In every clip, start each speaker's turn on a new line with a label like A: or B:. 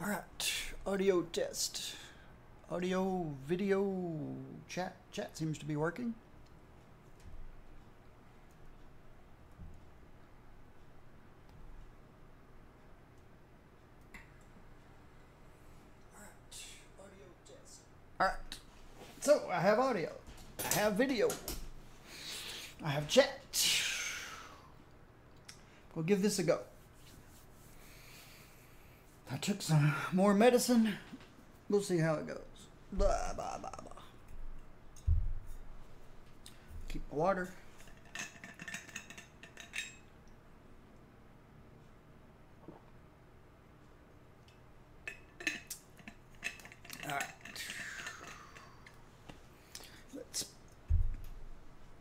A: All right, audio test. Audio, video, chat. Chat seems to be working. All right, audio test. All right, so I have audio, I have video, I have chat. We'll give this a go. I took some more medicine. We'll see how it goes. Blah, blah, blah, blah. Keep my water. All right.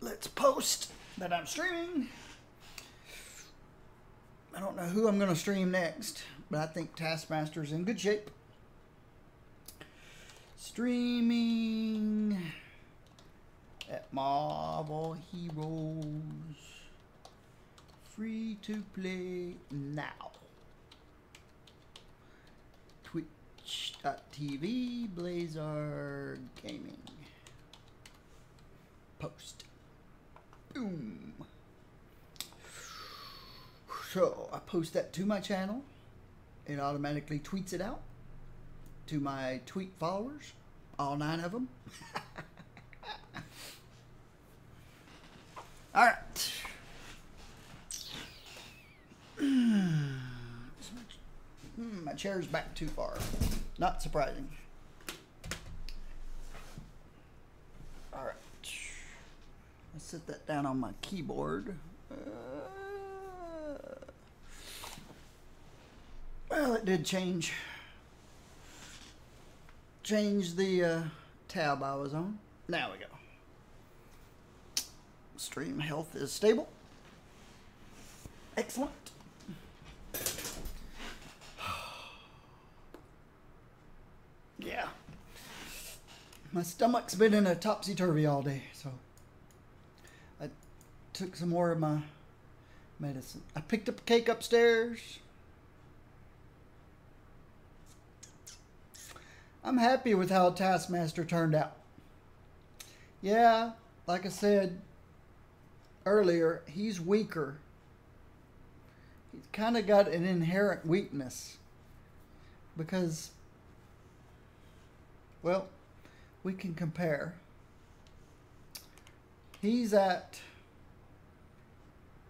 A: Let's post that I'm streaming. I don't know who I'm going to stream next, but I think Taskmaster's in good shape. Streaming at Marvel Heroes. Free to play now. Twitch.tv Blazar Gaming. Post. Boom. So I post that to my channel. It automatically tweets it out to my tweet followers, all 9 of them. All right. My chair's back too far. Not surprising. All right. Let's set that down on my keyboard. Well, it did change the tab I was on. Now we go. Stream health is stable. Excellent. Yeah. My stomach's been in a topsy-turvy all day, so I took some more of my medicine. I picked up a cake upstairs. I'm happy with how Taskmaster turned out. Yeah, like I said earlier, he's weaker. He's kind of got an inherent weakness because, well, we can compare. He's at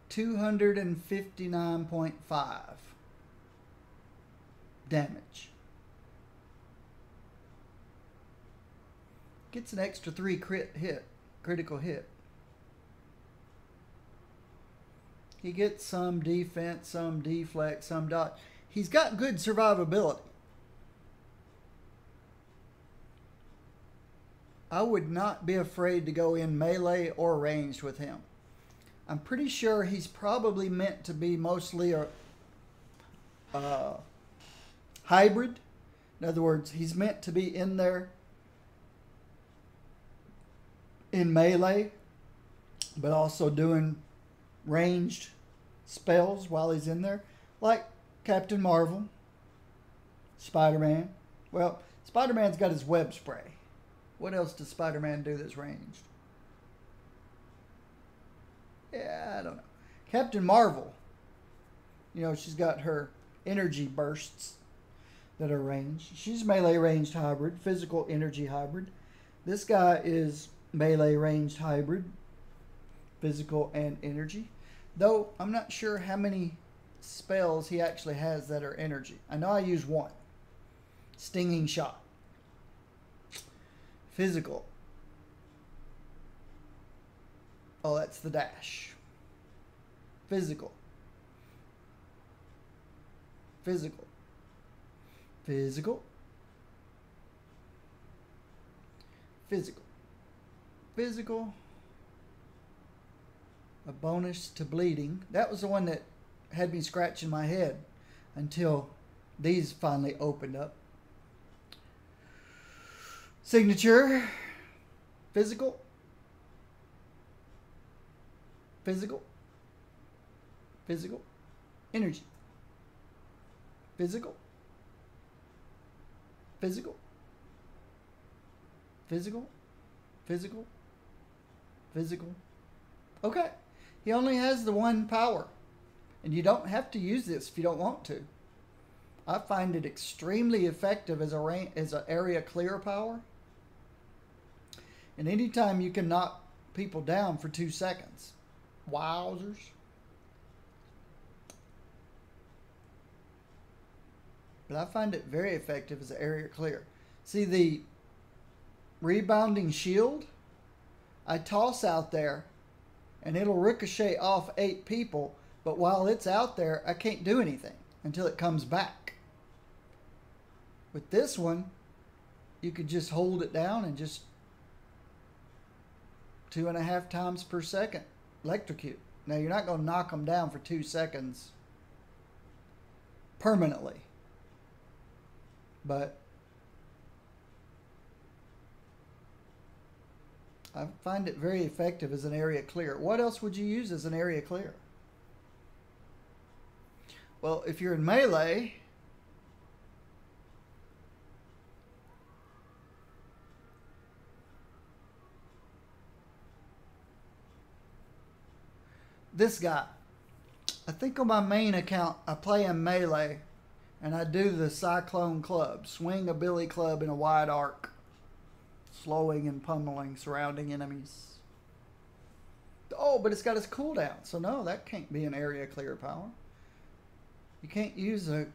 A: 259.5 damage. Gets an extra 3 critical hit. He gets some defense, some deflect, some dodge. He's got good survivability. I would not be afraid to go in melee or ranged with him. I'm pretty sure he's probably meant to be mostly a hybrid. In other words, he's meant to be in there in melee, but also doing ranged spells while he's in there, like Captain Marvel, Spider-Man. Well, Spider-Man's got his web spray. What else does Spider-Man do that's ranged? Yeah, I don't know. Captain Marvel, you know, she's got her energy bursts that are ranged. She's melee ranged hybrid, physical energy hybrid. This guy is melee ranged hybrid, physical and energy. Though I'm not sure how many spells he actually has that are energy. I know I use one. Stinging shot. Physical. Oh, that's the dash. Physical. Physical. Physical. Physical. Physical. A bonus to bleeding. That was the one that had me scratching my head until these finally opened up. Signature. Physical. Physical. Physical. Energy. Physical. Physical. Physical. Physical. Physical. Okay. He only has the one power. And you don't have to use this if you don't want to. I find it extremely effective as an area clear power. And anytime you can knock people down for 2 seconds. Wowzers. But I find it very effective as an area clear. See the rebounding shield? I toss out there and it'll ricochet off 8 people, but while it's out there, I can't do anything until it comes back. With this one, you could just hold it down and just 2.5 times per second electrocute. Now, you're not going to knock them down for 2 seconds permanently, but I find it very effective as an area clear. What else would you use as an area clear? Well, if you're in melee, this guy. I think on my main account, I play in melee, and I do the Cyclone Club. Swing a billy club in a wide arc, slowing and pummeling surrounding enemies. Oh, but it's got its cooldown, so no, that can't be an area clear power. You can't use a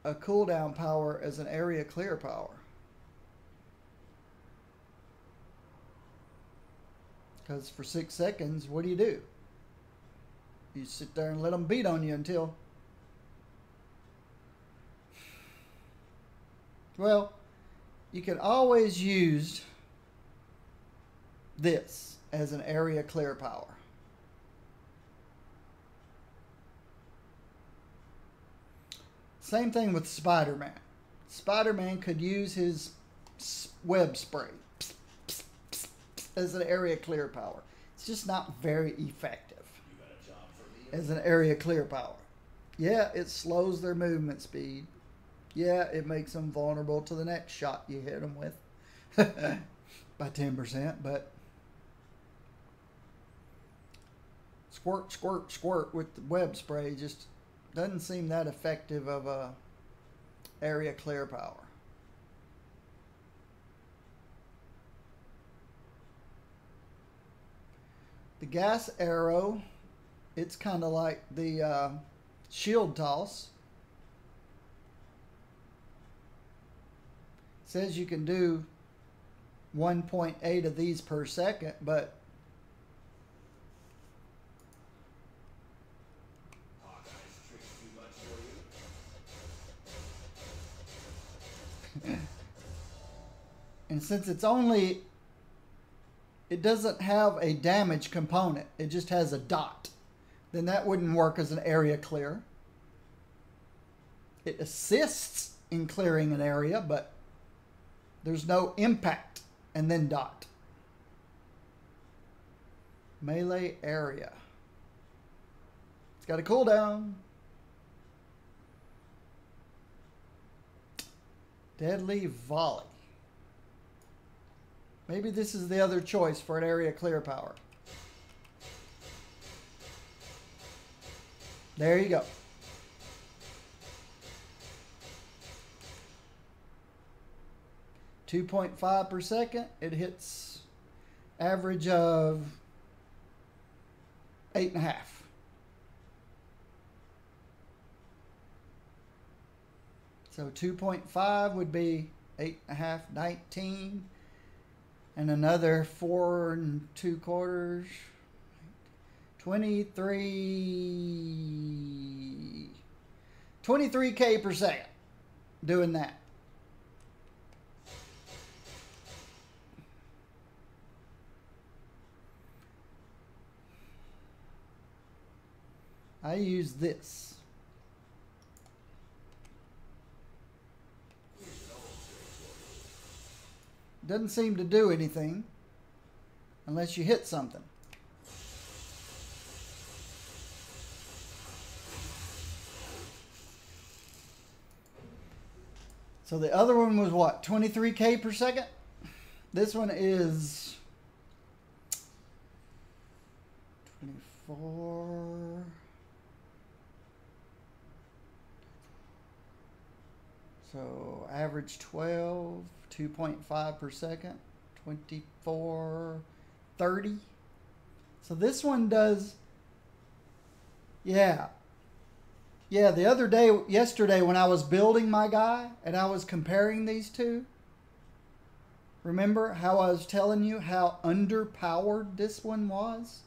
A: cooldown power as an area clear power. Because for 6 seconds, what do? You sit there and let them beat on you until... Well, you can always use this as an area clear power. Same thing with Spider-Man. Spider-Man could use his web spray as an area clear power. It's just not very effective as an area clear power. Yeah, it slows their movement speed. Yeah, it makes them vulnerable to the next shot you hit them with by 10%, but squirt, squirt, squirt with the web spray just doesn't seem that effective of a area clear power. The gas arrow, it's kind of like the shield toss. It says you can do 1.8 of these per second, but and since it's only, it doesn't have a damage component, it just has a dot, then that wouldn't work as an area clear. It assists in clearing an area, but there's no impact and then dot. Melee area. It's got a cooldown. Deadly volley. Maybe this is the other choice for an area clear power. There you go. .5 per second. It hits average of 8.5. So 2.5 would be 8.5, 19. And another 4 2/4, 23K per second doing that. I use this. Doesn't seem to do anything unless you hit something. So the other one was what? 23K per second? This one is 24. So average 12, 2.5 per second, 24, 30. So this one does, yeah. Yeah, the other day, yesterday, when I was building my guy and I was comparing these two, remember how I was telling you how underpowered this one was?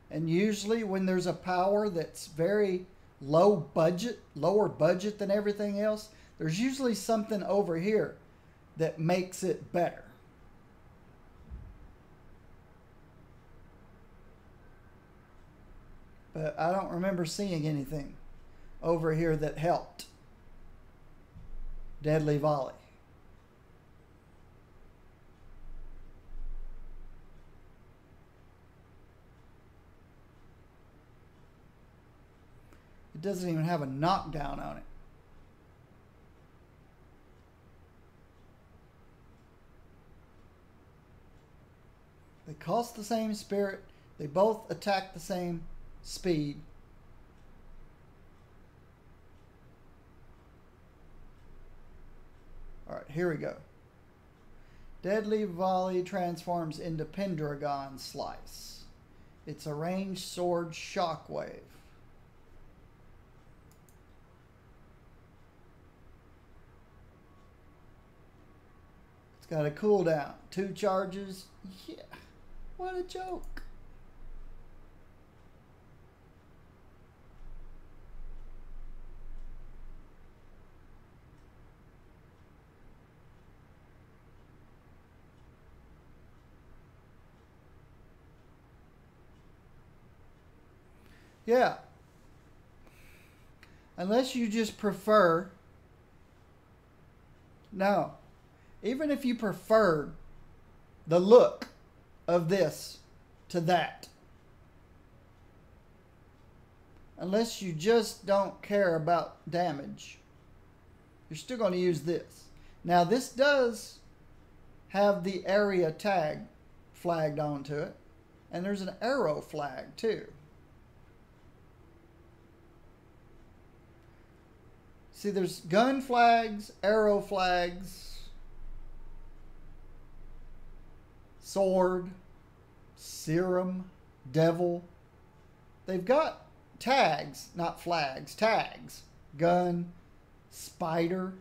A: And usually when there's a power that's very low budget, lower budget than everything else, there's usually something over here that makes it better. But I don't remember seeing anything over here that helped Deadly Volley. It doesn't even have a knockdown on it. They cost the same spirit. They both attack the same speed. All right, here we go. Deadly Volley transforms into Pendragon Slice. It's a ranged sword shockwave. It's got a cooldown. 2 charges. Yeah, what a joke. Yeah. Unless you just prefer. No. Even if you preferred the look of this to that. Unless you just don't care about damage, you're still going to use this. Now this does have the area tag flagged onto it. And there's an arrow flag too. See, there's gun flags, arrow flags, sword, serum, devil. They've got tags, not flags, tags. Gun, spider.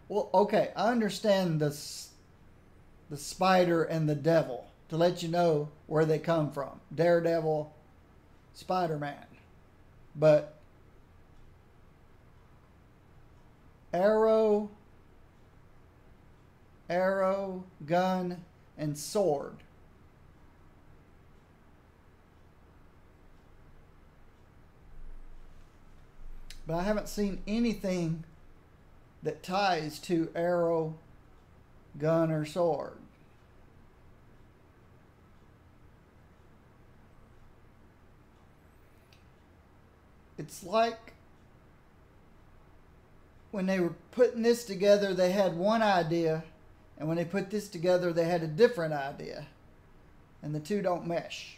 A: Well, okay, I understand the spider and the devil to let you know where they come from. Daredevil, Spider-Man. But arrow, gun, and sword. But I haven't seen anything that ties to arrow, gun, or sword. It's like when they were putting this together, they had one idea, and when they put this together, they had a different idea, and the two don't mesh.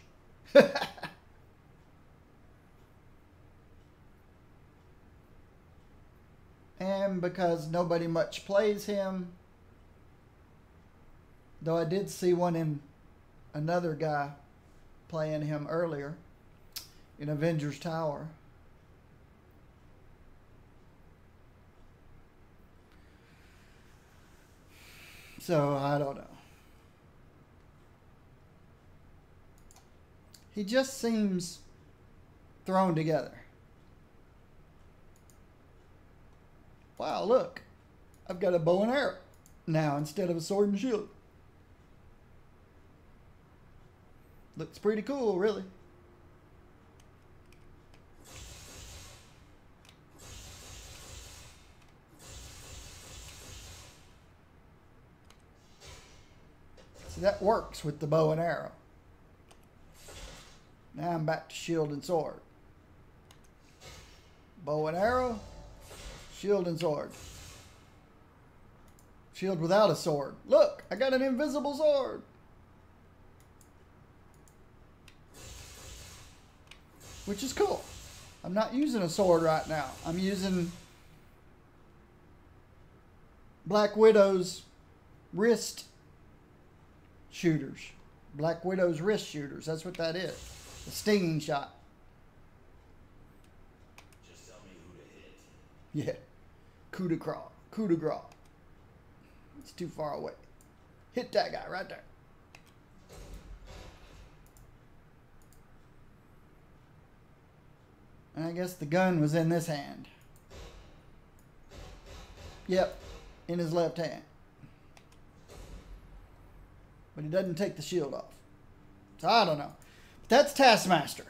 A: And because nobody much plays him, though I did see one in another guy playing him earlier in Avengers Tower. So, I don't know. He just seems thrown together. Wow, look. I've got a bow and arrow now instead of a sword and shield. Looks pretty cool, really. That works with the bow and arrow. Now I'm back to shield and sword. Bow and arrow, shield and sword. Shield without a sword. Look, I got an invisible sword. Which is cool. I'm not using a sword right now. I'm using Black Widow's wrist shooters. Black Widow's wrist shooters. That's what that is. The stinging shot.
B: Just tell me who to hit.
A: Yeah. Coup de grace. Coup de grace. It's too far away. Hit that guy right there. And I guess the gun was in this hand. Yep, in his left hand. But he doesn't take the shield off. So I don't know. But that's Taskmaster.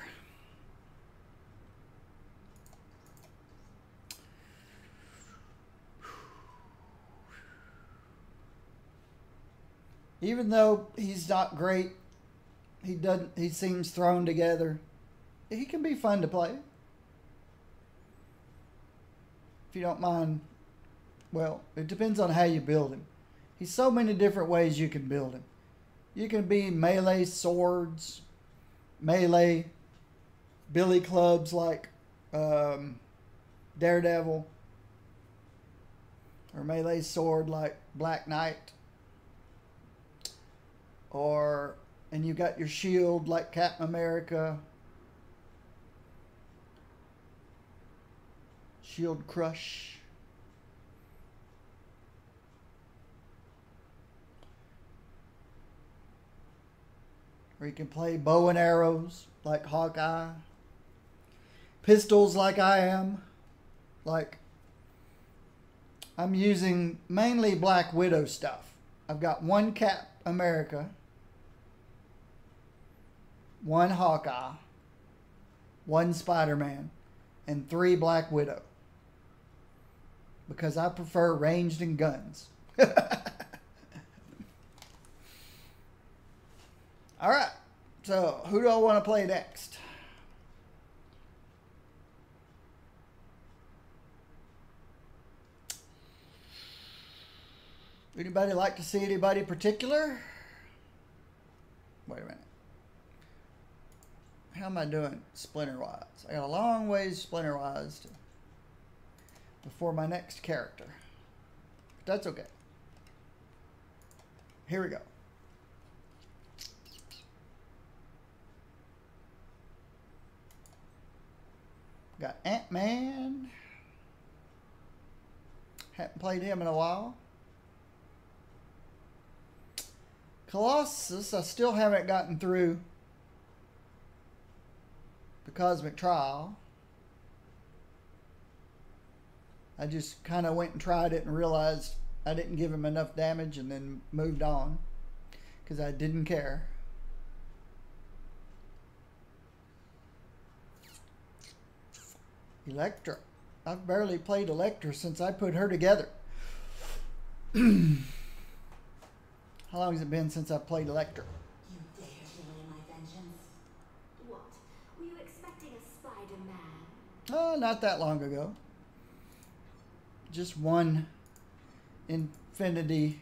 A: Even though he's not great, he seems thrown together. He can be fun to play. If you don't mind, well, it depends on how you build him. He's so many different ways you can build him. You can be melee swords, melee billy clubs like Daredevil, or melee sword like Black Knight, and you got your shield like Captain America. Shield Crush. Or you can play bow and arrows like Hawkeye. Pistols like I am. Like, I'm using mainly Black Widow stuff. I've got one Cap America, one Hawkeye, one Spider-Man, and 3 Black Widow. Because I prefer ranged and guns. Alright, so who do I want to play next? Anybody like to see anybody particular? Wait a minute. How am I doing splinter-wise? I got a long ways splinter-wise before my next character. But that's okay. Here we go. Got Ant-Man. Haven't played him in a while. Colossus, I still haven't gotten through the Cosmic Trial. I just kind of went and tried it and realized I didn't give him enough damage and then moved on because I didn't care. Elektra. I've barely played Elektra since I put her together. How long has it been since I played Elektra?
C: You dare delay my vengeance? What? Were you expecting a Spider-Man?
A: Oh, not that long ago. Just one Infinity.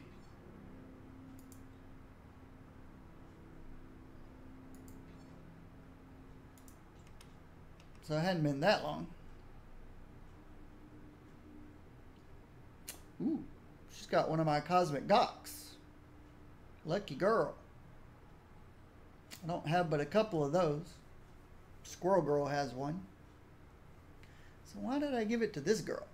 A: So it hadn't been that long. Ooh, she's got one of my Cosmic Gawks. Lucky girl. I don't have but a couple of those. Squirrel Girl has one. So why did I give it to this girl?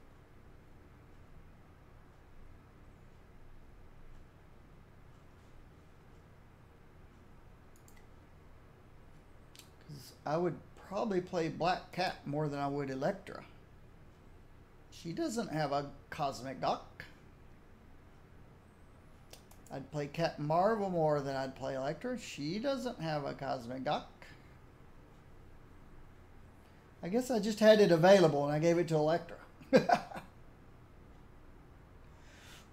A: Because I would probably play Black Cat more than I would Elektra. She doesn't have a Cosmic Gawk. I'd play Captain Marvel more than I'd play Elektra. She doesn't have a Cosmic Gawk. I guess I just had it available and I gave it to Elektra.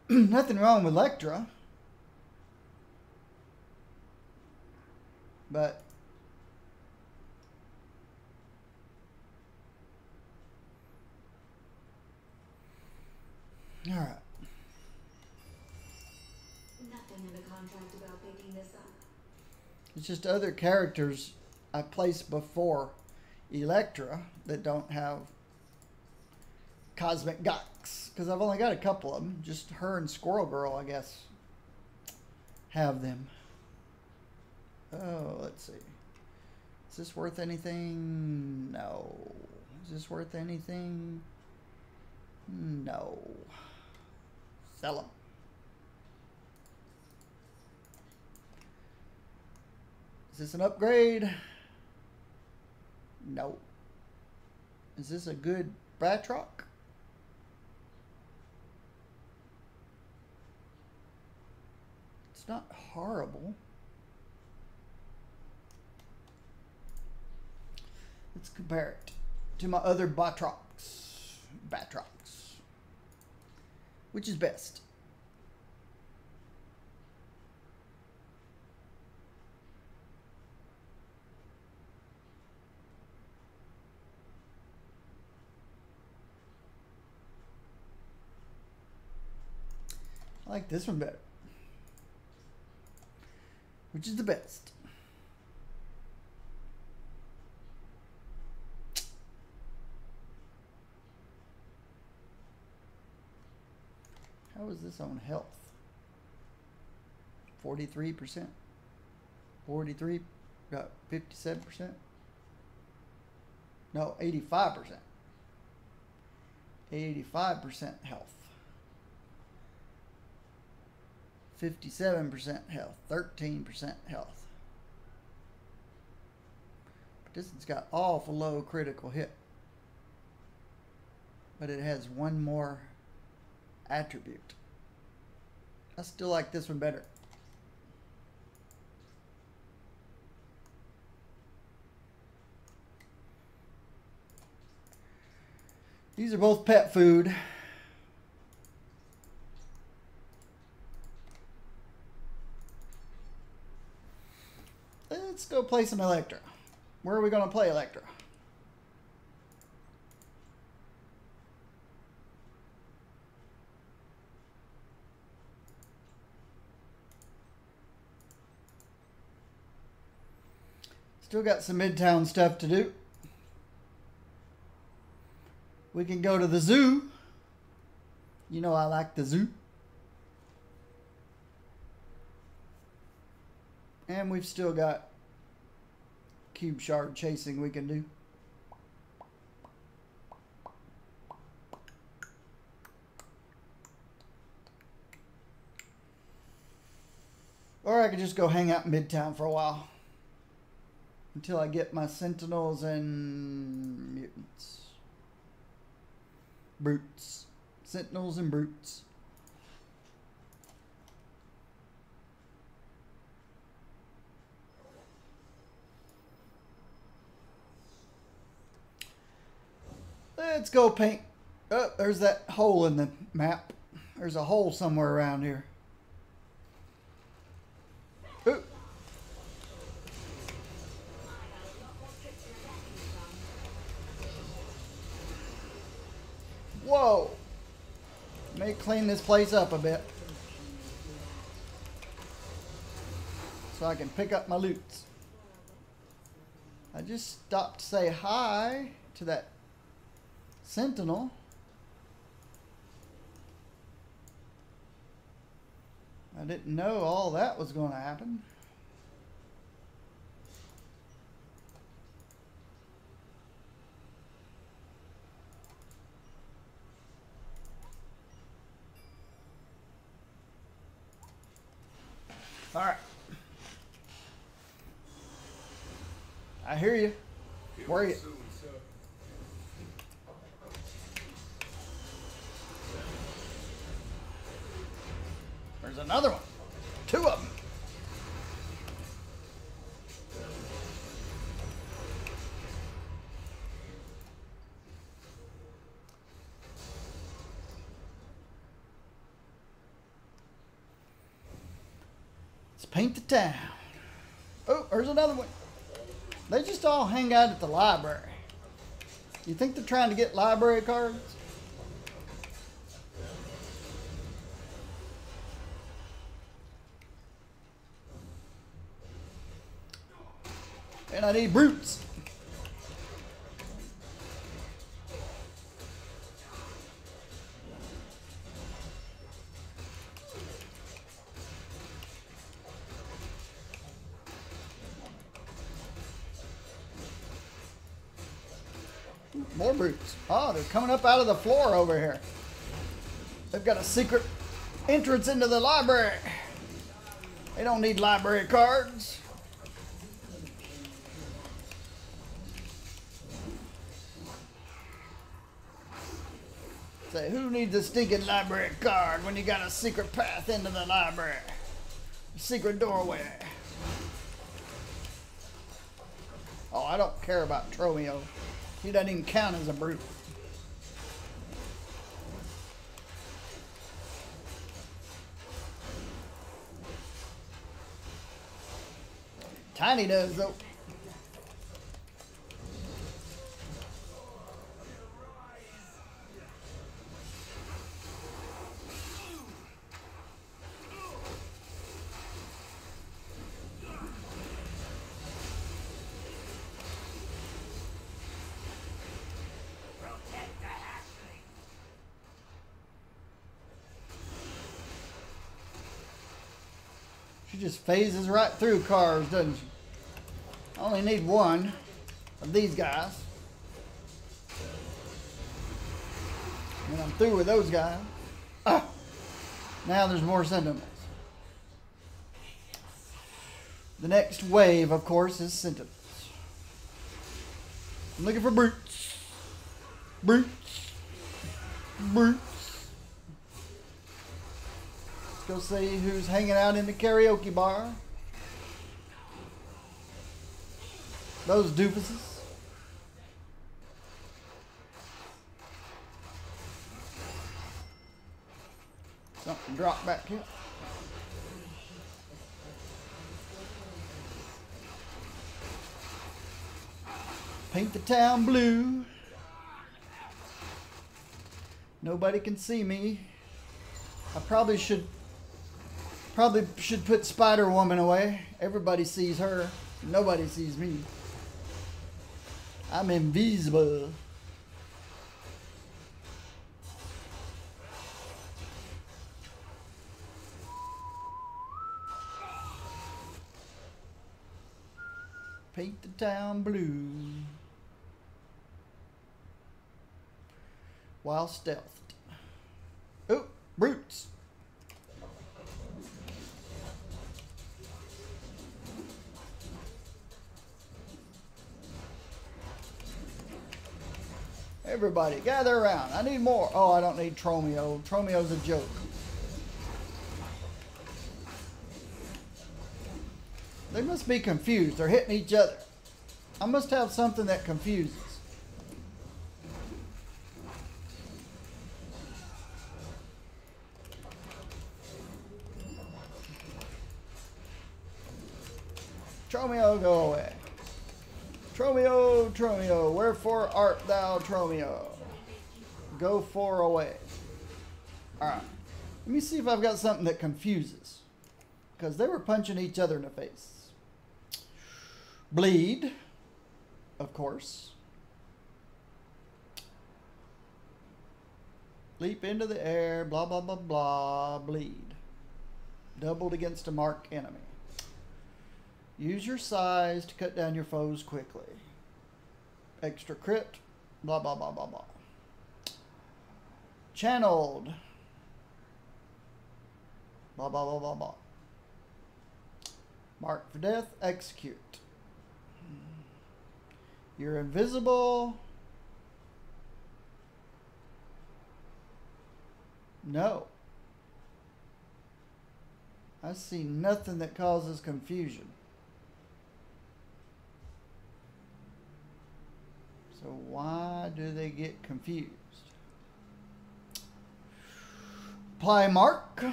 A: Nothing wrong with Elektra. But all right.
C: nothing in the contract about picking this up.
A: It's just other characters I placed before Electra that don't have cosmic gux. Because I've only got a couple of them. Just her and Squirrel Girl, I guess, have them. Oh, let's see. Is this worth anything? No. Is this worth anything? No. Sell them. Is this an upgrade? No. Is this a good Batroc? It's not horrible. Let's compare it to my other Batrocs. Which is best? I like this one better. Which is the best? How is this on health? 43%. 43, 57%. No, 85%. 85% health. 57% health. 13% health. But this one's got awful low critical hit. But it has one more attribute. I still like this one better. These are both pet food. Let's go play some Electra. Where are we going to play Electra? Still got some Midtown stuff to do. We can go to the zoo. You know I like the zoo. And we've still got cube shard chasing we can do. Or I could just go hang out in Midtown for a while. Until I get my sentinels and mutants. Brutes. Sentinels and brutes. Let's go paint. Oh, there's that hole in the map. There's a hole somewhere around here. Ooh. Whoa. May clean this place up a bit. So I can pick up my loots. I just stopped to say hi to that sentinel. I didn't know all that was going to happen. All right. I hear you. Where are you? There's another one. Two of them. Let's paint the town. Oh, there's another one. They just all hang out at the library. You think they're trying to get library cards? And I need brutes. More brutes. Oh, they're coming up out of the floor over here. They've got a secret entrance into the library. They don't need library cards. Say, who needs a stinking library card when you got a secret path into the library? A secret doorway. Oh, I don't care about Tromeo. He doesn't even count as a brute. Tiny does, though. She just phases right through cars, doesn't she? I only need one of these guys. And I'm through with those guys. Ah! Now there's more Sentinels. The next wave, of course, is Sentinels. I'm looking for brutes. Brutes. Brutes. Let's go see who's hanging out in the karaoke bar. Those doofuses. Something dropped back here. Paint the town blue. Nobody can see me. I probably should put Spider-Woman away. Everybody sees her. Nobody sees me. I'm invisible. Paint the town blue. While stealthed. Oh, brutes. Everybody, gather around. I need more. Oh, I don't need Tromeo. Tromeo's a joke. They must be confused. They're hitting each other. I must have something that confuses. Tromeo, go away. Tromeo, Tromeo, wherefore art thou, Tromeo? Go for away. Alright. Let me see if I've got something that confuses. Because they were punching each other in the face. Bleed. Of course. Leap into the air, blah, blah, blah, blah, bleed. Doubled against a marked enemy. Use your size to cut down your foes quickly. Extra crit, blah, blah, blah, blah, blah. Channeled. Blah, blah, blah, blah, blah. Mark for death, execute. You're invisible. No. I see nothing that causes confusion. So why do they get confused? Apply mark.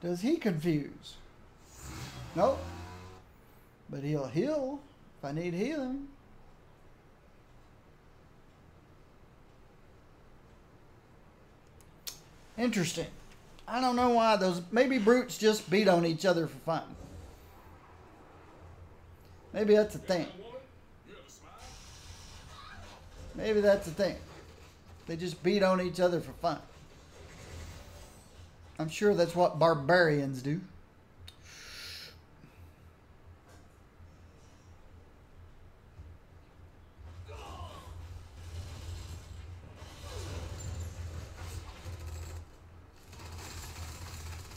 A: Does he confuse? Nope. But he'll heal if I need healing. Interesting. I don't know why those... Maybe brutes just beat on each other for fun. Maybe that's the thing. Maybe that's the thing. They just beat on each other for fun. I'm sure that's what barbarians do.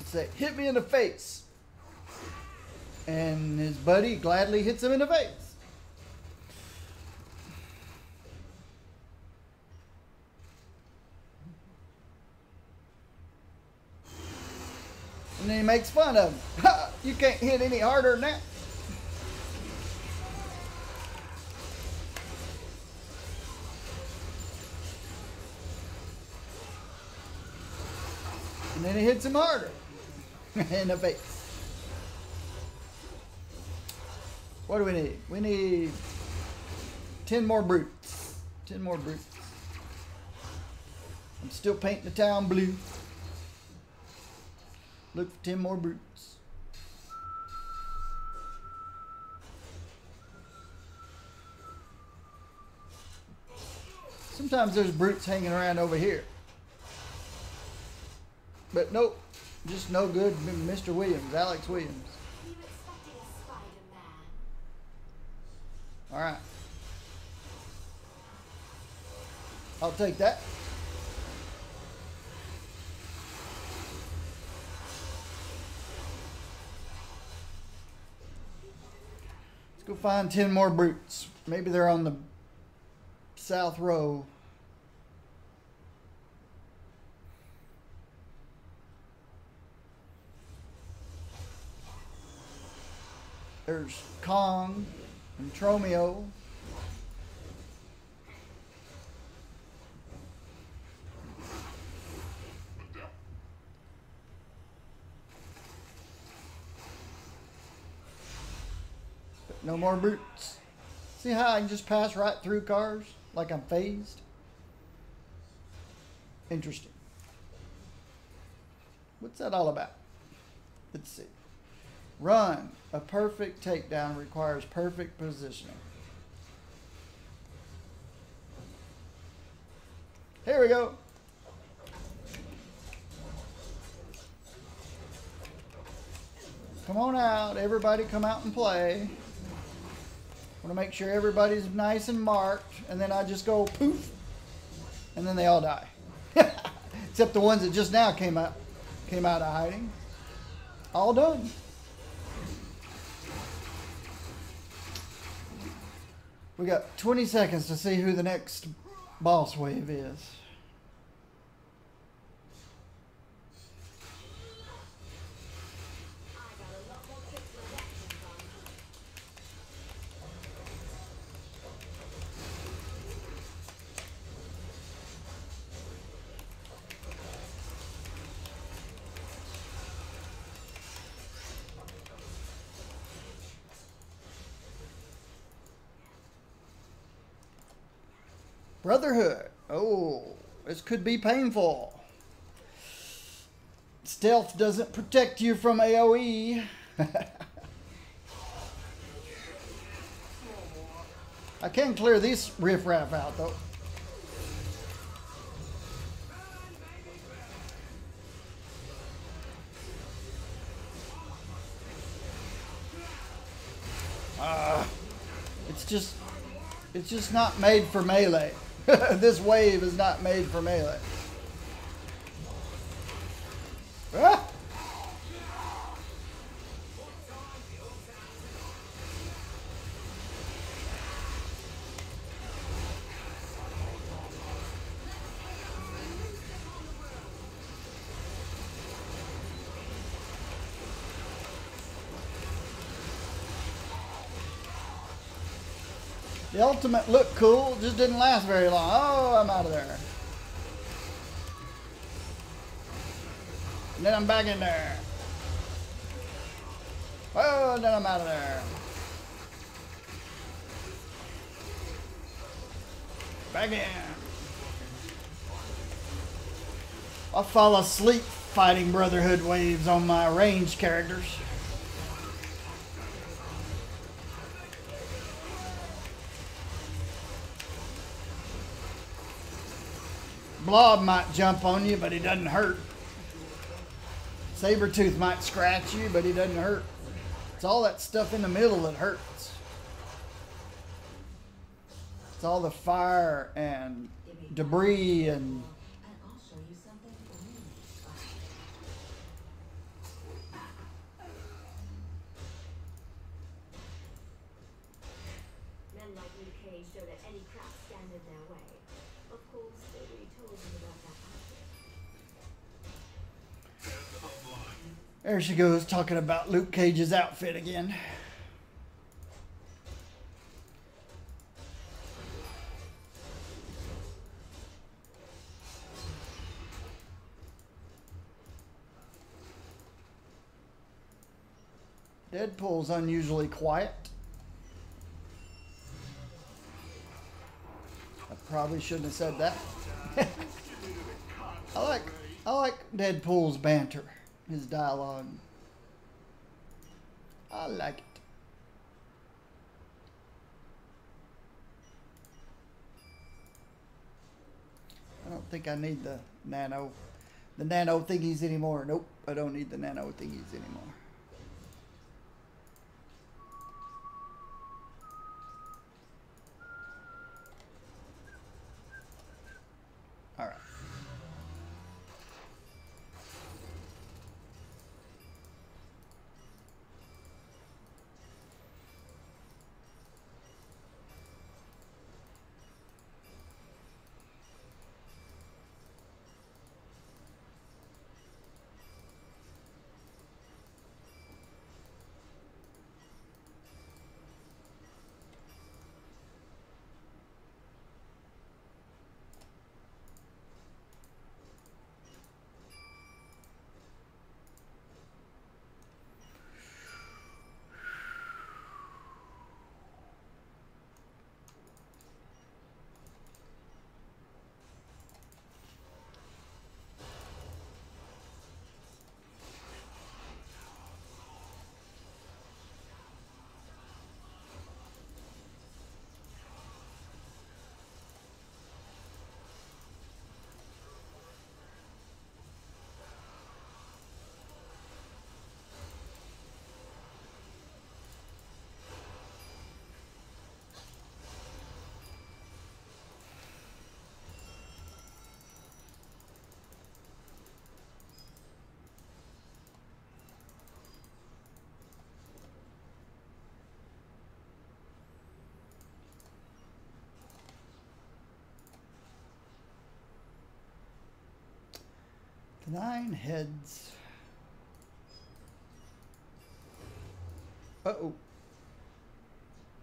A: Say, hit me in the face. And his buddy gladly hits him in the face. And then he makes fun of him. Ha! You can't hit any harder than that. And then he hits him harder. In the face. What do we need? We need 10 more brutes. 10 more brutes. I'm still painting the town blue. Look for 10 more brutes. Sometimes there's brutes hanging around over here. But nope. Just no good, Mr. Williams, Alex Williams.
C: Are you expecting a Spider-Man?
A: All right. I'll take that. Let's go find 10 more brutes. Maybe they're on the south row. There's Kong and Tromeo. But no more brutes. See how I can just pass right through cars like I'm phased? Interesting. What's that all about? Let's see. Run. A perfect takedown requires perfect positioning. Here we go. Come on out. Everybody come out and play. I want to make sure everybody's nice and marked. And then I just go poof. And then they all die. Except the ones that just now came out of hiding. All done. We got 20 seconds to see who the next boss wave is. Brotherhood. Oh, this could be painful. Stealth doesn't protect you from AoE. I can clear this riffraff out though. It's just not made for melee. This wave is not made for melee. Ah! The ultimate looked cool, just didn't last very long. Oh, I'm out of there. And then I'm back in there. Oh, and then I'm out of there. Back in. I fall asleep fighting Brotherhood waves on my ranged characters. Blob might jump on you, but he doesn't hurt. Sabretooth might scratch you, but he doesn't hurt. It's all that stuff in the middle that hurts. It's all the fire and debris and...
C: Men like Luke Cage show that any crap stand in their way. Of course, nobody told them about that outfit.
A: There she goes, talking about Luke Cage's outfit again. Deadpool's unusually quiet. I probably shouldn't have said that. I like Deadpool's banter, his dialogue. I like it. I don't think I need the nano thingies anymore. Nope, I don't need the nano thingies anymore. All right. Nine heads. Uh-oh.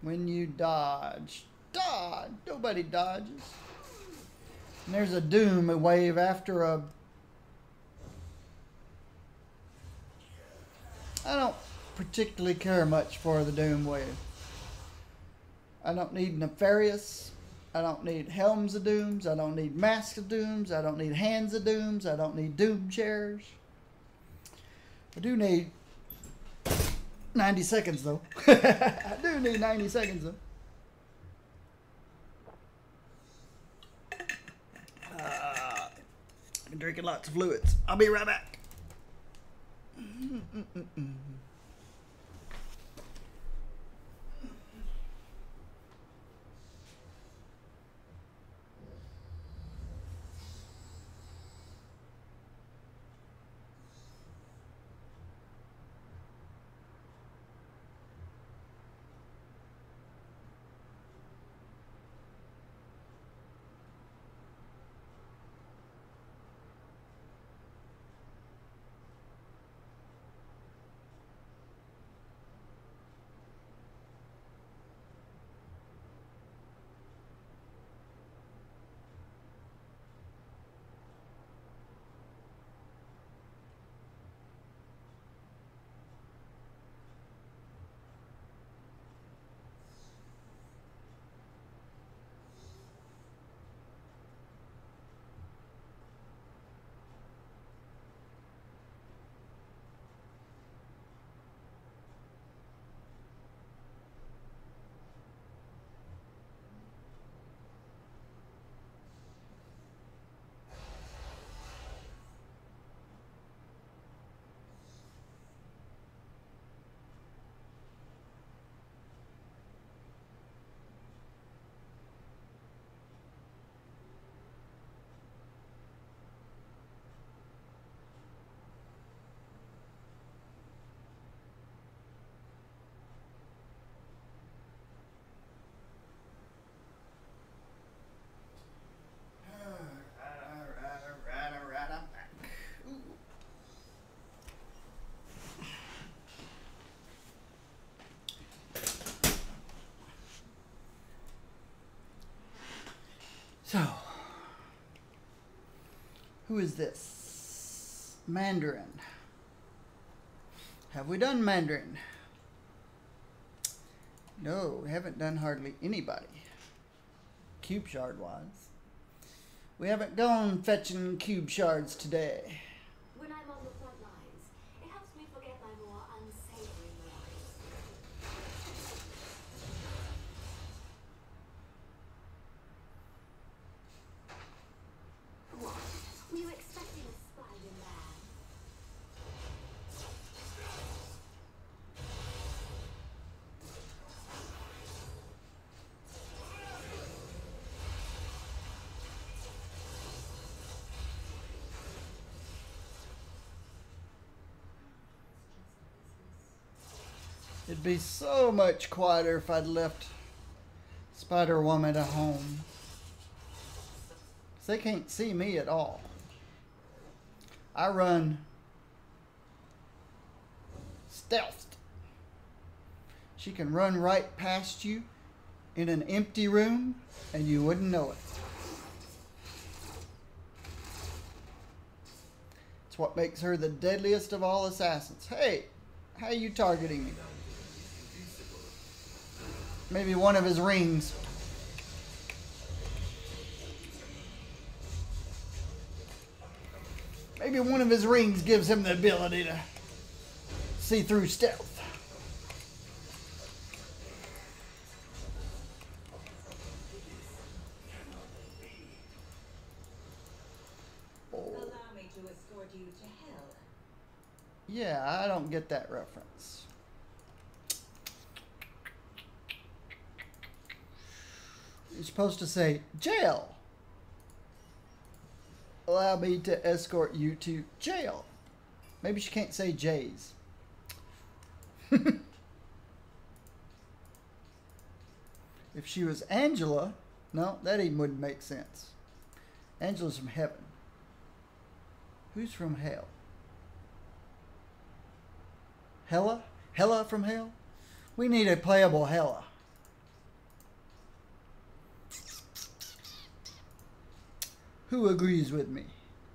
A: When you dodge. Dodge! Nobody dodges. And there's a doom wave after a... I don't particularly care much for the doom wave. I don't need Nefarious. I don't need Helms of Dooms. I don't need Masks of Dooms. I don't need Hands of Dooms. I don't need Doom Chairs. I do need 90 seconds, though. I do need 90 seconds, though. I've been drinking lots of fluids. I'll be right back. So, who is this? Mandarin. Have we done Mandarin? No, we haven't done hardly anybody. Cube shard wise. We haven't gone fetching cube shards today.
C: When I'm on the front lines, it helps me forget my more unsavory memories. What? Were you expecting a Spider-Man?
A: It'd be so much quieter if I'd left Spider-Woman at home. 'Cause they can't see me at all. I run stealthed. She can run right past you in an empty room and you wouldn't know it. It's what makes her the deadliest of all assassins. Hey, how are you targeting me? Maybe one of his rings. Maybe one of his rings gives him the ability to see through stealth. Oh.
D: Allow me to escort you to hell.
A: Yeah, I don't get that reference. You're supposed to say, jail. Allow me to escort you to jail. Maybe she can't say J's. If she was Angela, no, that even wouldn't make sense. Angela's from heaven. Who's from hell? Hella? Hella from hell? We need a playable Hella. Who agrees with me?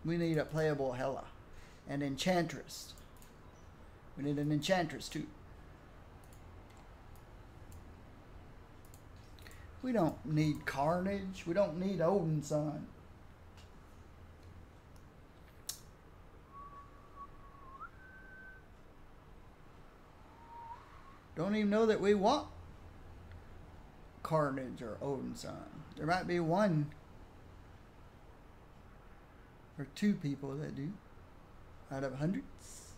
A: We need a playable Hella. An Enchantress. We need an Enchantress too. We don't need Carnage. We don't need Odin's son. Don't even know that we want Carnage or Odin's son. There might be one or two people that do out of hundreds.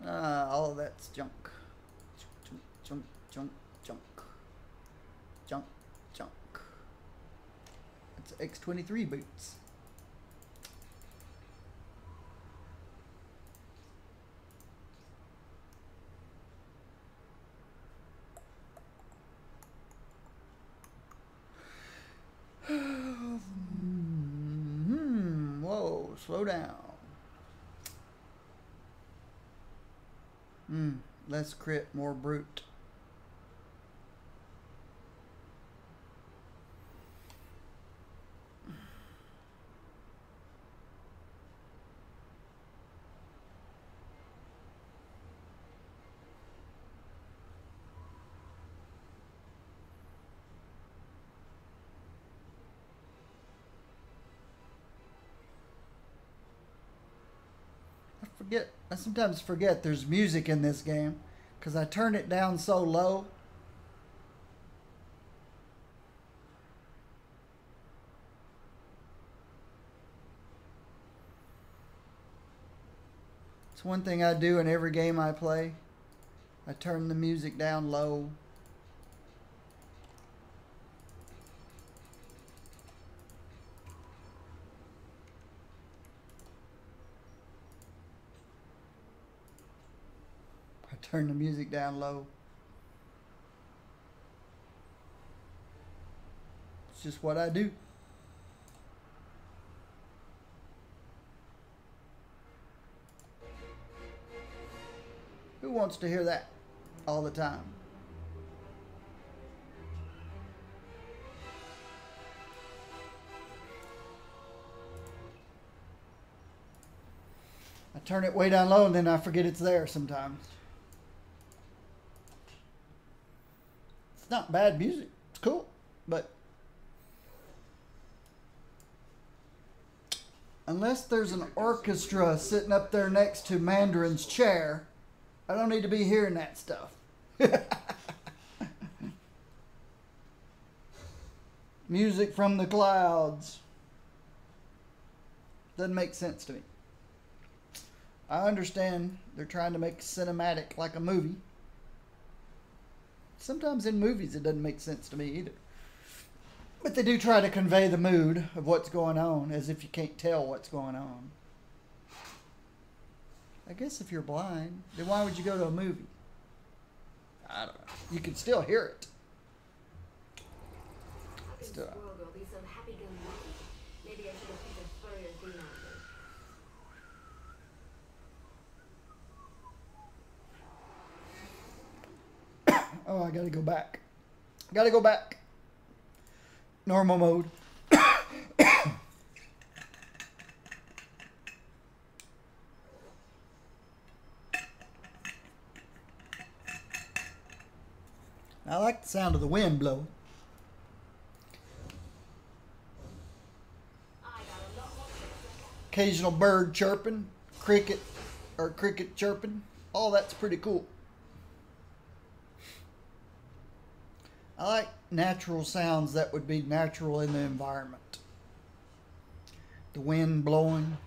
A: All of that's junk. Junk, junk, junk, junk, junk. It's X23 boots. Whoa, slow down. Less crit, more brute. I sometimes forget there's music in this game because I turn it down so low. It's one thing I do in every game I play. I turn the music down low. Turn the music down low. It's just what I do. Who wants to hear that all the time? turn it way down low and then I forget it's there sometimes. It's not bad music. It's cool. But unless there's an orchestra sitting up there next to Mandarin's chair, I don't need to be hearing that stuff. Music from the clouds. Doesn't make sense to me. I understand they're trying to make cinematic like a movie. Sometimes in movies it doesn't make sense to me either. But they do try to convey the mood of what's going on as if you can't tell what's going on. I guess if you're blind, then why would you go to a movie? I don't know. You can still hear it. Still.
C: Will be so happy-go-lucky. Maybe I should have picked a furrier thing out there.
A: Oh, I gotta go back. Gotta go back. Normal mode. I like the sound of the wind blowing. Occasional bird chirping, cricket chirping. All that's pretty cool. I like natural sounds that would be natural in the environment. The wind blowing.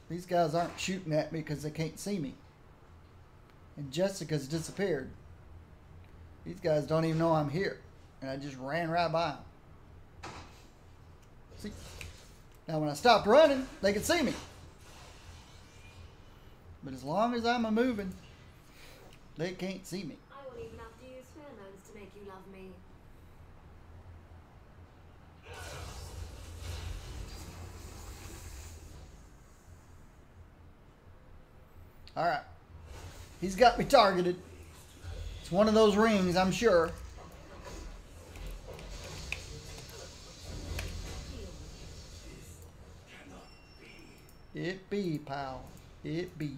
A: These guys aren't shooting at me because they can't see me. And Jessica's disappeared. These guys don't even know I'm here. And I just ran right by them. See? Now when I stopped running, they could see me. But as long as I'm a-moving, they can't see me.
C: I won't even have to use pheromones to make you love me.
A: Alright. He's got me targeted. It's one of those rings, I'm sure. It be, pal. It be.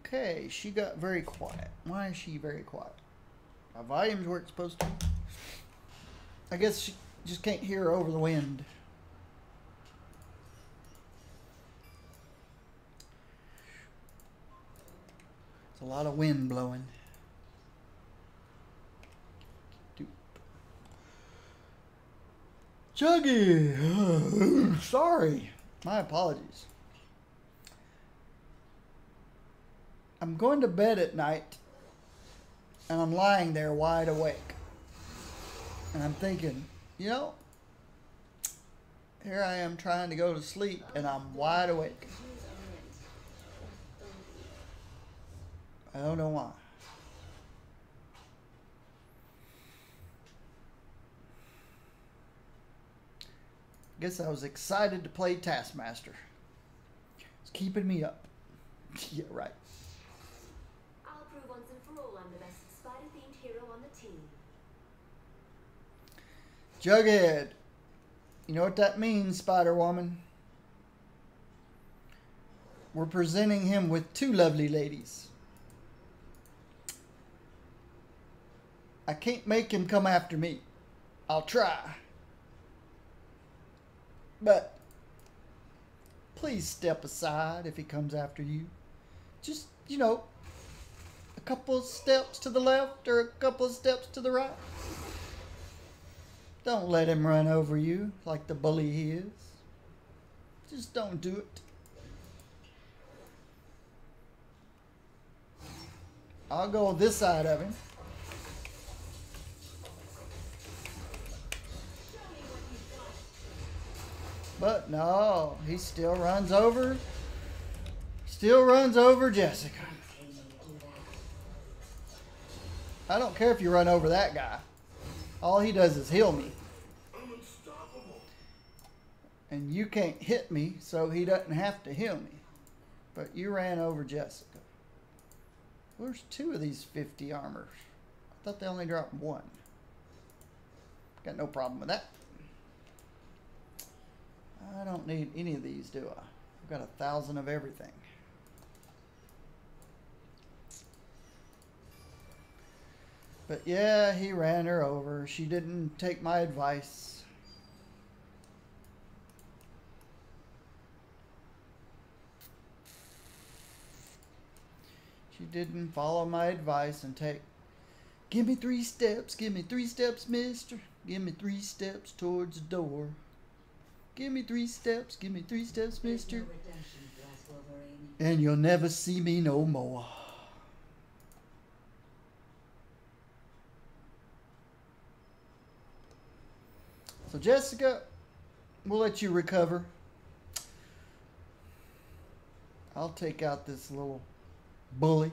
A: Okay, she got very quiet. Why is she very quiet? My volume's where it's supposed to be. I guess she just can't hear her over the wind. It's a lot of wind blowing. Chuggy! Sorry. My apologies. I'm going to bed at night and I'm lying there wide awake. And I'm thinking, you know, here I am trying to go to sleep and I'm wide awake. I don't know why. Guess I was excited to play Taskmaster. It's keeping me up. Yeah, right.
C: I'll prove once and for all I'm the best spider-themed hero on the team.
A: Jughead. You know what that means, Spider-Woman? We're presenting him with two lovely ladies. I can't make him come after me. I'll try. But please step aside if he comes after you. Just, you know, a couple of steps to the left or a couple of steps to the right. Don't let him run over you like the bully he is. Just don't do it. I'll go on this side of him. But no, he still runs over Jessica. I don't care if you run over that guy. All he does is heal me. And you can't hit me, so he doesn't have to heal me. But you ran over Jessica. There's two of these 50 armors. Thought they only dropped one. Got no problem with that. I don't need any of these, do I? I've got 1,000 of everything. But yeah, he ran her over. She didn't take my advice. She didn't follow my advice and take... Give me 3 steps, mister. Give me 3 steps towards the door. Give me 3 steps, mister.
D: No redemption for us, Wolverine.
A: And you'll never see me no more. So Jessica, we'll let you recover. I'll take out this little bully.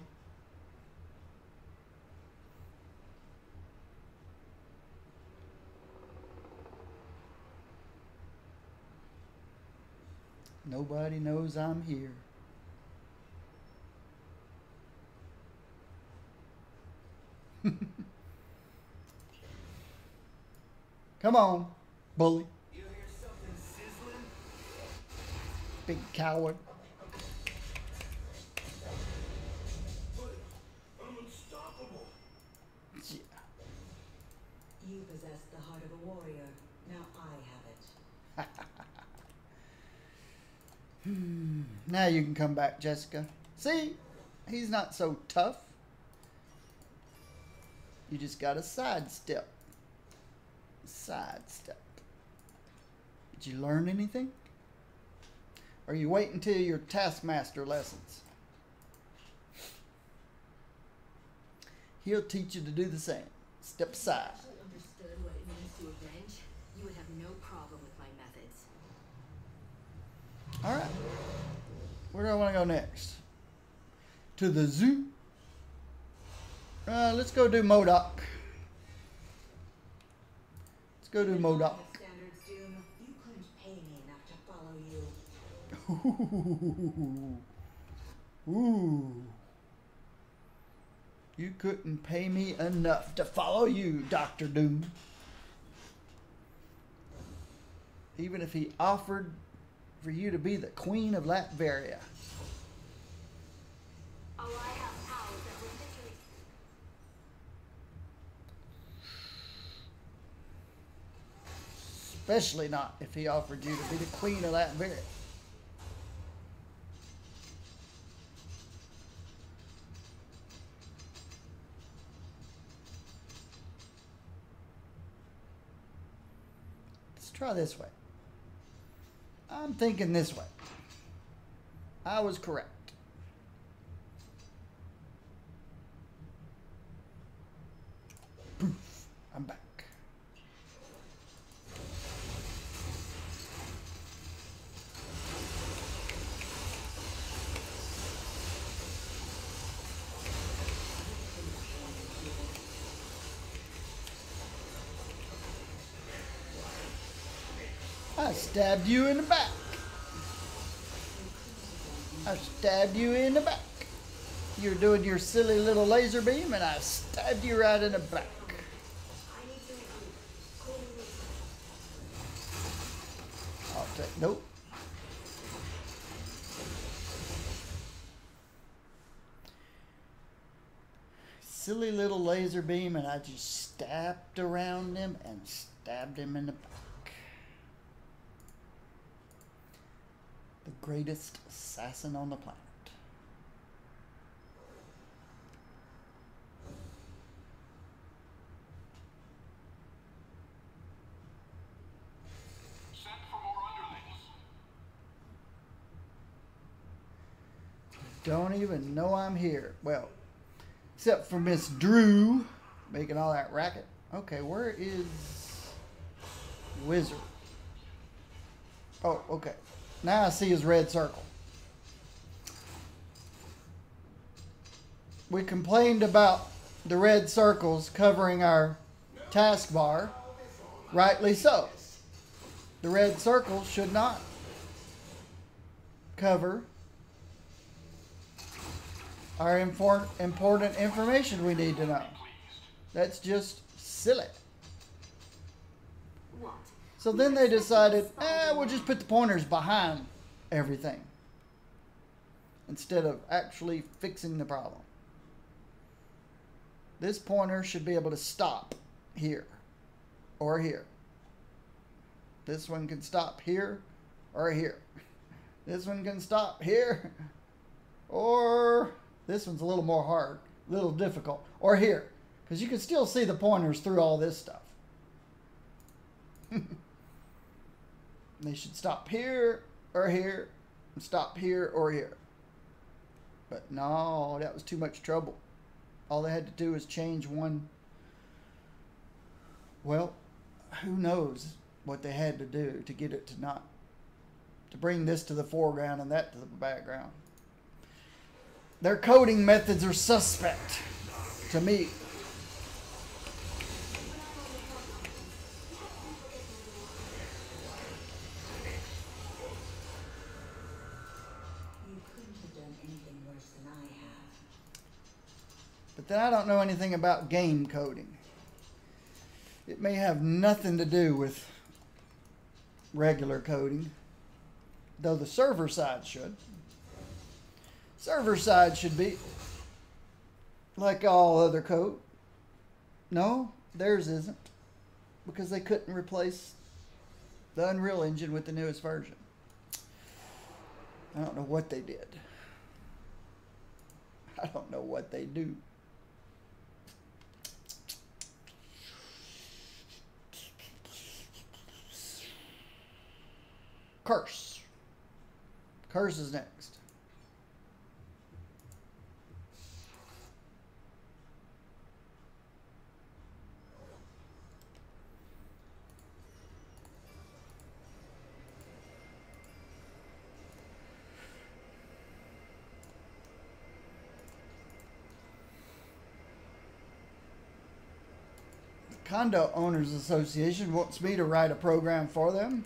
A: Nobody knows I'm here. Come on, bully.
B: You hear something sizzling?
A: Big coward.
B: But I'm unstoppable.
A: Yeah.
D: You possess the heart of a warrior. Now I have it.
A: Now you can come back, Jessica. See? He's not so tough. You just got to sidestep. Sidestep. Did you learn anything? Or are you waiting until your Taskmaster lessons? He'll teach you to do the same. Step aside.
C: If you actually understood what it means to avenge, you would have no problem with my methods.
A: All right. Where do I want to go next? To the zoo? Let's go do MODOK. Let's go do
D: Even
A: MODOK.
D: on the standards, Doom, you couldn't pay me enough to follow you.
A: Ooh. You couldn't pay me enough to follow you, Dr. Doom. Even if he offered for you to be the Queen of Latveria.
C: Oh, I have powers that will literally...
A: Especially not if he offered you to be the Queen of Latveria. Let's try this way. I'm thinking this way. I was correct. Poof. I'm back. I stabbed you in the back. I stabbed you in the back. You're doing your silly little laser beam and I stabbed you right in the back. I'll take, nope. Silly little laser beam and I just stabbed around him and stabbed him in the back. The greatest assassin on the planet.
E: Send for more underlings.
A: Don't even know I'm here. Well, except for Miss Drew making all that racket. Okay, where is Wizard? Oh, okay. Now I see his red circle. We complained about the red circles covering our taskbar. Rightly so. The red circles should not cover our important information we need to know. That's just silly.
C: What?
A: So
C: We
A: then
C: were
A: they
C: expecting
A: decided,
C: a spider
A: we'll just
C: man.
A: put the pointers behind everything instead of actually fixing the problem. This pointer should be able to stop here or here. This one can stop here or here. This one can stop here, or this one's a little more hard, a little difficult, or here, because you can still see the pointers through all this stuff. They should stop here or here, and stop here or here. But no, that was too much trouble. All they had to do was change one. Well, who knows what they had to do to get it to bring this to the foreground and that to the background. Their coding methods are suspect to me.
D: You couldn't have done anything worse than I have.
A: But then I don't know anything about game coding. It may have nothing to do with regular coding, though the server side should. Server side should be like all other code. No, theirs isn't, because they couldn't replace the Unreal Engine with the newest version. I don't know what they did. I don't know what they do. Curse. Curse is next. The Condo Owners Association wants me to write a program for them.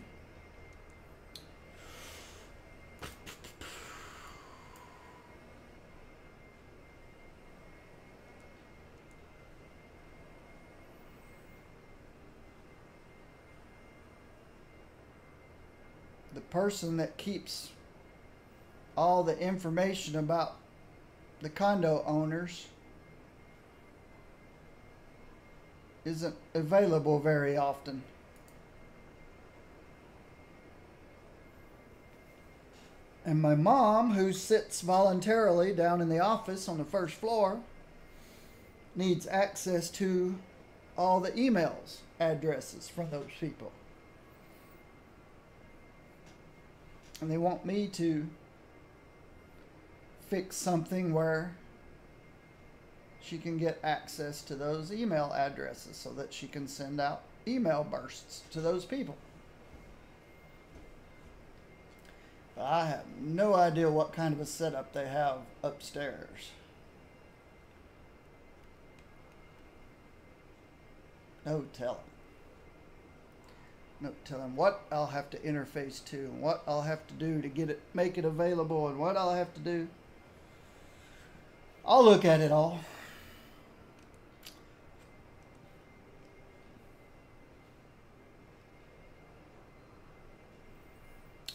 A: The person that keeps all the information about the condo owners isn't available very often. And my mom, who sits voluntarily down in the office on the first floor, needs access to all the emails addresses from those people. And they want me to fix something where she can get access to those email addresses so that she can send out email bursts to those people. But I have no idea what kind of a setup they have upstairs. No telling. No telling what I'll have to interface to and what I'll have to do to get it, make it available, and what I'll have to do. I'll look at it all.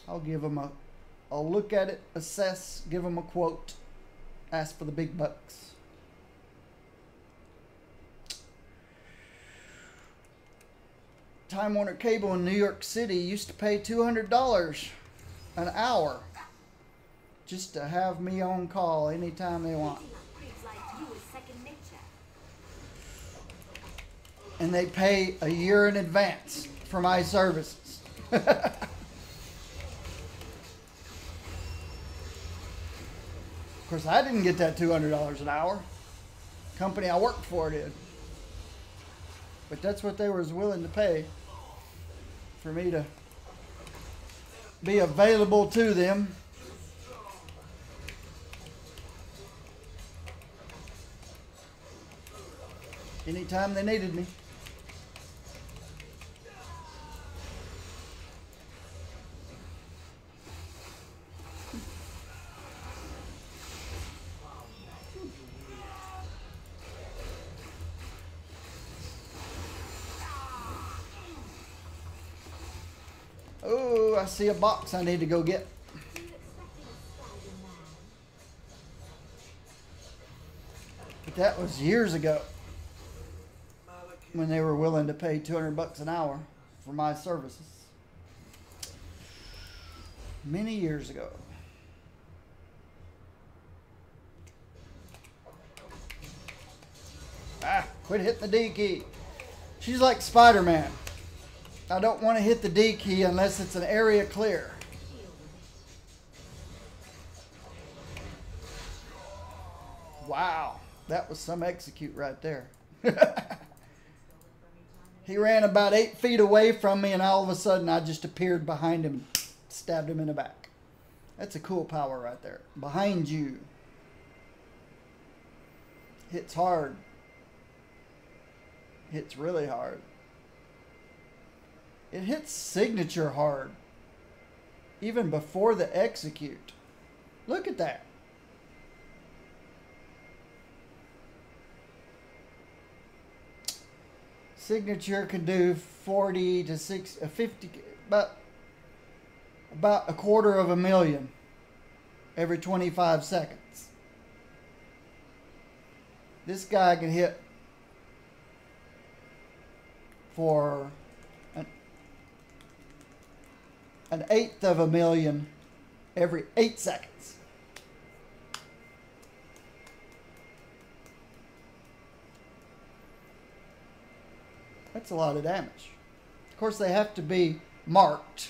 A: I'll give them I'll look at it, assess, give them a quote, ask for the big bucks. Time Warner Cable in New York City used to pay $200 an hour just to have me on call anytime they want. And they pay a year in advance for my services. Of course, I didn't get that $200 an hour. The company I worked for did. But that's what they were willing to pay for me to be available to them. Anytime they needed me. Oh, I see a box I need to go get.
C: Were you expecting a Spider-Man?
A: But that was years ago when they were willing to pay $200 an hour for my services. Many years ago. Ah, quit hitting the D key. She's like Spider-Man. I don't want to hit the D key unless it's an area clear. Wow, that was some execute right there. He ran about 8 feet away from me, and all of a sudden I just appeared behind him and stabbed him in the back. That's a cool power right there. Behind you. Hits hard. Hits really hard. It hits signature hard. Even before the execute. Look at that. Signature can do 40 to 50, about a quarter of a million every 25 seconds. This guy can hit for an eighth of a million every 8 seconds. That's a lot of damage. Of course, they have to be marked.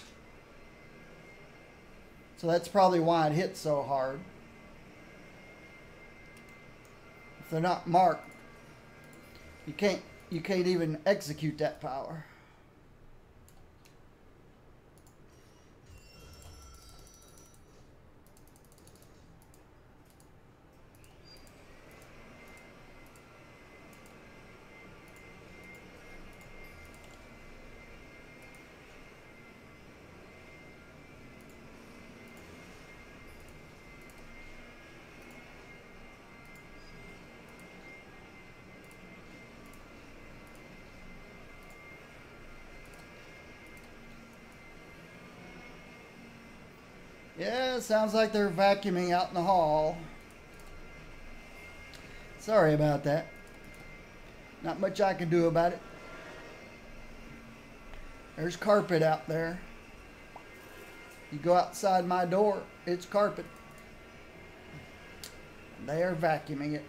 A: So that's probably why it hits so hard. If they're not marked, you can't even execute that power. Yeah, sounds like they're vacuuming out in the hall. Sorry about that. Not much I can do about it. There's carpet out there. You go outside my door, it's carpet. They are vacuuming it.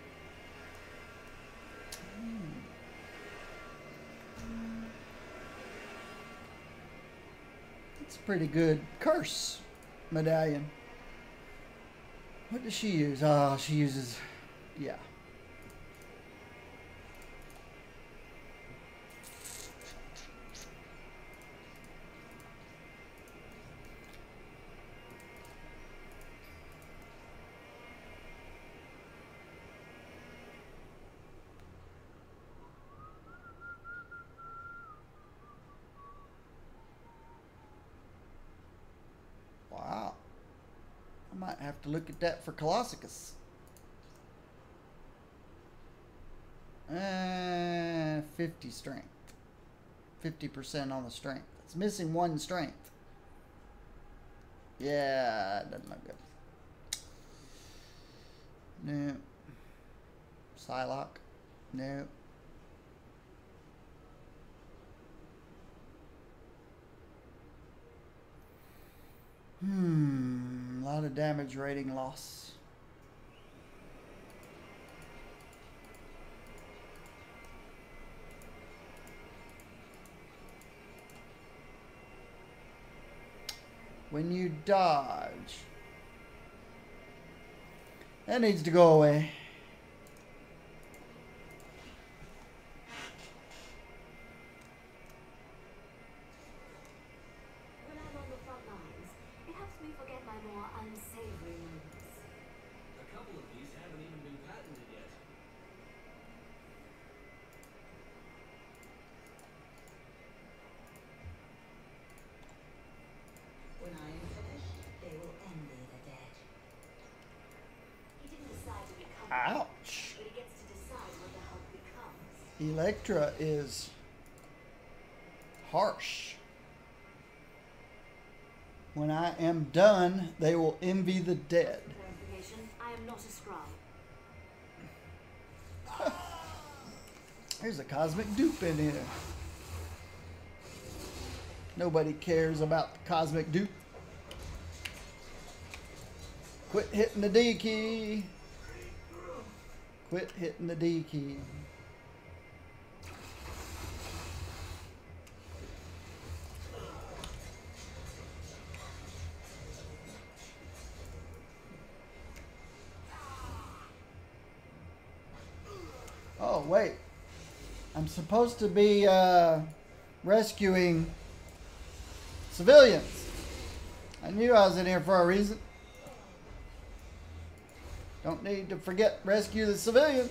A: It's a pretty good curse medallion. What does she use? Oh, she uses, yeah. Wow. I might have to look at that for Colossus. 50 strength. 50% on the strength. It's missing 1 strength. Yeah, that doesn't look good. No. Psylocke. No. A lot of damage rating loss. When you dodge, that needs to go away.
C: When I'm on the front lines, it helps me forget my more unsavory moods.
B: A couple of these haven't even been patented yet.
D: When I am finished, they will envy the dead.
C: He didn't decide to become
A: Ouch.
C: but he gets to decide what the Hulk becomes.
A: Elektra is harsh. When I am done, they will envy the dead.
C: Clarification, I am not a scrub.
A: There's a cosmic dupe in here. Nobody cares about the cosmic dupe. Quit hitting the D key. Quit hitting the D key. Oh, wait. I'm supposed to be rescuing civilians. I knew I was in here for a reason. Don't need to forget rescue the civilians.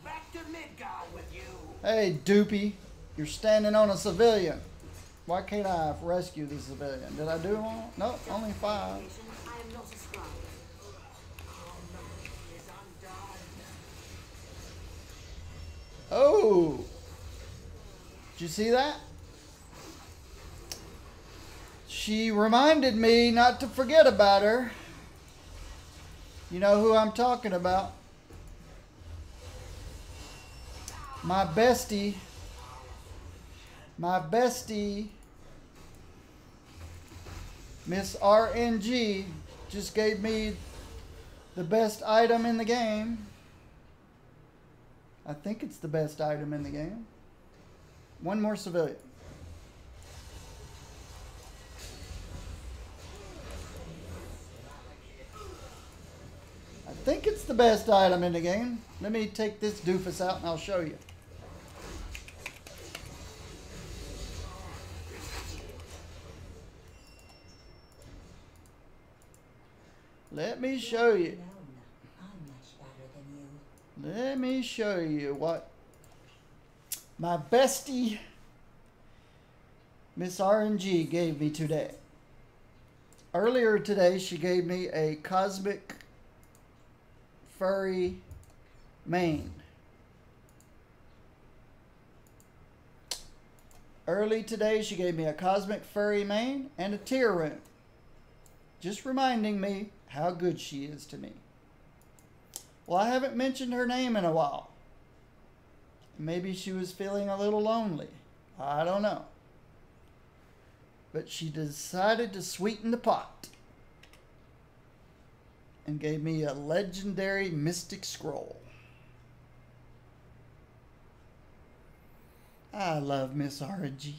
B: Back to Midgard with you.
A: Hey, Doopy. You're standing on a civilian. Why can't I rescue the civilian? Did I do them all? No, only 5.
C: Clarification, I am not a scrub.
A: Oh. Did you see that? She reminded me not to forget about her. You know who I'm talking about. My bestie. My bestie. Miss RNG just gave me the best item in the game. I think it's the best item in the game. One more civilian. I think it's the best item in the game. Let me take this doofus out and I'll show you. Let me show you.
D: I'm much better than you.
A: Let me show you what my bestie Miss RNG gave me today. Earlier today, she gave me a cosmic furry mane. Early today, she gave me a cosmic furry mane and a tear rune. Just reminding me how good she is to me. Well, I haven't mentioned her name in a while. Maybe she was feeling a little lonely. I don't know. But she decided to sweeten the pot and gave me a legendary mystic scroll. I love Miss RNG.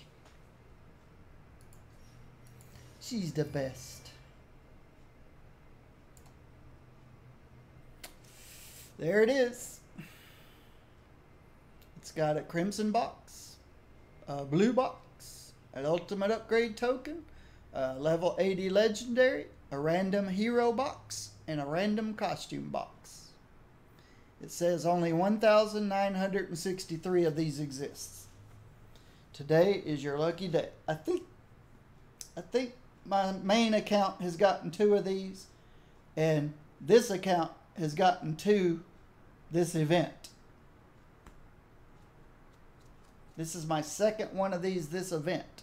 A: She's the best. There it is. It's got a crimson box, a blue box, an ultimate upgrade token, a level 80 legendary, a random hero box, and a random costume box. It says only 1,963 of these exists. Today is your lucky day. I think my main account has gotten 2 of these, and this account has gotten 2 this event. This is my second one of these this event.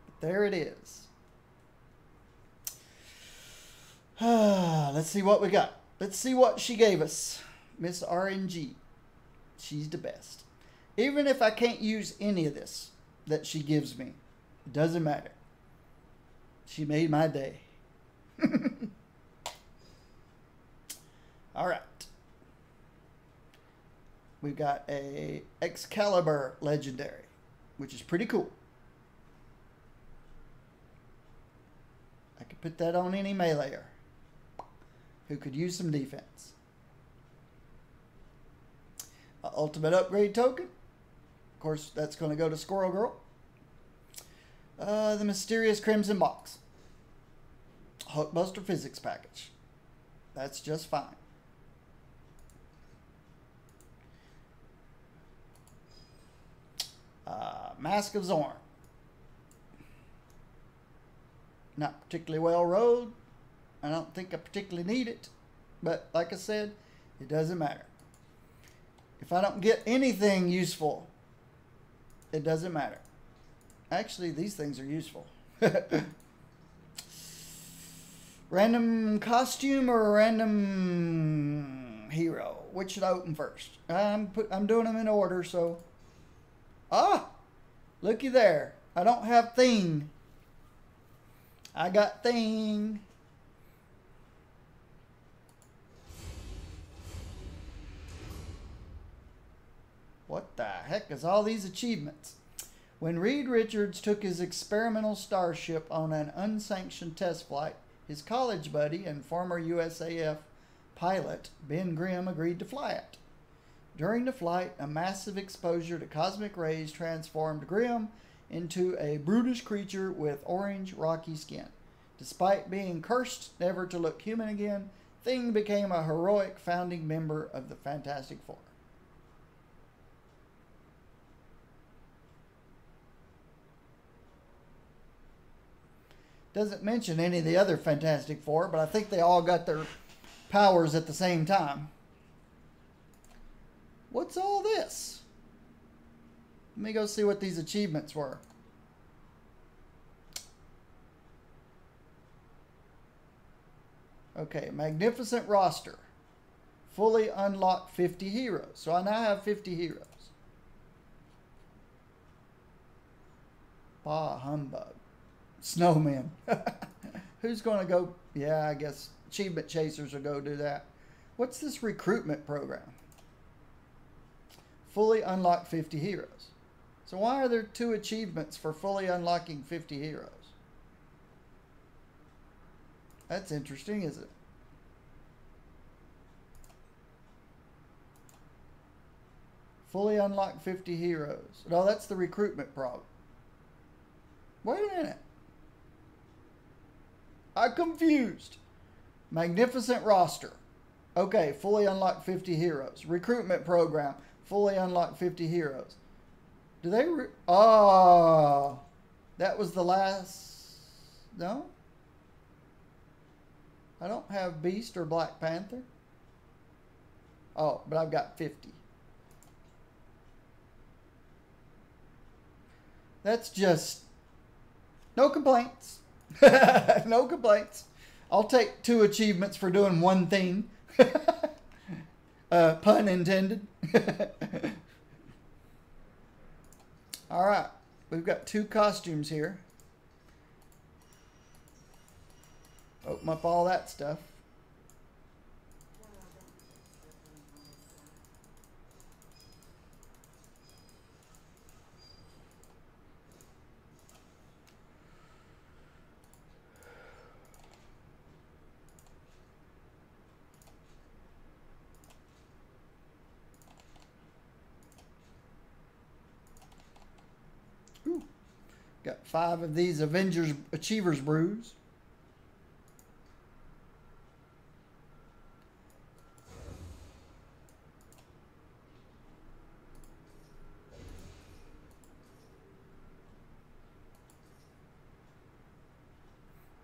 A: But there it is. Let's see what we got. Let's see what she gave us. Miss RNG. She's the best. Even if I can't use any of this that she gives me, it doesn't matter. She made my day. All right. We've got a Excalibur legendary, which is pretty cool. I could put that on any meleeer who could use some defense. Ultimate upgrade token. Of course, that's going to go to Squirrel Girl. The mysterious Crimson Box. Hulkbuster Physics Package. That's just fine. Mask of Zorn. Not particularly well rode. I don't think I particularly need it. But like I said, it doesn't matter. If I don't get anything useful, it doesn't matter. Actually, these things are useful. Random costume or a random hero? Which should I open first? I'm doing them in order, so... Ah! Looky there. I don't have thing. I got thing. What the heck is all these achievements? When Reed Richards took his experimental starship on an unsanctioned test flight, his college buddy and former USAF pilot, Ben Grimm, agreed to fly it. During the flight, a massive exposure to cosmic rays transformed Grimm into a brutish creature with orange, rocky skin. Despite being cursed never to look human again, Thing became a heroic founding member of the Fantastic Four. Doesn't mention any of the other Fantastic Four, but I think they all got their powers at the same time. What's all this? Let me go see what these achievements were. Okay, magnificent roster. Fully unlocked 50 heroes. So I now have 50 heroes. Bah humbug. Snowmen. Who's going to go? Yeah, I guess achievement chasers will go do that. What's this recruitment program? Fully unlocked 50 heroes. So why are there 2 achievements for fully unlocking 50 heroes? That's interesting, isn't it? Fully unlocked 50 heroes. No, that's the recruitment problem. Wait a minute. I'm confused. Magnificent roster. Okay, fully unlocked 50 heroes. Recruitment program. Fully unlocked 50 heroes. Do they... Oh. That was the last... No? I don't have Beast or Black Panther. Oh, but I've got 50. That's just... No complaints. No complaints. I'll take 2 achievements for doing one thing. Pun intended. All right. We've got 2 costumes here. Open up all that stuff. Ooh. Got 5 of these Avengers Achievers Brews.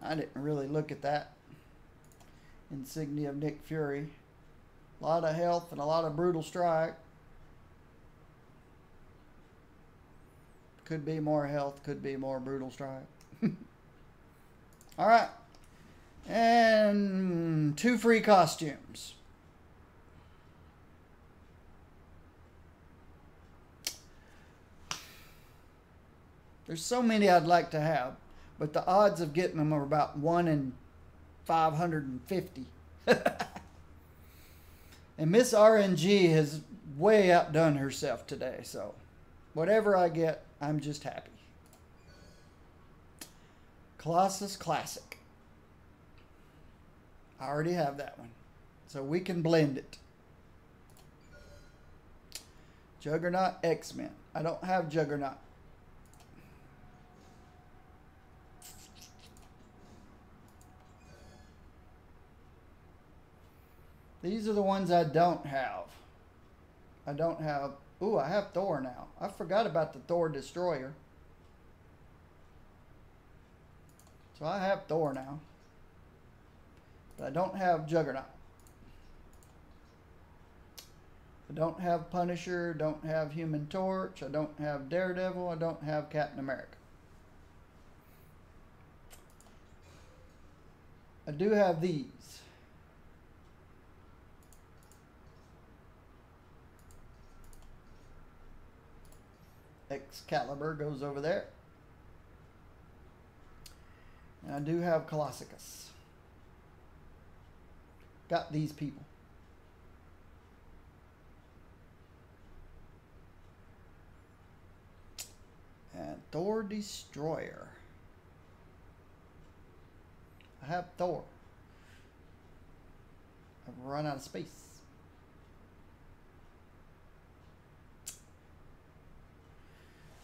A: I didn't really look at that. Insignia of Nick Fury. A lot of health and a lot of brutal strike. Could be more health, could be more brutal strike. Alright. And 2 free costumes. There's so many I'd like to have, but the odds of getting them are about 1 in 550. And Miss RNG has way outdone herself today, so whatever I get, I'm just happy. Colossus Classic. I already have that one, so we can blend it. Juggernaut X-Men. I don't have Juggernaut. These are the ones I don't have. I don't have... Ooh, I have Thor now. I forgot about the Thor Destroyer. So I have Thor now. But I don't have Juggernaut. I don't have Punisher, don't have Human Torch, I don't have Daredevil, I don't have Captain America. I do have these. Excalibur goes over there. And I do have Colossicus. Got these people. And Thor Destroyer. I have Thor. I've run out of space.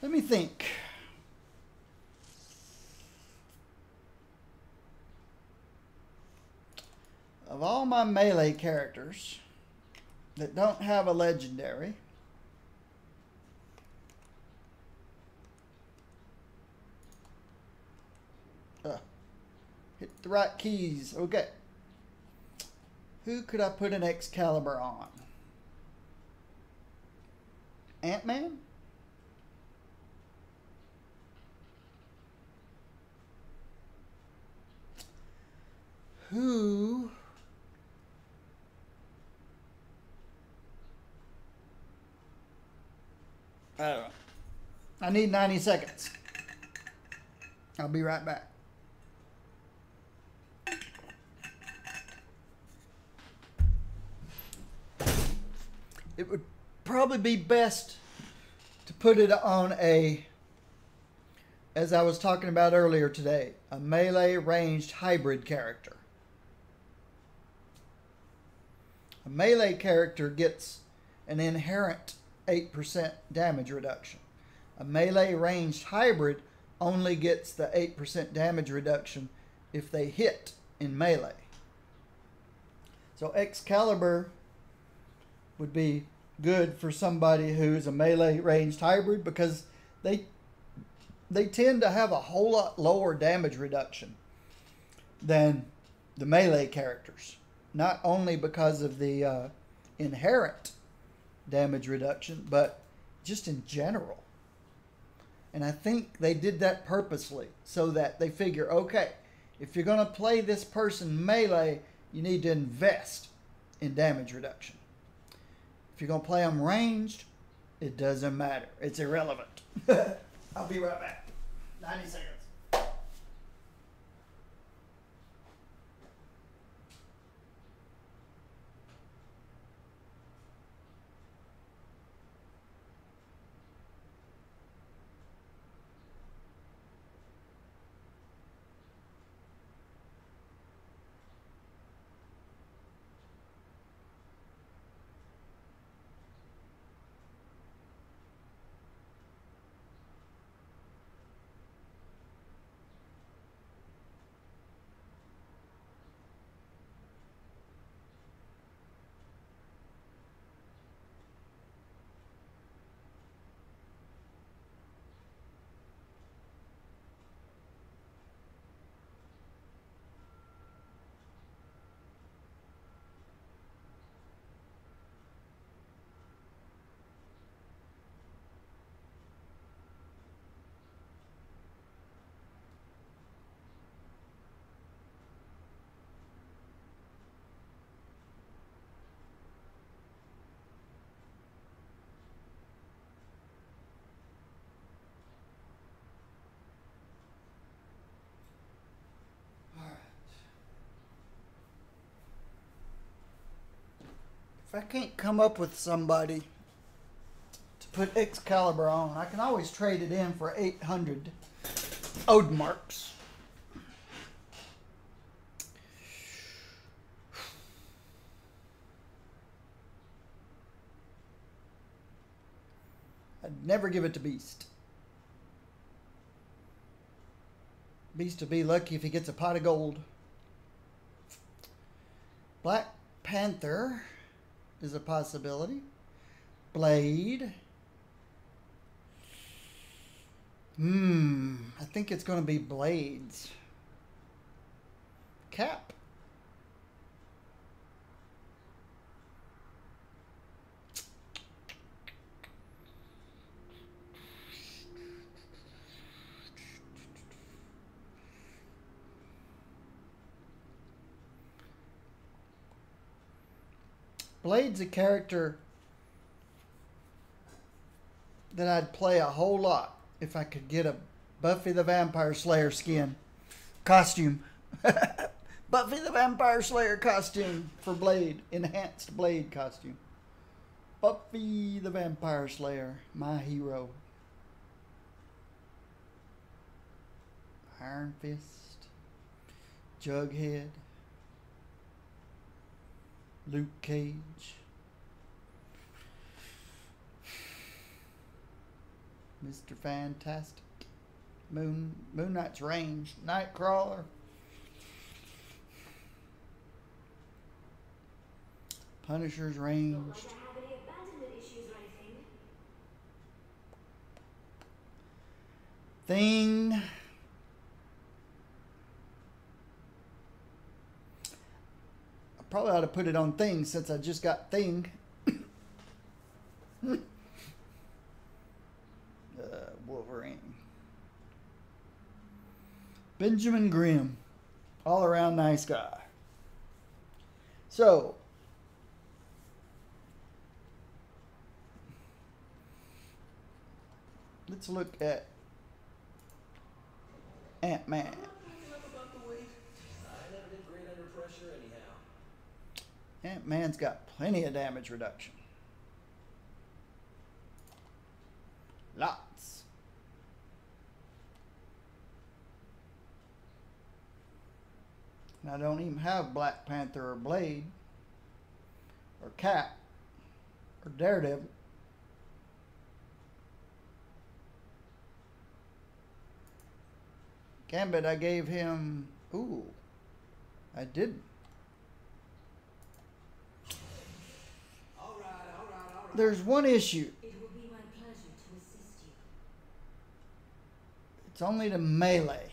A: Let me think. Of all my melee characters that don't have a legendary, hit the right keys. Okay. Who could I put an Excalibur on? Ant-Man? Who... I don't know. I need 90 seconds. I'll be right back. It would probably be best to put it on a, as I was talking about earlier today, a melee ranged hybrid character. A melee character gets an inherent 8% damage reduction. A melee ranged hybrid only gets the 8% damage reduction if they hit in melee. So Excalibur would be good for somebody who's a melee ranged hybrid because they tend to have a whole lot lower damage reduction than the melee characters. Not only because of the inherent damage reduction, but just in general. And I think they did that purposely so that they figure, okay, if you're going to play this person melee, you need to invest in damage reduction. If you're going to play them ranged, it doesn't matter. It's irrelevant. I'll be right back. 90 seconds. If I can't come up with somebody to put Excalibur on, I can always trade it in for 800 Odemarks. I'd never give it to Beast. Beast will be lucky if he gets a pot of gold. Black Panther is a possibility. Blade. I think it's going to be Blades. Cap. Blade's a character that I'd play a whole lot if I could get a Buffy the Vampire Slayer costume. Buffy the Vampire Slayer costume for Blade. Enhanced Blade costume. Buffy the Vampire Slayer. My hero. Iron Fist. Jughead. Luke Cage. Mr. Fantastic. Moon Knight's ranged. Nightcrawler. Punisher's ranged.
C: Don't like to have any abandonment issues or anything.
A: Thing. I probably ought to put it on Thing since I just got Thing. Wolverine. Benjamin Grimm. All around nice guy. So, let's look at Ant-Man.
B: I never did great under pressure anyhow.
A: Ant-Man's got plenty of damage reduction. Lots. And I don't even have Black Panther or Blade or Cap or Daredevil. Gambit, I gave him... Ooh, I didn't.
B: All right.
A: There's one issue.
C: It will be my pleasure to assist you.
A: It's only to melee.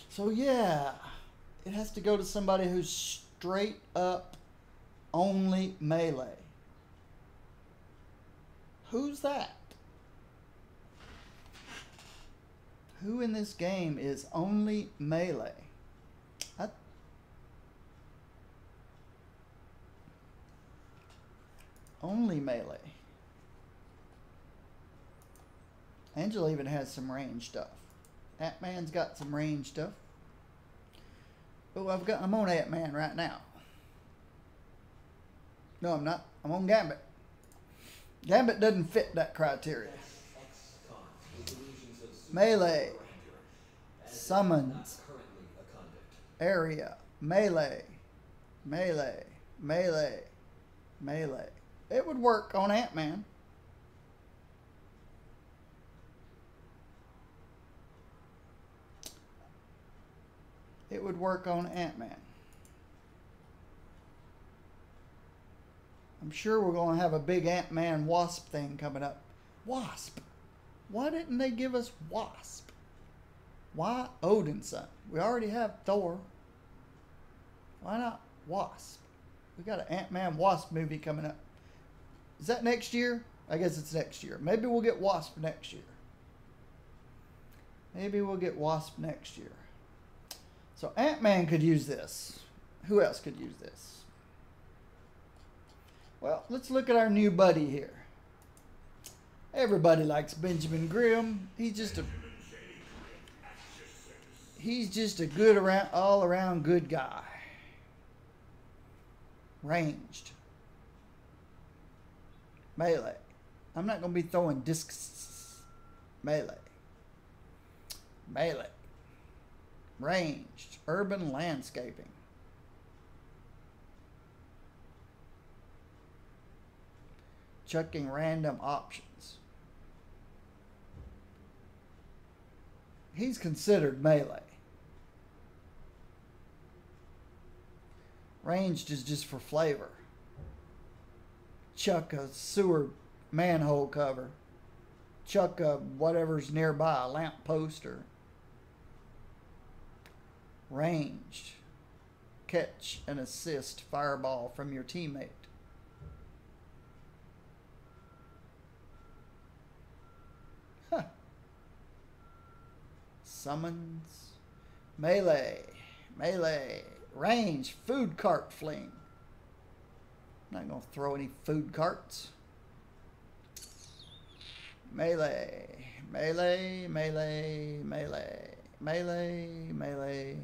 A: So yeah, it has to go to somebody who's straight up only melee. Who's that? Who in this game is only melee? Only melee. Angela even has some range stuff. Ant-Man's got some range stuff. Oh, I'm on Ant-Man right now. No, I'm not. I'm on Gambit. Gambit doesn't fit that criteria. Melee. Summons. Area. Melee. Melee. Melee. Melee. It would work on Ant-Man. It would work on Ant-Man. I'm sure we're going to have a big Ant-Man Wasp thing coming up. Wasp. Why didn't they give us Wasp? Why Odin's son? We already have Thor. Why not Wasp? We got an Ant-Man Wasp movie coming up. Is that next year? I guess it's next year. Maybe we'll get Wasp next year. Maybe we'll get Wasp next year. So Ant-Man could use this. Who else could use this? Well, let's look at our new buddy here. Everybody likes Benjamin Grimm. He's just a good all around good guy. Ranged. Melee. I'm not going to be throwing discs. Melee. Melee. Ranged. Urban landscaping. Chucking random options. He's considered melee. Ranged is just for flavor. chuck a sewer manhole cover. Chuck a whatever's nearby, a lamp post or ranged. Catch and assist fireball from your teammate. Huh. Summons. Melee. Melee. Range. Food cart fling. Not going to throw any food carts. Melee. Melee. Melee. Melee. Melee. Melee.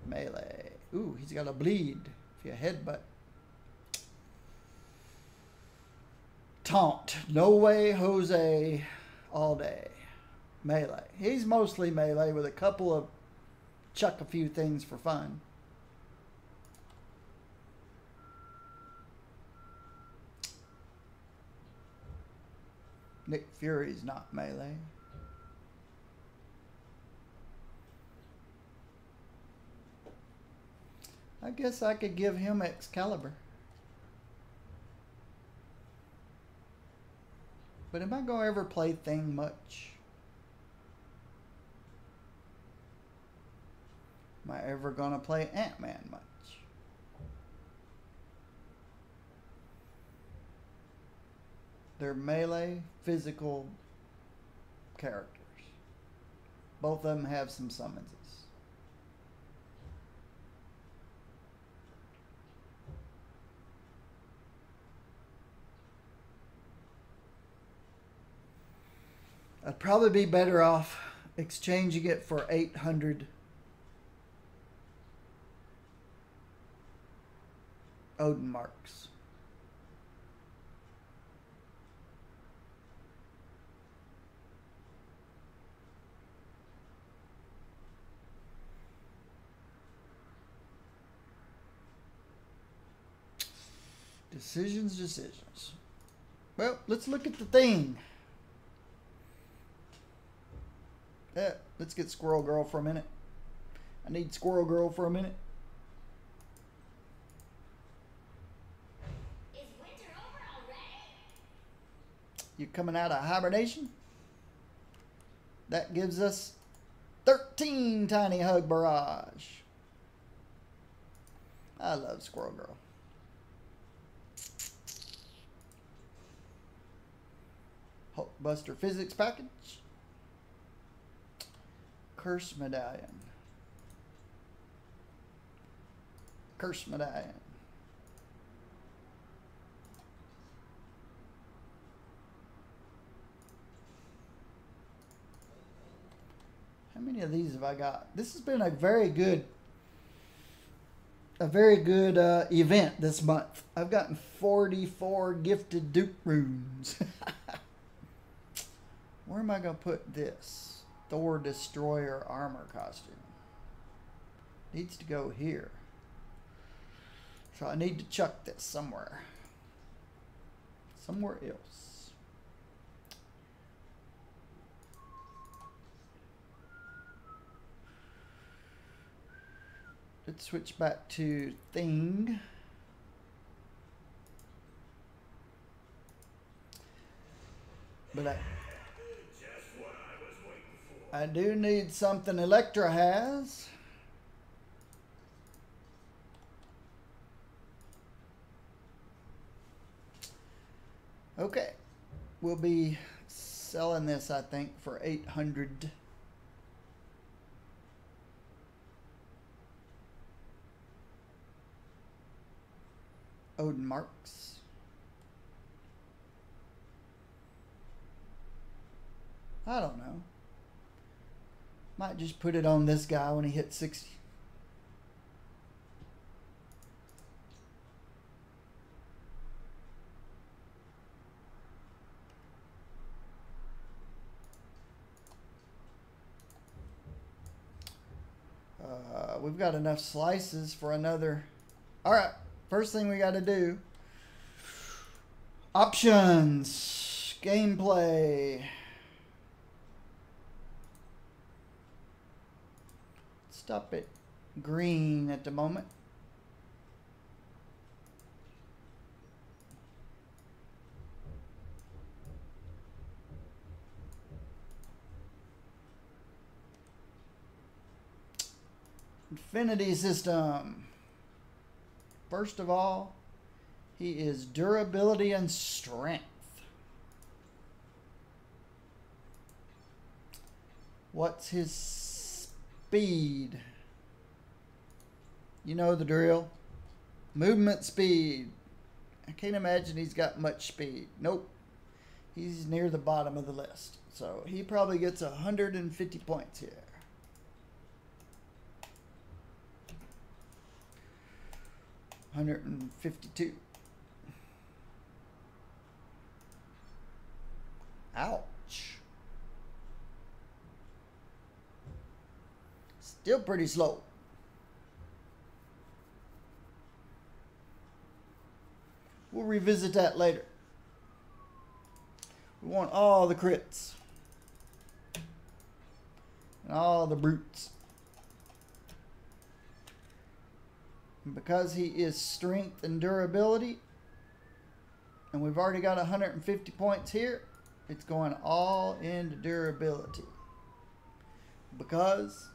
A: Melee. Ooh, he's got a bleed if you headbutt. Taunt. No way, Jose. All day. Melee. He's mostly melee with a couple of chuck a few things for fun. Nick Fury's not melee. I guess I could give him Excalibur. But am I going to ever play Thing much? Am I ever going to play Ant-Man much? They're melee, physical characters. Both of them have some summonses. I'd probably be better off exchanging it for 800 Odin marks. Decisions. Well, let's look at the thing. Yeah, let's get Squirrel Girl for a minute. I need Squirrel Girl for a minute.
C: Is winter over already?
A: You coming out of hibernation? That gives us 13 Tiny Hug Barrage. I love Squirrel Girl. Hulkbuster Physics Package. Curse Medallion. Curse Medallion. How many of these have I got? This has been a very good event this month. I've gotten 44 gifted dupe runes. Where am I going to put this? Thor Destroyer armor costume. Needs to go here. So I need to chuck this somewhere. Somewhere else. Let's switch back to Thing. But I do need something Elektra has. Okay. We'll be selling this, I think, for 800. Odin marks. I don't know. Might just put it on this guy when he hits 60. We've got enough slices for another. All right. First thing we got to do. Options. Gameplay. Stop it green at the moment. Infinity system. First of all, he is durability and strength. What's his speed? You know the drill. Movement speed. I can't imagine he's got much speed. Nope. He's near the bottom of the list. So he probably gets 150 points here. $152. Ouch. Still pretty slow. We'll revisit that later. We want all the crits. And all the brutes. And because he is strength and durability, and we've already got 150 points here, it's going all into durability. Because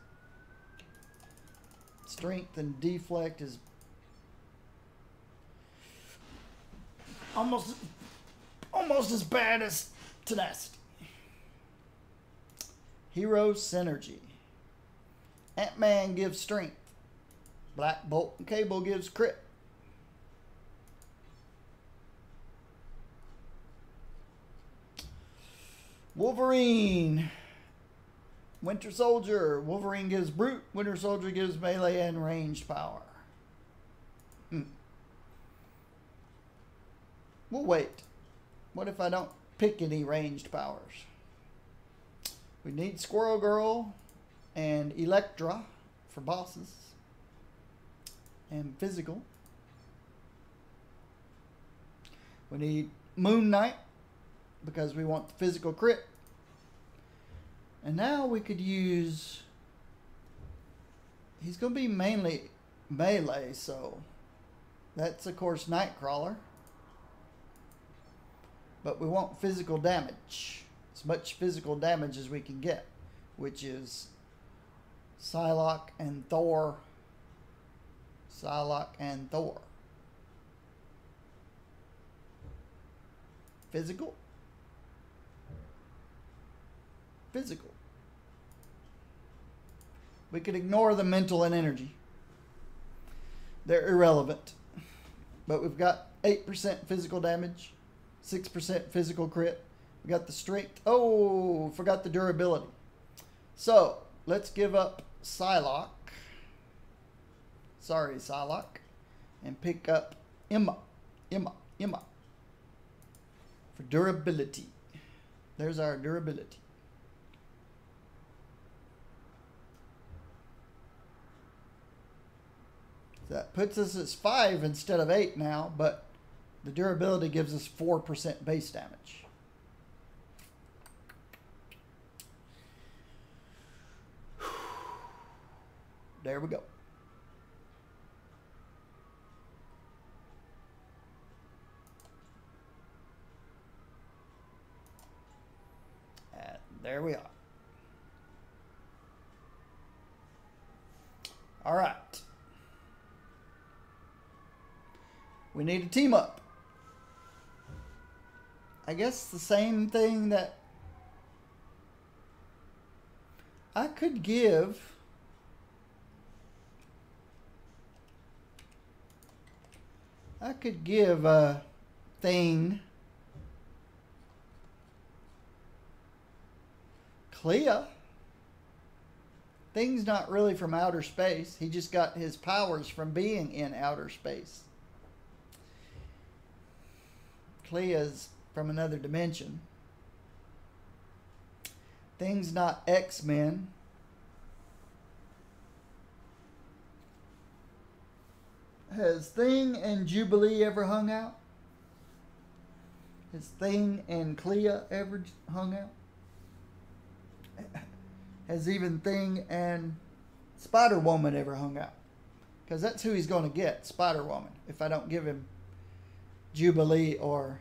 A: strength and deflect is almost as bad as tenacity. Hero synergy. Ant-Man gives strength. Black Bolt and Cable gives crit. Wolverine. Winter Soldier. Wolverine gives brute. Winter Soldier gives melee and ranged power. We'll wait. What if I don't pick any ranged powers? We need Squirrel Girl and Elektra for bosses. And physical. We need Moon Knight because we want the physical crit. And now we could use... He's going to be mainly melee, so... That's, of course, Nightcrawler. But we want physical damage. As much physical damage as we can get. Which is Psylocke and Thor. Psylocke and Thor. Physical. Physical. We could ignore the mental and energy. They're irrelevant. But we've got 8% physical damage. 6% physical crit. We got the strength. Oh, forgot the durability. So, let's give up Psylocke. Sorry, Psylocke. And pick up Emma. For durability. There's our durability. That puts us as 5 instead of 8 now, but the durability gives us 4% base damage. There we go. And there we are. All right. We need a team up. I guess the same thing that I could give a thing Clea. Thing's not really from outer space. He just got his powers from being in outer space. Clea's from another dimension. Thing's not X-Men. Has Thing and Jubilee ever hung out? Has Thing and Clea ever hung out? Has even Thing and Spider-Woman ever hung out? Because that's who he's going to get, Spider-Woman, if I don't give him Jubilee or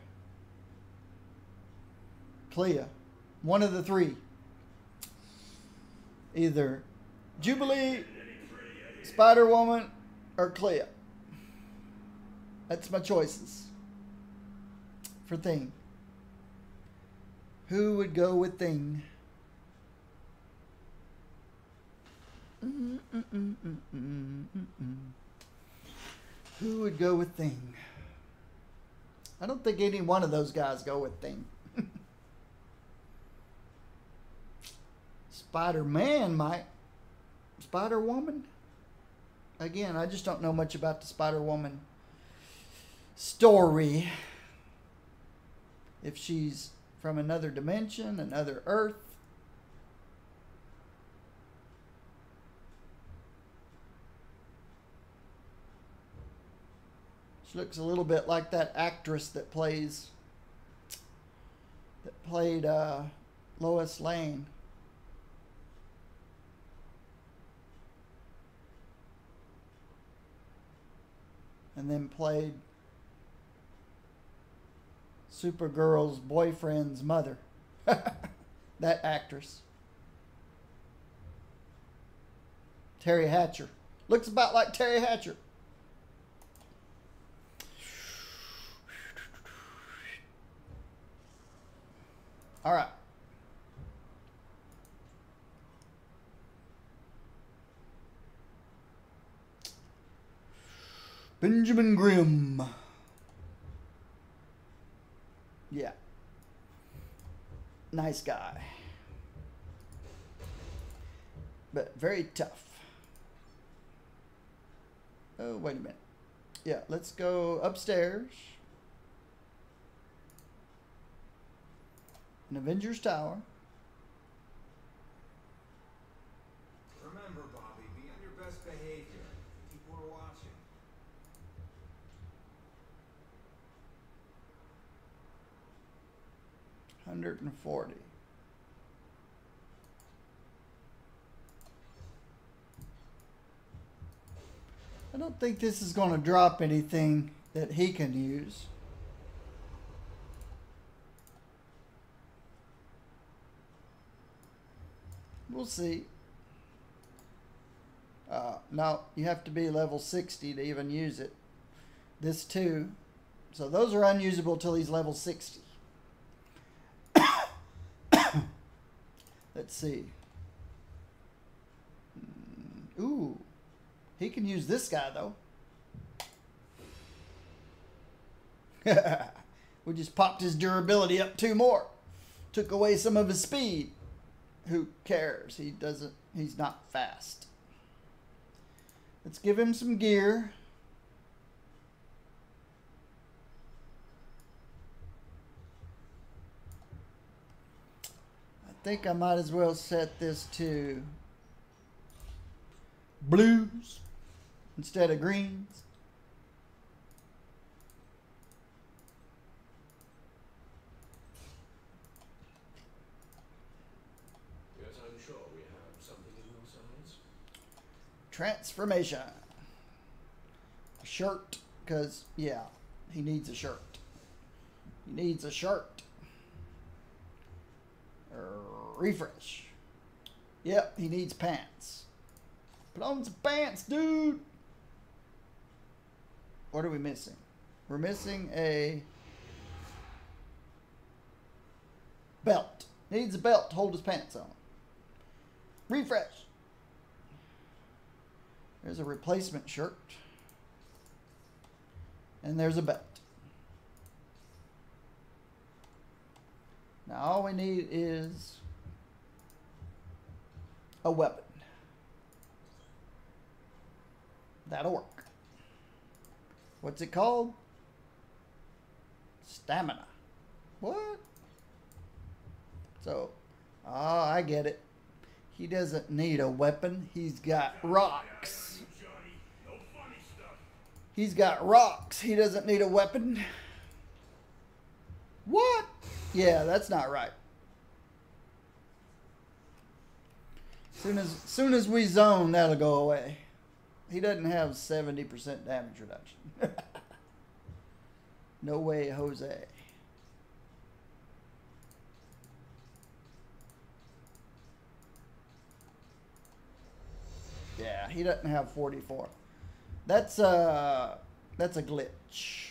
A: Clea. One of the three. Either Jubilee Spider Woman or Clea. That's my choices for Thing. Who would go with Thing? Who would go with Thing? I don't think any one of those guys go with Thing. Spider-Man might. Spider-Woman? Again, I just don't know much about the Spider-Woman story. If she's from another dimension, another Earth. She looks a little bit like that actress that played Lois Lane. And then played Supergirl's boyfriend's mother. That actress. Terry Hatcher. Looks about like Terry Hatcher. All right. Benjamin Grimm. Yeah. Nice guy. But very tough. Oh, wait a minute. Yeah, let's go upstairs. An Avengers Tower.
B: Remember, Bobby, be on your best behavior. People are watching.
A: $140. I don't think this is going to drop anything that he can use. We'll see. No, you have to be level 60 to even use it. This too. So those are unusable till he's level 60. Let's see. Ooh. He can use this guy, though. We just popped his durability up 2 more. Took away some of his speed. Who cares? He's not fast. Let's give him some gear. I think I might as well set this to blues instead of greens.
B: Yes, I'm sure we have something in your size.
A: Transformation. A shirt, because, yeah, he needs a shirt. He needs a shirt. Refresh. Yep, he needs pants. Put on some pants, dude. What are we missing? We're missing a belt. Needs a belt to hold his pants on. Refresh. There's a replacement shirt. And there's a belt. Now all we need is a weapon. That'll work. What's it called? Stamina. What? So, I get it. He doesn't need a weapon. He's got rocks. He's got rocks. He doesn't need a weapon. What? Yeah, that's not right. Soon as we zone, that'll go away. He doesn't have 70% damage reduction. No way, Jose. Yeah. Yeah, he doesn't have 44. That's a glitch.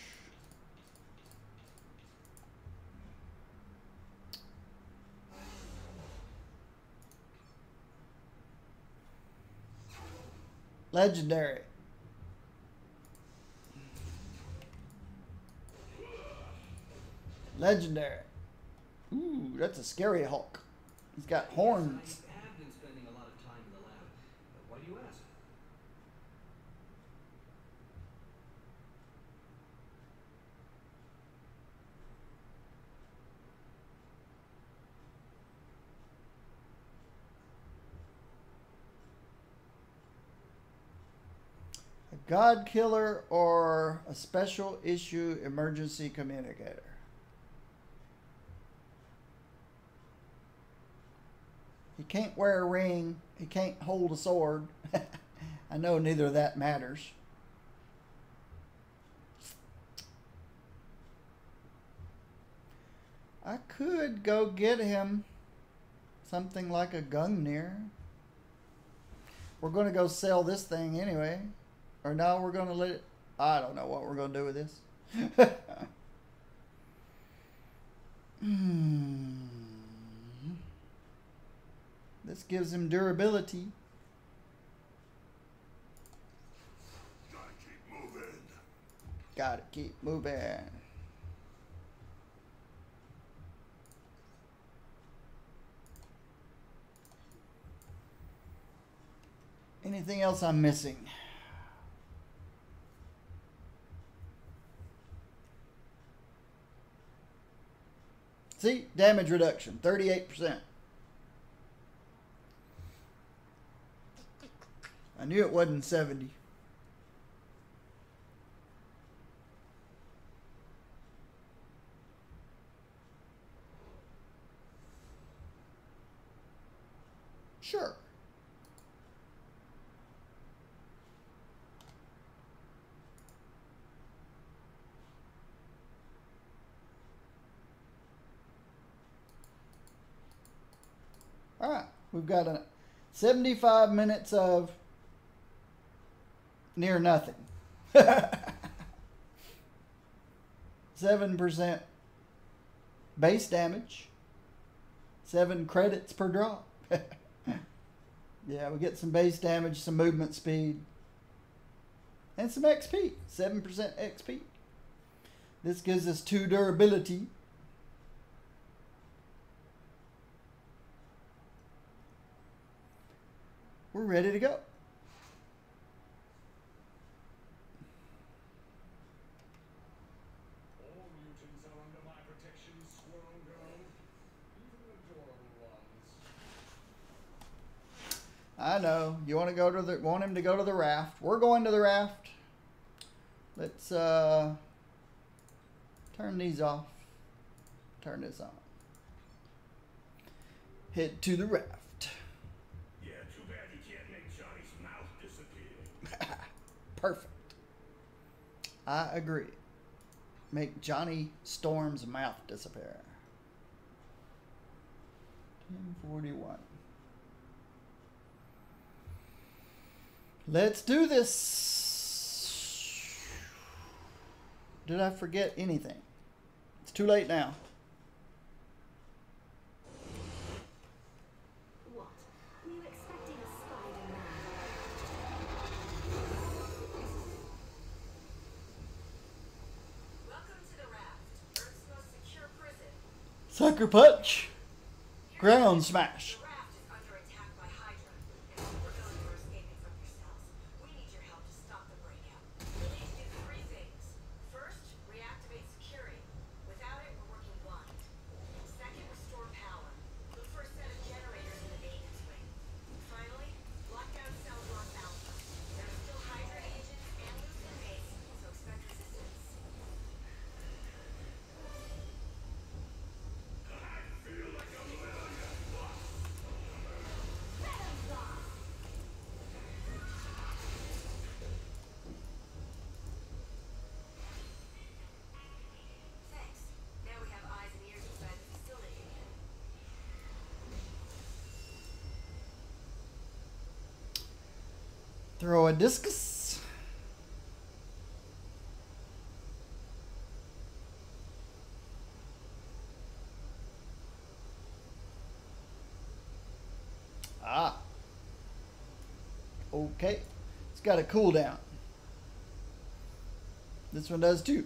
A: Legendary. Legendary. Ooh, that's a scary Hulk. He's got horns.
E: I have been spending a lot of time in the lab. Why do you ask?
A: A God killer or a special issue emergency communicator. He can't wear a ring. He can't hold a sword. I know neither of that matters. I could go get him something like a Gungnir. We're going to go sell this thing anyway. Or no, we're going to let it... I don't know what we're going to do with this. This gives him durability.
F: Gotta keep moving.
A: Gotta keep moving. Anything else I'm missing? See, damage reduction, 38%. I knew it wasn't 70. Sure. All right, we've got 75 minutes of near nothing. 7% base damage. 7 credits per drop. Yeah, we get some base damage, some movement speed, and some XP. 7% XP. This gives us 2 durability. We're ready to go.
F: All mutants are under my protection, Squirrel Girl. Even adorable ones.
A: I know. You want to go to the want him to go to the raft. We're going to the raft. Let's turn these off. Turn this on. Head to the raft.
F: Yeah, too bad you can't make Johnny's mouth disappear.
A: Perfect. I agree. Make Johnny Storm's mouth disappear. 1041. Let's do this. Did I forget anything? It's too late now.
C: What? Were you expecting a Spider-Man?
D: Welcome to the raft, Earth's most secure prison.
A: Sucker punch. Ground smash.
D: The raft is under attack by Hydra, and supervillains are escaping from your cells. We need your help to stop the breakout. We need to do 3 things. First, reactivate security. Without it, we're working blind. Second, restore power. Look for a set of generators in the maintenance wing. Finally, lock down cell block Alpha. There are still Hydra agents and loose inmates, so expect resistance.
F: I feel like I'm living a boss.
A: Throw a discus. Ah. Okay. It's got a cooldown. This one does too.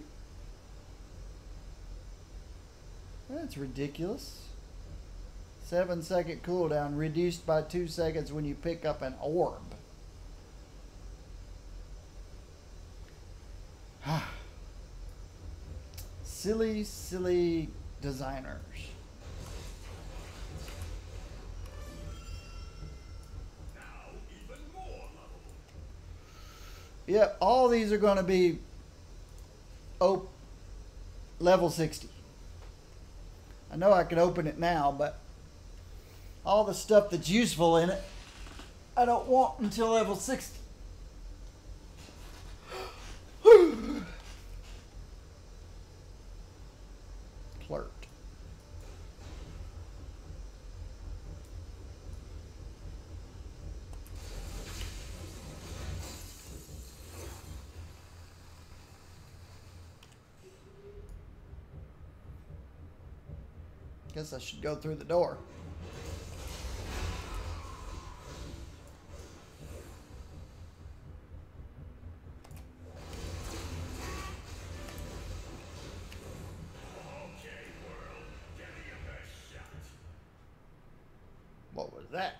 A: That's ridiculous. 7-second cooldown reduced by 2 seconds when you pick up an orb. Silly, silly designers.
F: Now even more lovable.
A: Yep, all these are going to be level 60. I know I can open it now, but all the stuff that's useful in it, I don't want until level 60. Flirt. Guess I should go through the door.
F: Okay, world. Give me your best shot.
A: What was that?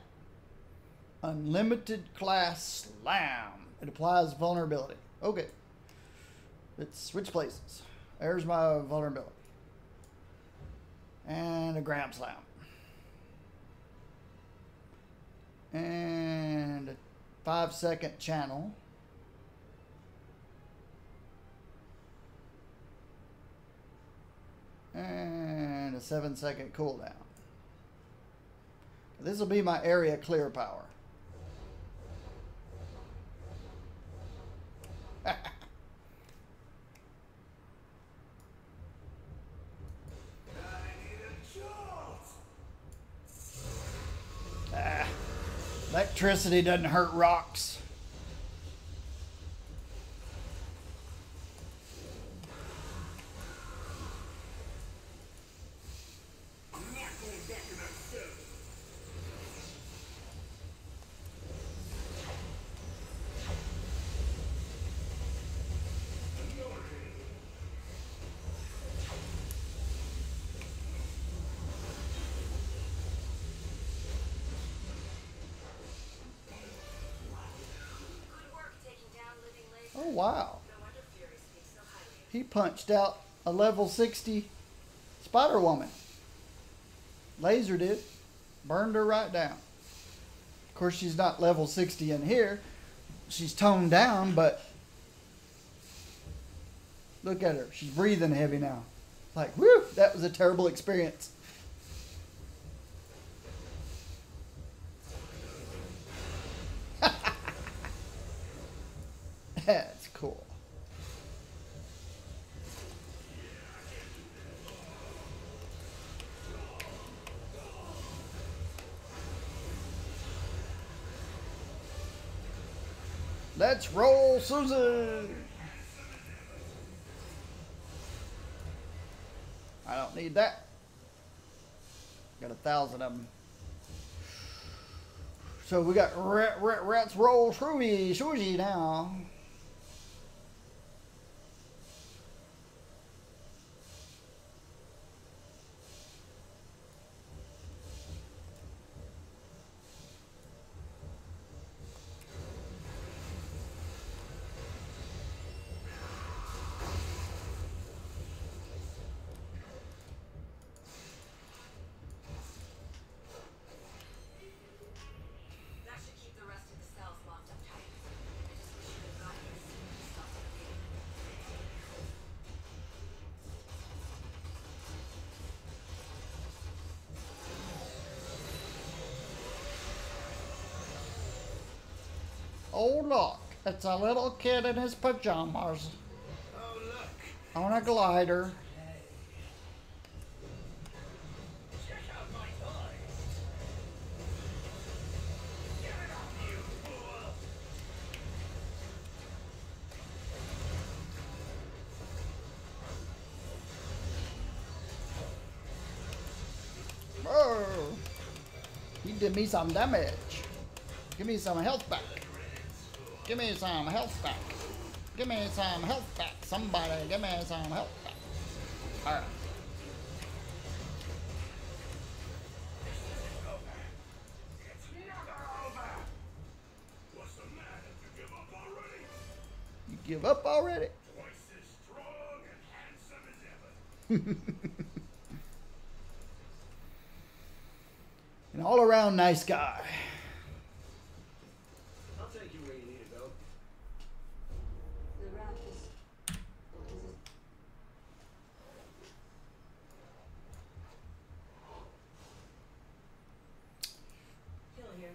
A: Unlimited class slam. It applies vulnerability. Okay. Let's switch places. There's my vulnerability. And a Grimm slam. And a 5-second channel. And a 7-second cooldown. This will be my area clear power. Electricity doesn't hurt rocks.
F: I'm not going back in that cell.
D: Good work taking down living laser.
A: Oh, wow.
D: No wonder Fury speaks so highly of
A: He punched out a level 60 Spider Woman. Laser did. Burned her right down. Of course, she's not level 60 in here. She's toned down, but look at her. She's breathing heavy now. Like, whew, that was a terrible experience. That's cool. Let's roll, Susan. I don't need that. Got 1,000 of them. So we got let's roll Susie now.
D: That should keep the rest of the cells locked up tight. I just wish you had gotten here as soon as you stopped the bleeding.
A: Oh look, it's a little kid in his pajamas
F: Oh, look.
A: on a glider.
F: Check out my toys. Give it up, you fool.
A: He did me some damage. Give me some health back. Give me some health back. Give me some health back. Somebody give me some health back. Alright.
F: What's the matter? You give up already?
A: You give up already?
F: Twice as strong and handsome as ever.
A: An all around nice guy.
E: I'll take you where you need to go.
C: The route is...
D: Hill here.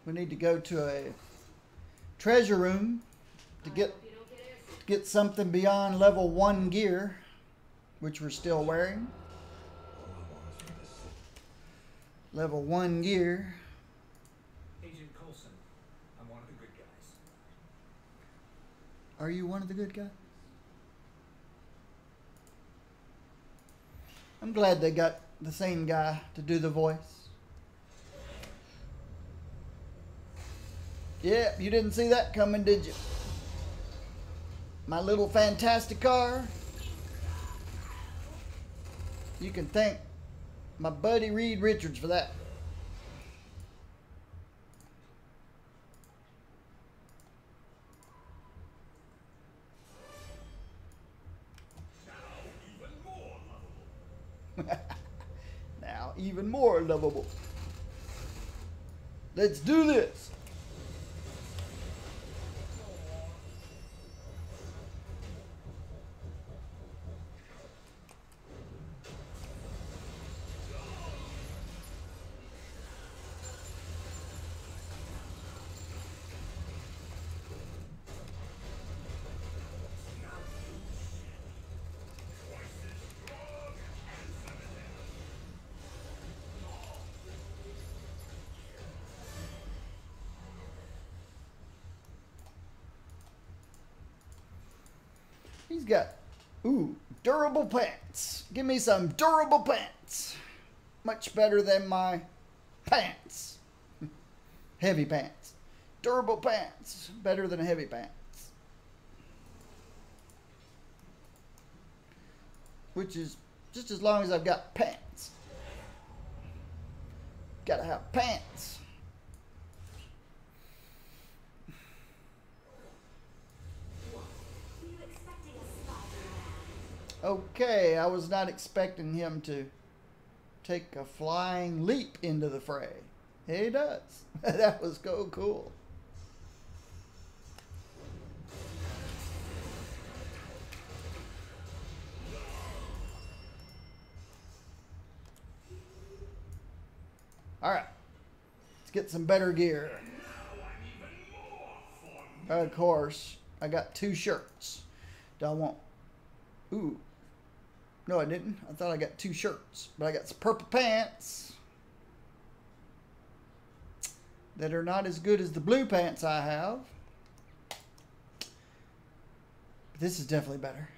A: We need to go to a treasure room to
D: I
A: get
D: hope you don't get airsick.
A: get something beyond level 1 gear, which we're still wearing. Level 1 gear.
E: Agent Coulson, I'm one of the good guys.
A: Are you one of the good guys? I'm glad they got the same guy to do the voice. Yep, you didn't see that coming, did you? My little fantastic car. You can thank my buddy Reed Richards for that. Now even more lovable. Let's do this. He's got, ooh, durable pants. Give me some durable pants. Much better than my pants. Heavy pants. Durable pants. Better than heavy pants. Which is just as long as I've got pants. Gotta have pants.
C: Were you expecting a Spider-Man?
A: Okay, I was not expecting him to take a flying leap into the fray. He does. That was so cool. All right, let's get some better gear. Of course, I got 2 shirts. Do I want? Ooh, no, I didn't. I thought I got 2 shirts, but I got some purple pants that are not as good as the blue pants I have. But this is definitely better.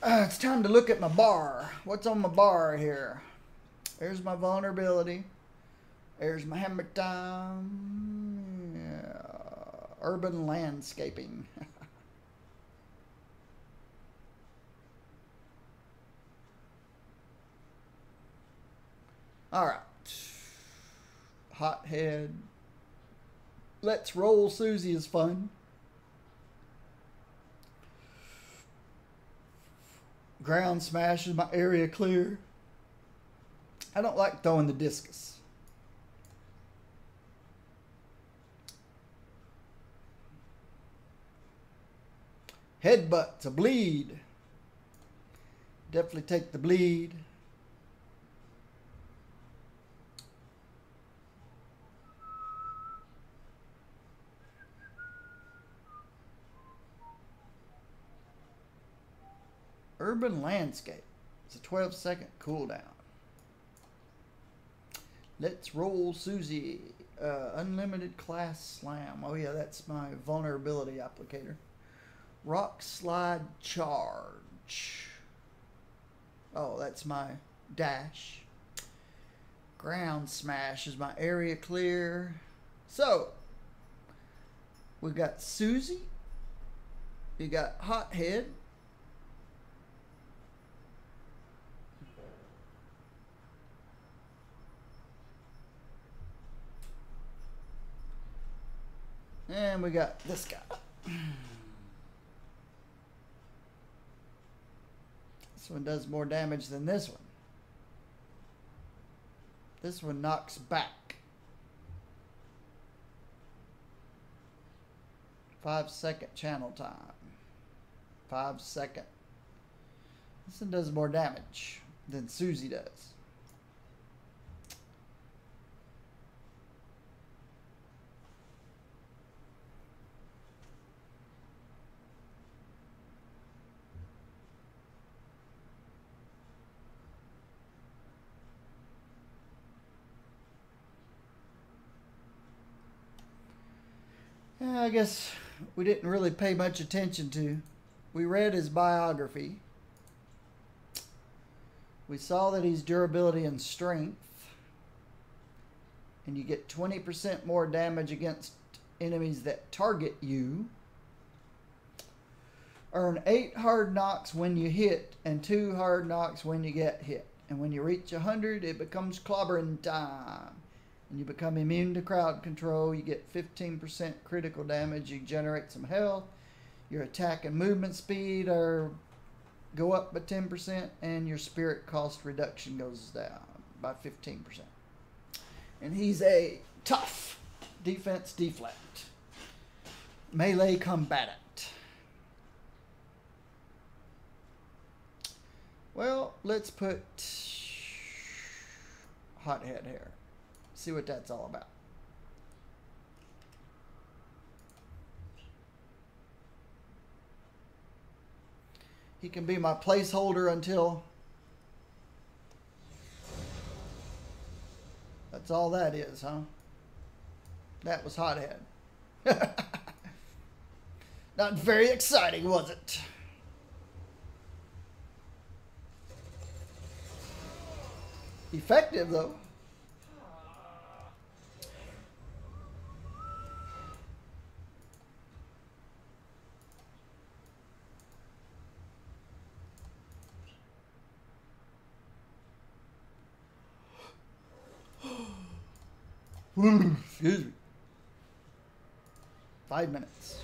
A: It's time to look at my bar. What's on my bar here? There's my vulnerability. There's my hammer time. Yeah. Urban landscaping. All right. Hothead. Let's roll Susie is fun. Ground smash is my area clear. I don't like throwing the discus. Headbutt to bleed. Definitely take the bleed. Urban landscape. It's a 12-second cooldown. Let's roll Susie. Unlimited class slam. Oh yeah, that's my vulnerability applicator. Rock slide charge. Oh, that's my dash. Ground smash is my area clear. So, we got Susie. You got Hothead. And we got this guy. This one does more damage than this one. This one knocks back. 5-second channel time. 5 second. This one does more damage than Susie does. Yeah, I guess we didn't really pay much attention to. We read his biography. We saw that he's durability and strength. And you get 20% more damage against enemies that target you. Earn 8 hard knocks when you hit and 2 hard knocks when you get hit. And when you reach 100, it becomes clobbering time. And you become immune to crowd control. You get 15% critical damage. You generate some health. Your attack and movement speed go up by 10%. And your spirit cost reduction goes down by 15%. And he's a tough defense deflect. Melee combatant. Well, let's put Hothead here. See what that's all about. He can be my placeholder until... That's all that is, huh? That was Hothead. Not very exciting, was it? Effective, though. Excuse me. 5 minutes.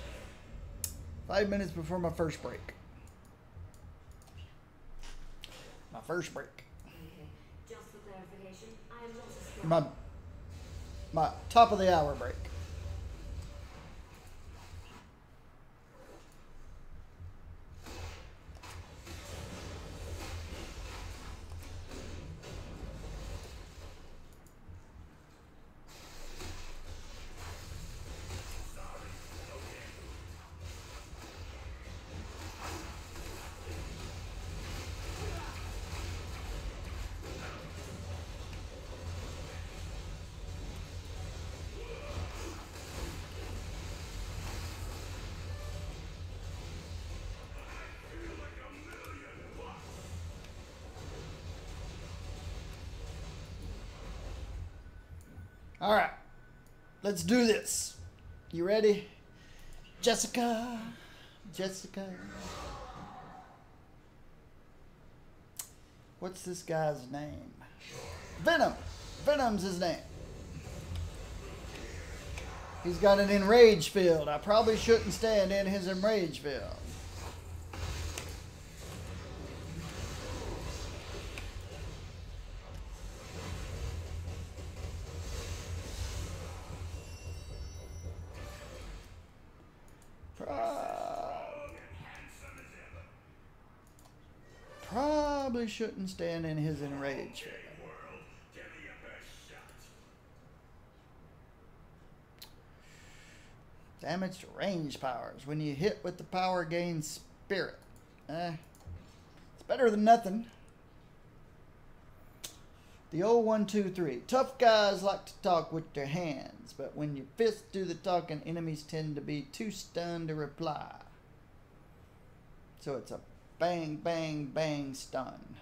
A: 5 minutes before my first break. My first break.
C: Okay, just for clarification, I am not a scout.
A: My top of the hour break. All right, let's do this. You ready? Jessica. What's this guy's name? Venom. Venom's his name. He's got an enrage field. I probably shouldn't stand in his enrage field. Probably shouldn't stand in his enrage field. Damage to range powers. When you hit with the power, gain spirit. It's better than nothing. The old 1, 2, 3. Tough guys like to talk with their hands, but when your fists do the talking, enemies tend to be too stunned to reply. So it's a bang, bang, bang stun.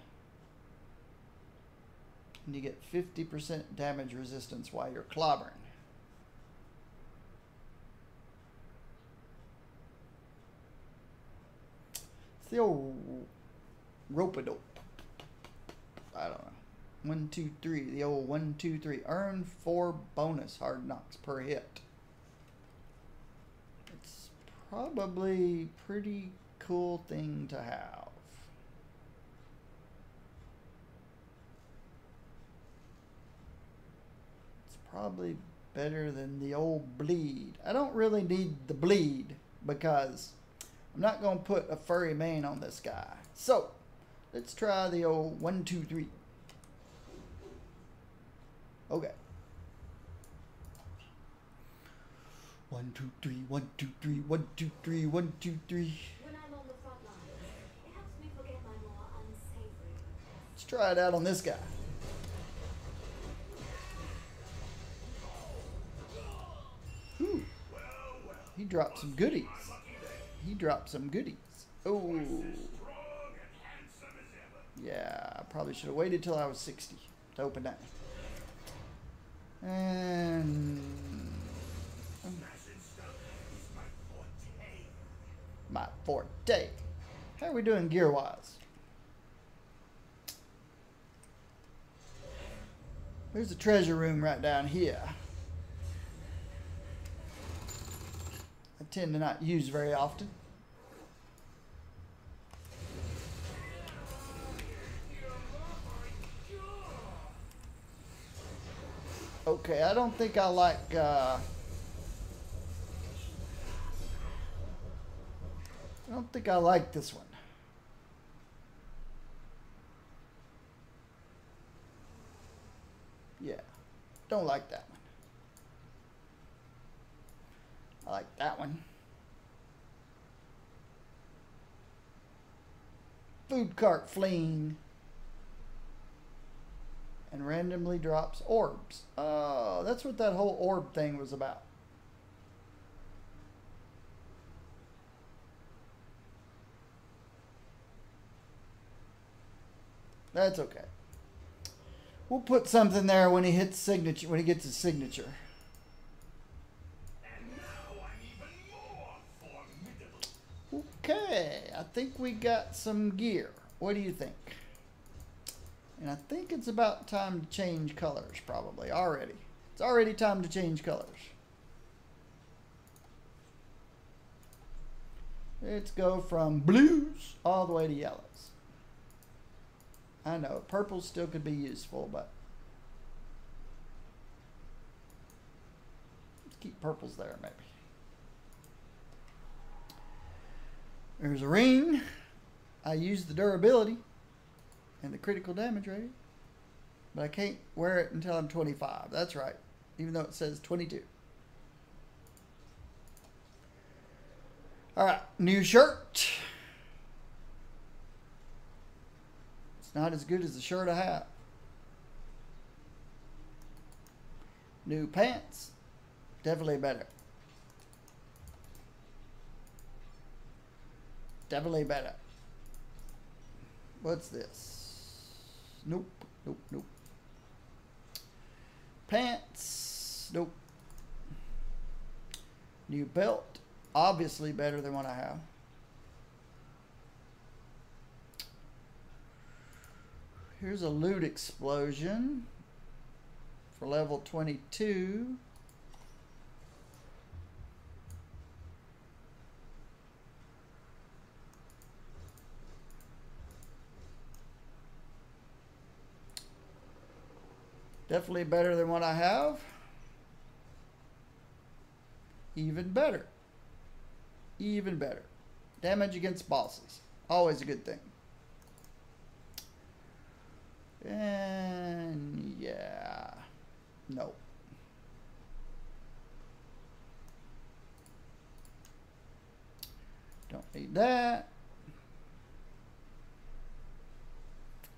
A: And you get 50% damage resistance while you're clobbering. It's the old rope-a-dope. I don't know. 1, 2, 3. The old 1, 2, 3. Earn 4 bonus hard knocks per hit. It's probably a pretty cool thing to have. It's probably better than the old bleed. I don't really need the bleed because I'm not going to put a furry mane on this guy. So, let's try the old 1, 2, 3. Okay. 1, 2, 3, 1, 2, 3, 1, 2, 3, 1, 2, 3.
C: When I'm on the front line, it helps me forget my more unsavory.
A: Let's try it out on this guy. Ooh. He dropped some goodies. He dropped some goodies. Oh. Yeah, I probably should have waited till I was 60 to open that. And my forte. How are we doing gear-wise? There's a treasure room right down here. I tend to not use very often. Okay, I don't think I like I don't think I like this one. Yeah, don't like that one. I like that one. Food cart fleeing. And randomly drops orbs. Oh, that's what that whole orb thing was about. That's okay. We'll put something there when he hits signature, when he gets his signature.
F: And now I'm even more formidable.
A: Okay, I think we got some gear. What do you think? And I think it's about time to change colors, probably, already. It's already time to change colors. Let's go from blues all the way to yellows. I know, purple still could be useful, but let's keep purples there, maybe. There's a ring. I use the durability and the critical damage rating, but I can't wear it until I'm 25. That's right, even though it says 22. All right, new shirt. It's not as good as the shirt I have. New pants, definitely better. Definitely better. What's this? Nope, nope, nope. Pants, nope. New belt, obviously better than what I have. Here's a loot explosion for level 22. Definitely better than what I have. Even better. Even better. Damage against bosses. Always a good thing. And yeah. No. Don't need that.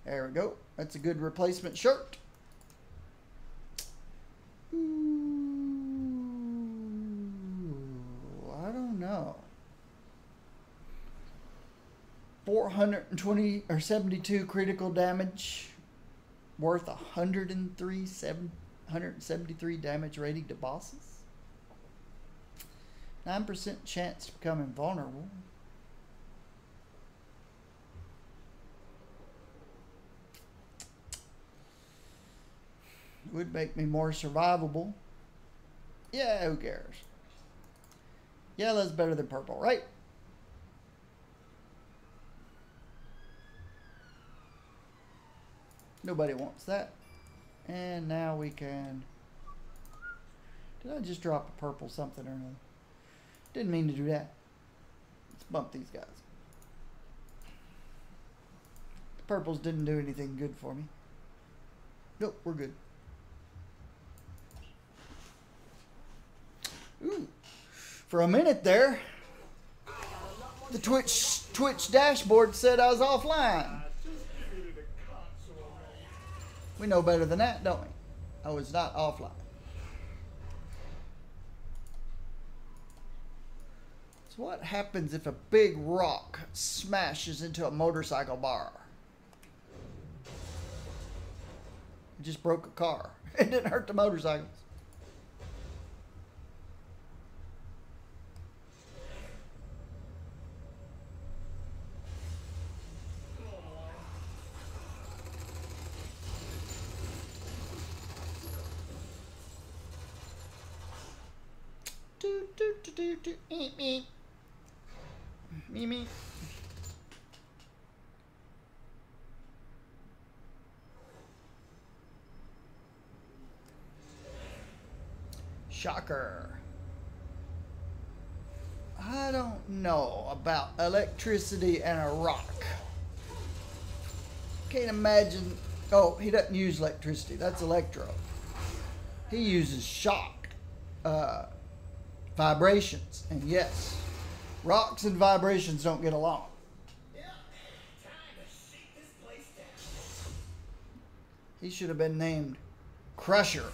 A: There we go. That's a good replacement shirt. 420 or 72 critical damage, worth 173 damage rating to bosses. 9% chance to become invulnerable. Would make me more survivable. Yeah, who cares? Yellow's better than purple, right? Nobody wants that. And now we can... Did I just drop a purple something or another? Didn't mean to do that. Let's bump these guys. The purples didn't do anything good for me. Nope, we're good. Ooh. For a minute there, the Twitch dashboard said I was offline. We know better than that, don't we? I was not offline. So what happens if a big rock smashes into a motorcycle bar? It just broke a car. It didn't hurt the motorcycles. Eat me. Me. Shocker. I don't know about electricity and a rock. Can't imagine. Oh, he doesn't use electricity. That's electro. He uses shock. Vibrations. And yes, rocks and vibrations don't get along. He should have been named Crusher.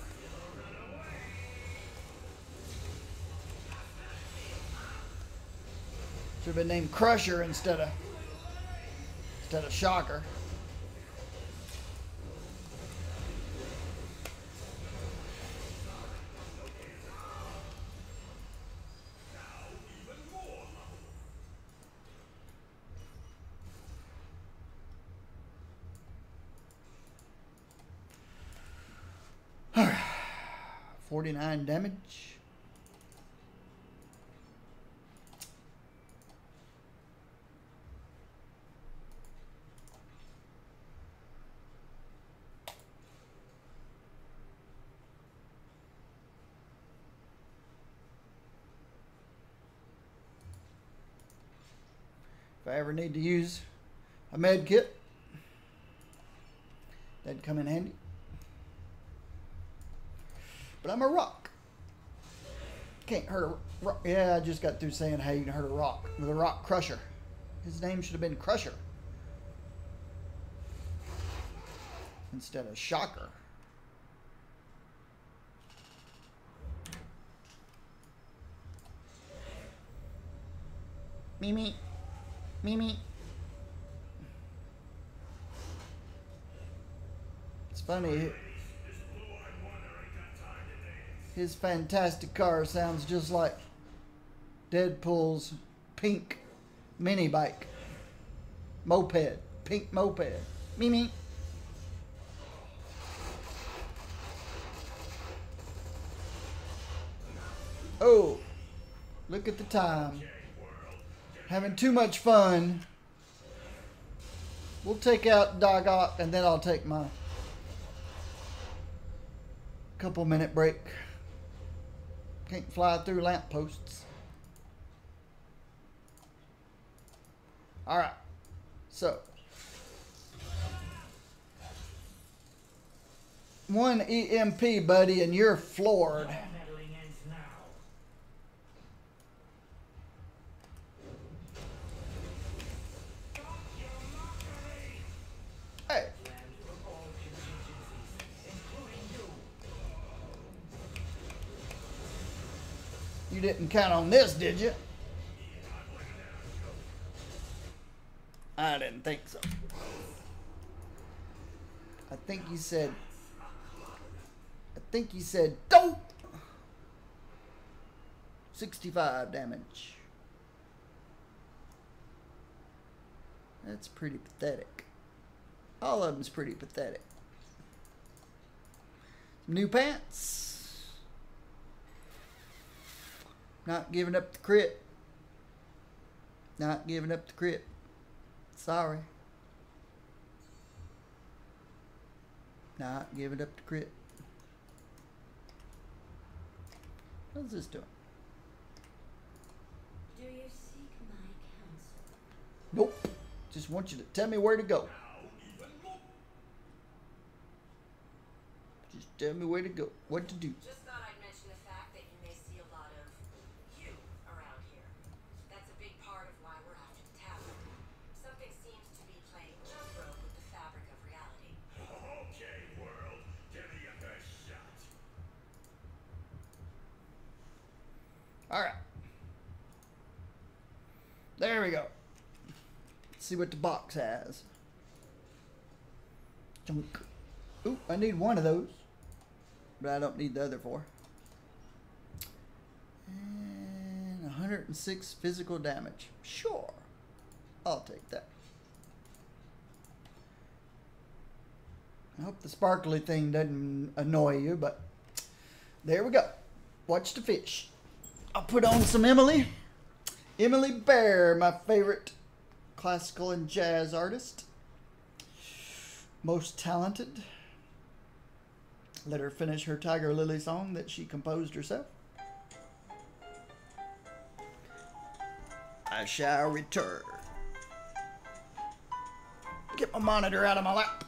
A: Should have been named Crusher instead of Shocker. All right. 49 damage. If I ever need to use a med kit, that'd come in handy. But I'm a rock. Can't hurt a rock. Yeah, I just got through saying how you can hurt a rock with a rock crusher. His name should have been Crusher instead of Shocker. Mimi. It's funny. His fantastic car sounds just like Deadpool's pink mini bike. Moped. Pink moped. Mimi. Oh, look at the time. Having too much fun. We'll take out Dogot and then I'll take my couple-minute break. Can't fly through lampposts. Alright. So. One EMP, buddy, and you're floored. Hey. You didn't count on this, did you? I didn't think so. I think you said dope. 65 damage. That's pretty pathetic. All of them's pretty pathetic. Some new pants. Not giving up the crit. Not giving up the crit. Sorry. Not giving up the crit. What's this doing?
C: Do you seek my counsel?
A: Nope. Just want you to tell me where to go. Just tell me where to go. What to do.
D: Just thought I'd mention the fact that you may see a lot of you around here. That's a big part of why we're after the tavern. Something seems to be playing jump rope with the fabric of reality.
F: Okay, world. Give me your best shot.
A: All right. There we go. Let's see what the box has. Junk. Ooh, I need one of those. But I don't need the other four. And 106 physical damage. Sure. I'll take that. I hope the sparkly thing doesn't annoy you, but there we go. Watch the fish. I'll put on some Emily. Emily Bear, my favorite classical and jazz artist. Most talented. Let her finish her Tiger Lily song that she composed herself. I shall return. Get my monitor out of my lap.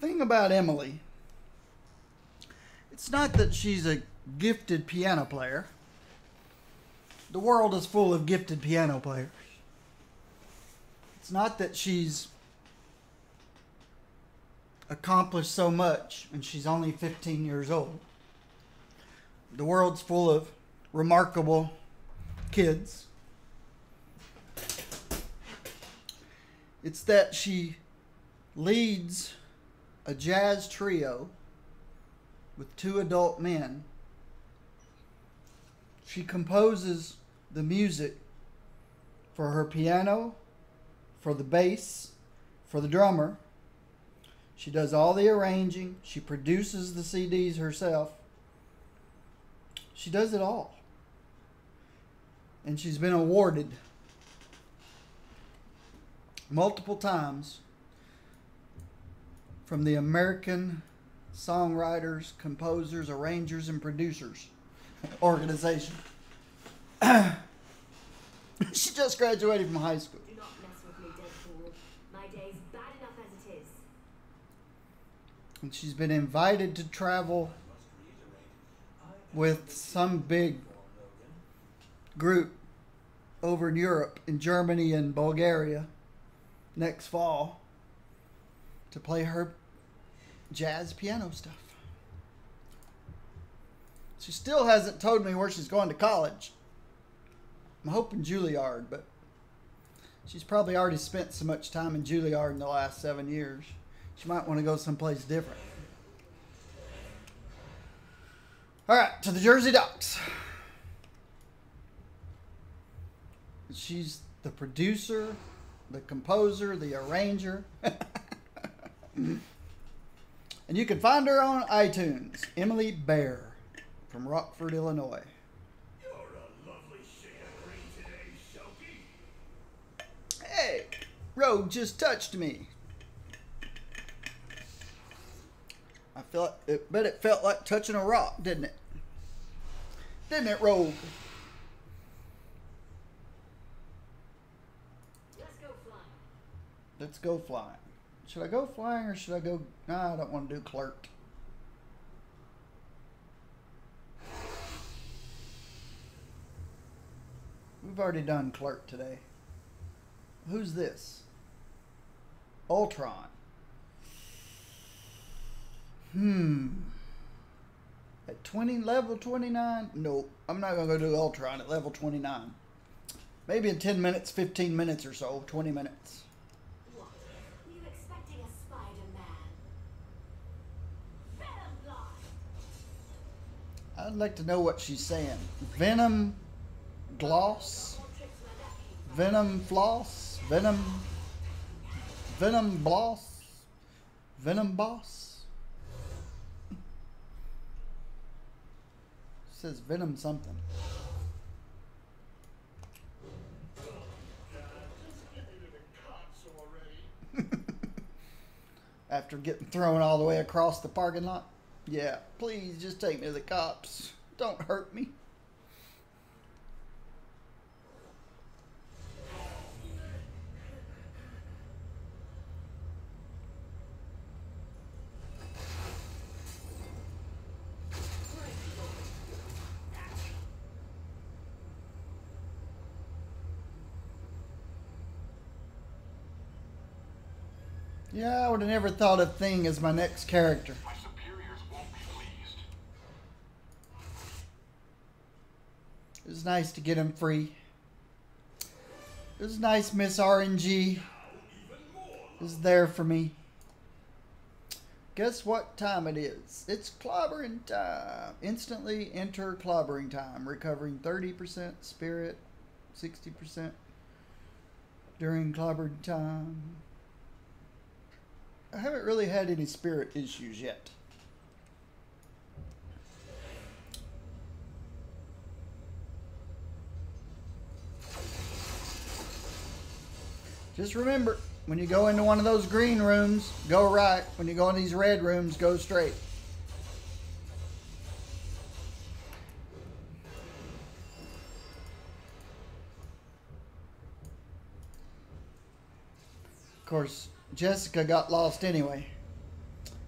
A: Thing about Emily, it's not that she's a gifted piano player. The world is full of gifted piano players. It's not that she's accomplished so much and she's only 15 years old. The world's full of remarkable kids. It's that she leads a jazz trio with 2 adult men. She composes the music for her piano, for the bass, for the drummer. She does all the arranging. She produces the CDs herself. She does it all. And she's been awarded multiple times from the American Songwriters, Composers, Arrangers, and Producers organization. She just graduated from high school.
C: Do not mess with me, Deadpool. My day's bad enough as it is.
A: And she's been invited to travel with some big group over in Europe, in Germany and Bulgaria, next fall, to play her jazz piano stuff. She still hasn't told me where she's going to college. I'm hoping Juilliard, but she's probably already spent so much time in Juilliard in the last 7 years. She might want to go someplace different. All right, to the Jersey Docks. She's the producer, the composer, the arranger. And you can find her on iTunes. Emily Bear from Rockford, Illinois.
F: You're a lovely shade of green today, Shoki.
A: Hey, Rogue just touched me. Bet it felt like touching a rock, didn't it? Didn't it, Rogue?
C: Let's go flying.
A: Let's go flying. Should I go flying or should I go... Nah, I don't want to do clerk. We've already done clerk today. Who's this? Ultron. At level 29? Nope. I'm not going to go do Ultron at level 29. Maybe in 10 minutes, 15 minutes or so. 20 minutes.
C: What? Were you expecting a Spider-Man? Venom Blast!
A: I'd like to know what she's saying. Venom gloss? Venom floss? Venom bloss? Venom boss? Says Venom something.
F: Just get me to the cops already.
A: After getting thrown all the way across the parking lot? Yeah, please just take me to the cops. Don't hurt me. Yeah, I would have never thought of Thing as my next character.
F: My superiors won't be pleased.
A: It was nice to get him free. It was nice Miss RNG is there for me. Guess what time it is? It's clobbering time. Instantly enter clobbering time. Recovering 30% spirit, 60% during clobbering time. I haven't really had any spirit issues yet. Just remember, when you go into one of those green rooms, go right. When you go in these red rooms, go straight. Of course, Jessica got lost anyway.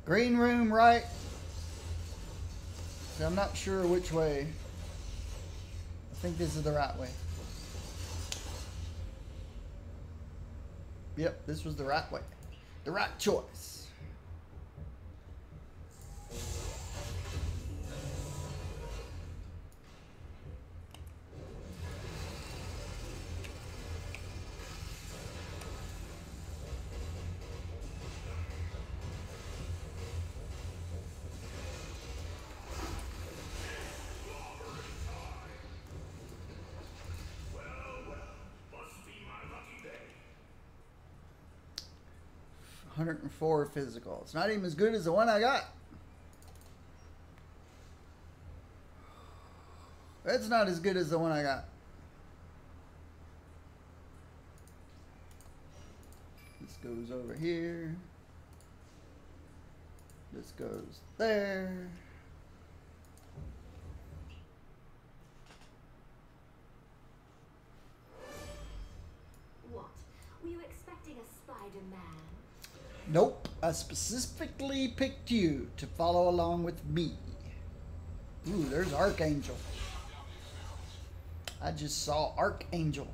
A: Green room, right? I'm not sure which way. I think this is the right way. Yep, this was the right way. The right choice.
F: Must be my lucky day.
A: 104 physical. It's not even as good as the one I got. It's not as good as the one I got. This goes over here. This goes there.
C: What? Were you expecting a Spider-Man?
A: Nope. I specifically picked you to follow along with me. Ooh, there's Archangel. I just saw Archangel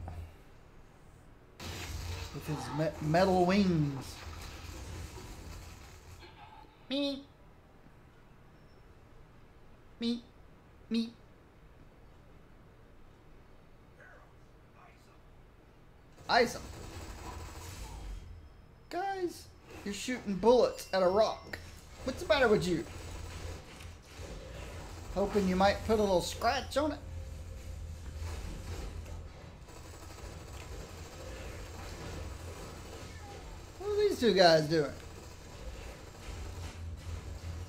A: with his metal wings. Me. Me. Me. Ice him. Guys, you're shooting bullets at a rock. What's the matter with you? Hoping you might put a little scratch on it. What are these two guys doing?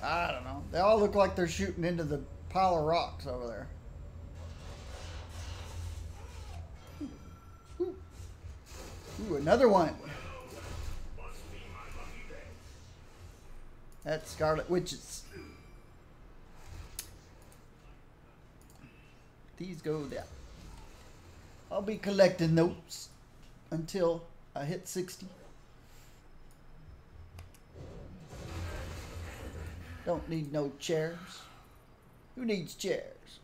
A: I don't know. They all look like they're shooting into the pile of rocks over there. Ooh, Ooh another one.
F: Must be my lucky day.
A: That's Scarlet Witches. These go there. I'll be collecting those until I hit 60. Don't need no chairs. Who needs chairs?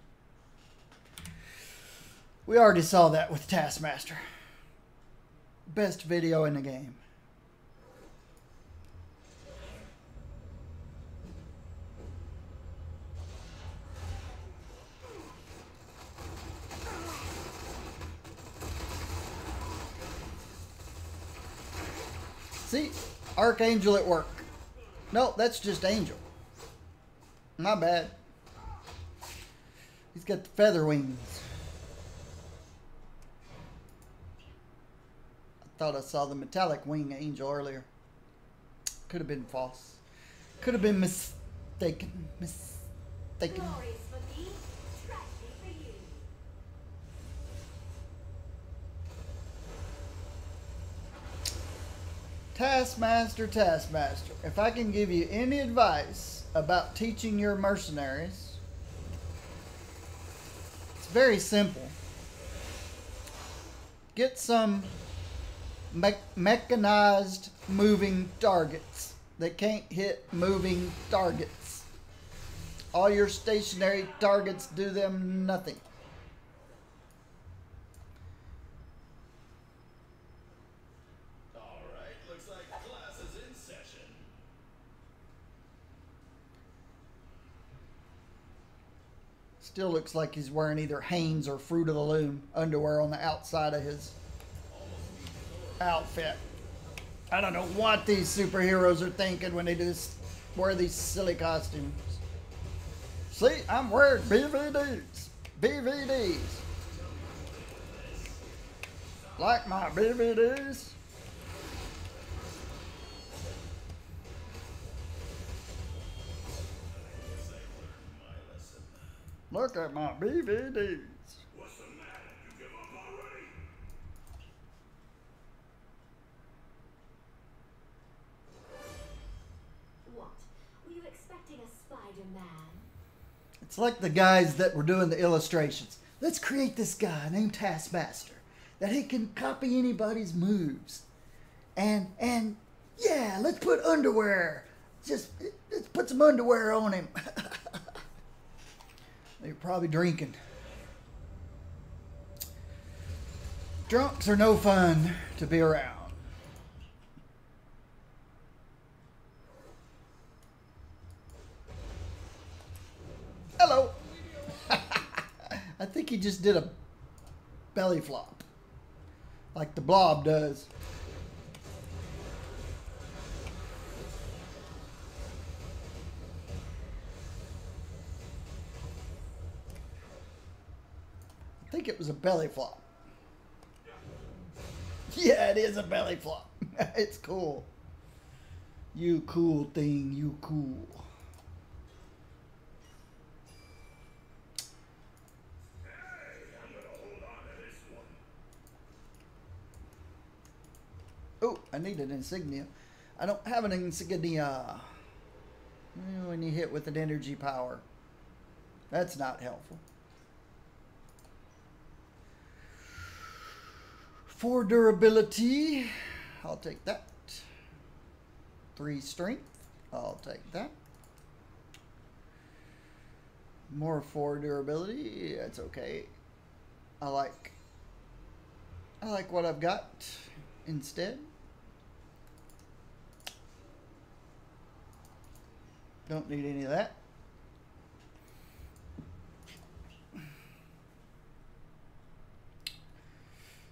A: We already saw that with Taskmaster. Best video in the game. See? Archangel at work. No, that's just Angel. My bad. He's got the feather wings. I thought I saw the metallic wing Angel earlier. Could have been false. Could have been mistaken. Mistaken.
C: Glorious for me, tragedy for you.
A: Taskmaster, Taskmaster, if I can give you any advice about teaching your mercenaries, it's very simple. Get some mechanized moving targets that can't hit moving targets. All your stationary targets do them nothing.
F: All right, looks like class is in session.
A: Still looks like he's wearing either Hanes or Fruit of the Loom underwear on the outside of his outfit. I don't know what these superheroes are thinking when they just wear these silly costumes. See, I'm wearing BVDs. BVDs. Like my BVDs? Look at my BVDs.
F: What's the matter? You give up already?
C: What? Were you expecting a Spider-Man?
A: It's like the guys that were doing the illustrations. Let's create this guy named Taskmaster that he can copy anybody's moves. And yeah, let's put underwear. Let's put some underwear on him. They're probably drinking. Drunks are no fun to be around. Hello. I think he just did a belly flop. Like the Blob does. I think it was a belly flop. Yeah, it is a belly flop. It's cool. You cool thing, you cool. Oh, I need an insignia. I don't have an insignia. When you hit with an energy power. That's not helpful. 4 durability. I'll take that. 3 strength. I'll take that. More 4 durability. That's okay. I like what I've got instead. Don't need any of that.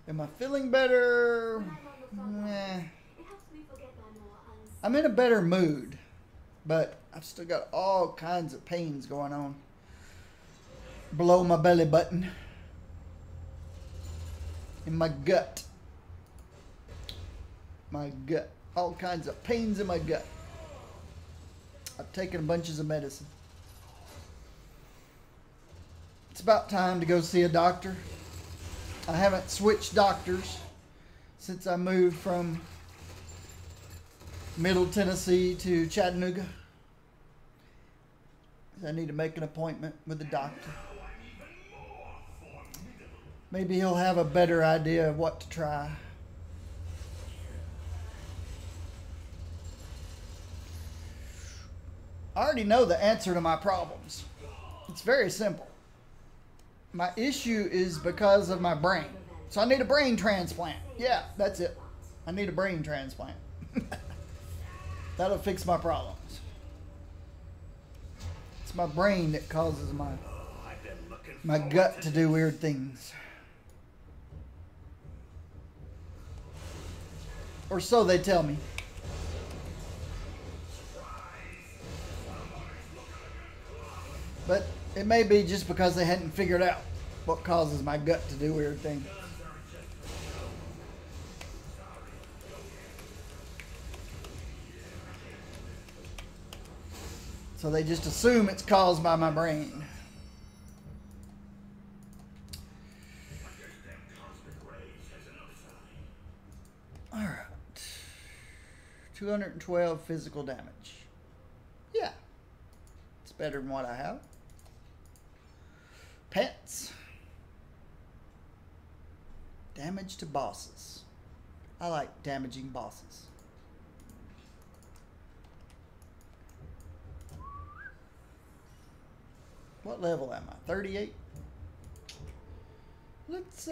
A: Am I feeling better? Nah. I'm in a better mood, but I've still got all kinds of pains going on below my belly button, in my gut. My gut. All kinds of pains in my gut. I've taken bunches of medicine. It's about time to go see a doctor. I haven't switched doctors since I moved from Middle Tennessee to Chattanooga. I need to make an appointment with the doctor. Maybe he'll have a better idea of what to try. I already know the answer to my problems. It's very simple. My issue is because of my brain. So I need a brain transplant. Yeah, that's it. I need a brain transplant. That'll fix my problems. It's my brain that causes my gut to do weird things. Or so they tell me. But it may be just because they hadn't figured out what causes my gut to do weird things. So they just assume it's caused by my brain. Alright. 212 physical damage. Yeah. It's better than what I have. Pets. Damage to bosses. I like damaging bosses. What level am I? 38? Let's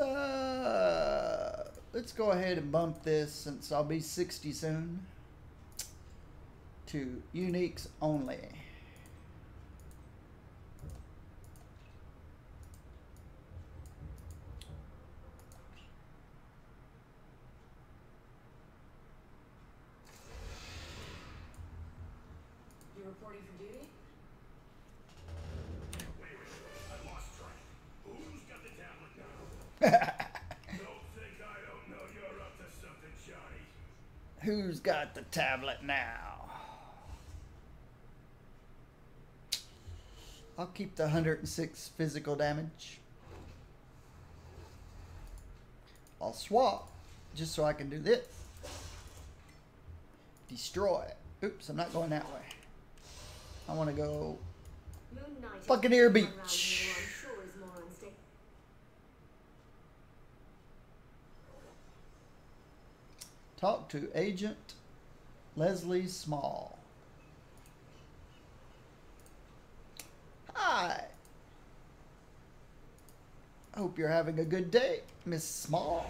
A: go ahead and bump this, since I'll be 60 soon, to uniques only.
D: You reporting for duty?
F: Wait, I lost track. Who's got the tablet now? Don't think I don't know you're up to something, Johnny.
A: Who's got the tablet now? I'll keep the 106 physical damage. I'll swap just so I can do this. Destroy. Oops, I'm not going that way. I want to go
C: Moon Knight
A: Buccaneer
C: is
A: Beach.
C: around here, I'm sure is more unstable.
A: Talk to Agent Leslie Small. Hi. I hope you're having a good day, Miss Small.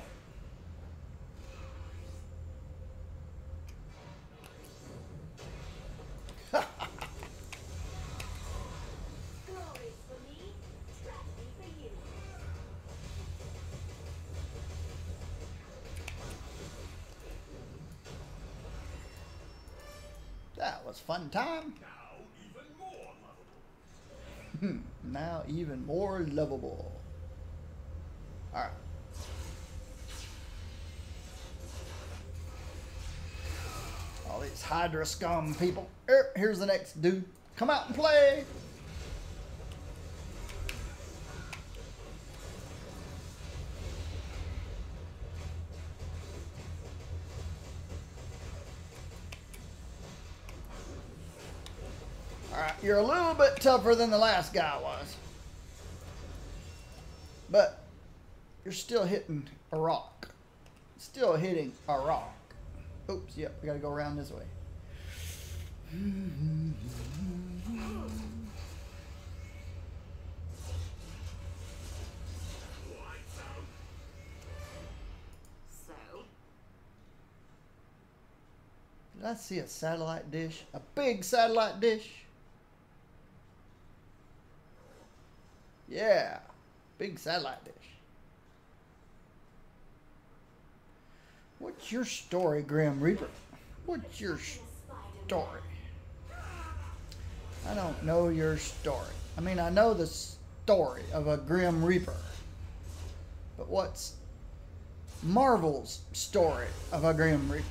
A: was a fun time.
F: Now even more lovable.
A: Now even more lovable. Alright. All these Hydra scum people. Here's the next dude. Come out and play. Alright, you're a little bit tougher than the last guy was. But you're still hitting a rock. Still hitting a rock. Oops, yep, we gotta go around this way.
C: So,
A: Did I see a satellite dish? A big satellite dish? Yeah, big satellite dish. What's your story, Grim Reaper? What's your story? I don't know your story. I mean, I know the story of a Grim Reaper. But what's Marvel's story of a Grim Reaper?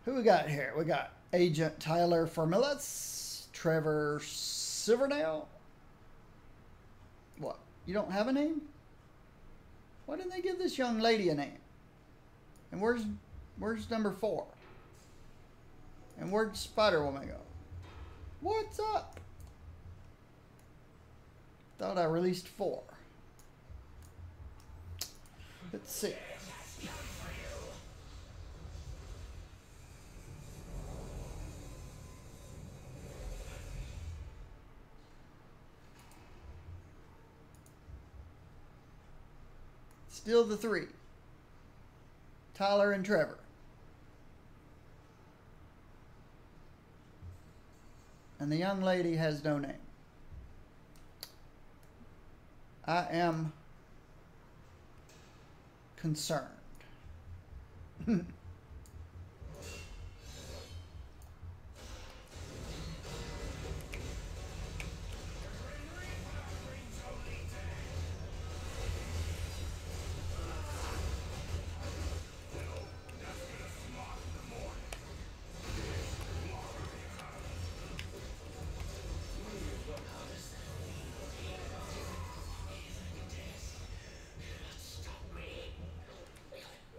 A: Who we got here? We got Agent Tyler Formilas, Trevor Silvernail. What? You don't have a name? Why didn't they give this young lady a name? And where's number 4? And where'd Spider-Woman go? What's up? Thought I released 4. Let's see. Still the 3. Tyler and Trevor. And the young lady has no name. I am concerned.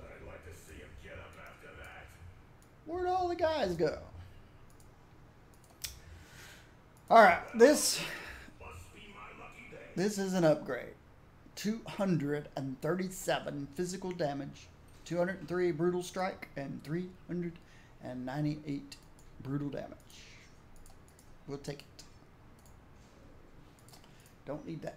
F: I'd like to see him get up after that.
A: Where'd all the guys go? Alright, this
F: Must be my lucky day.
A: This is an upgrade. 237 physical damage, 203 brutal strike, and 398 brutal damage. We'll take it. Don't need that.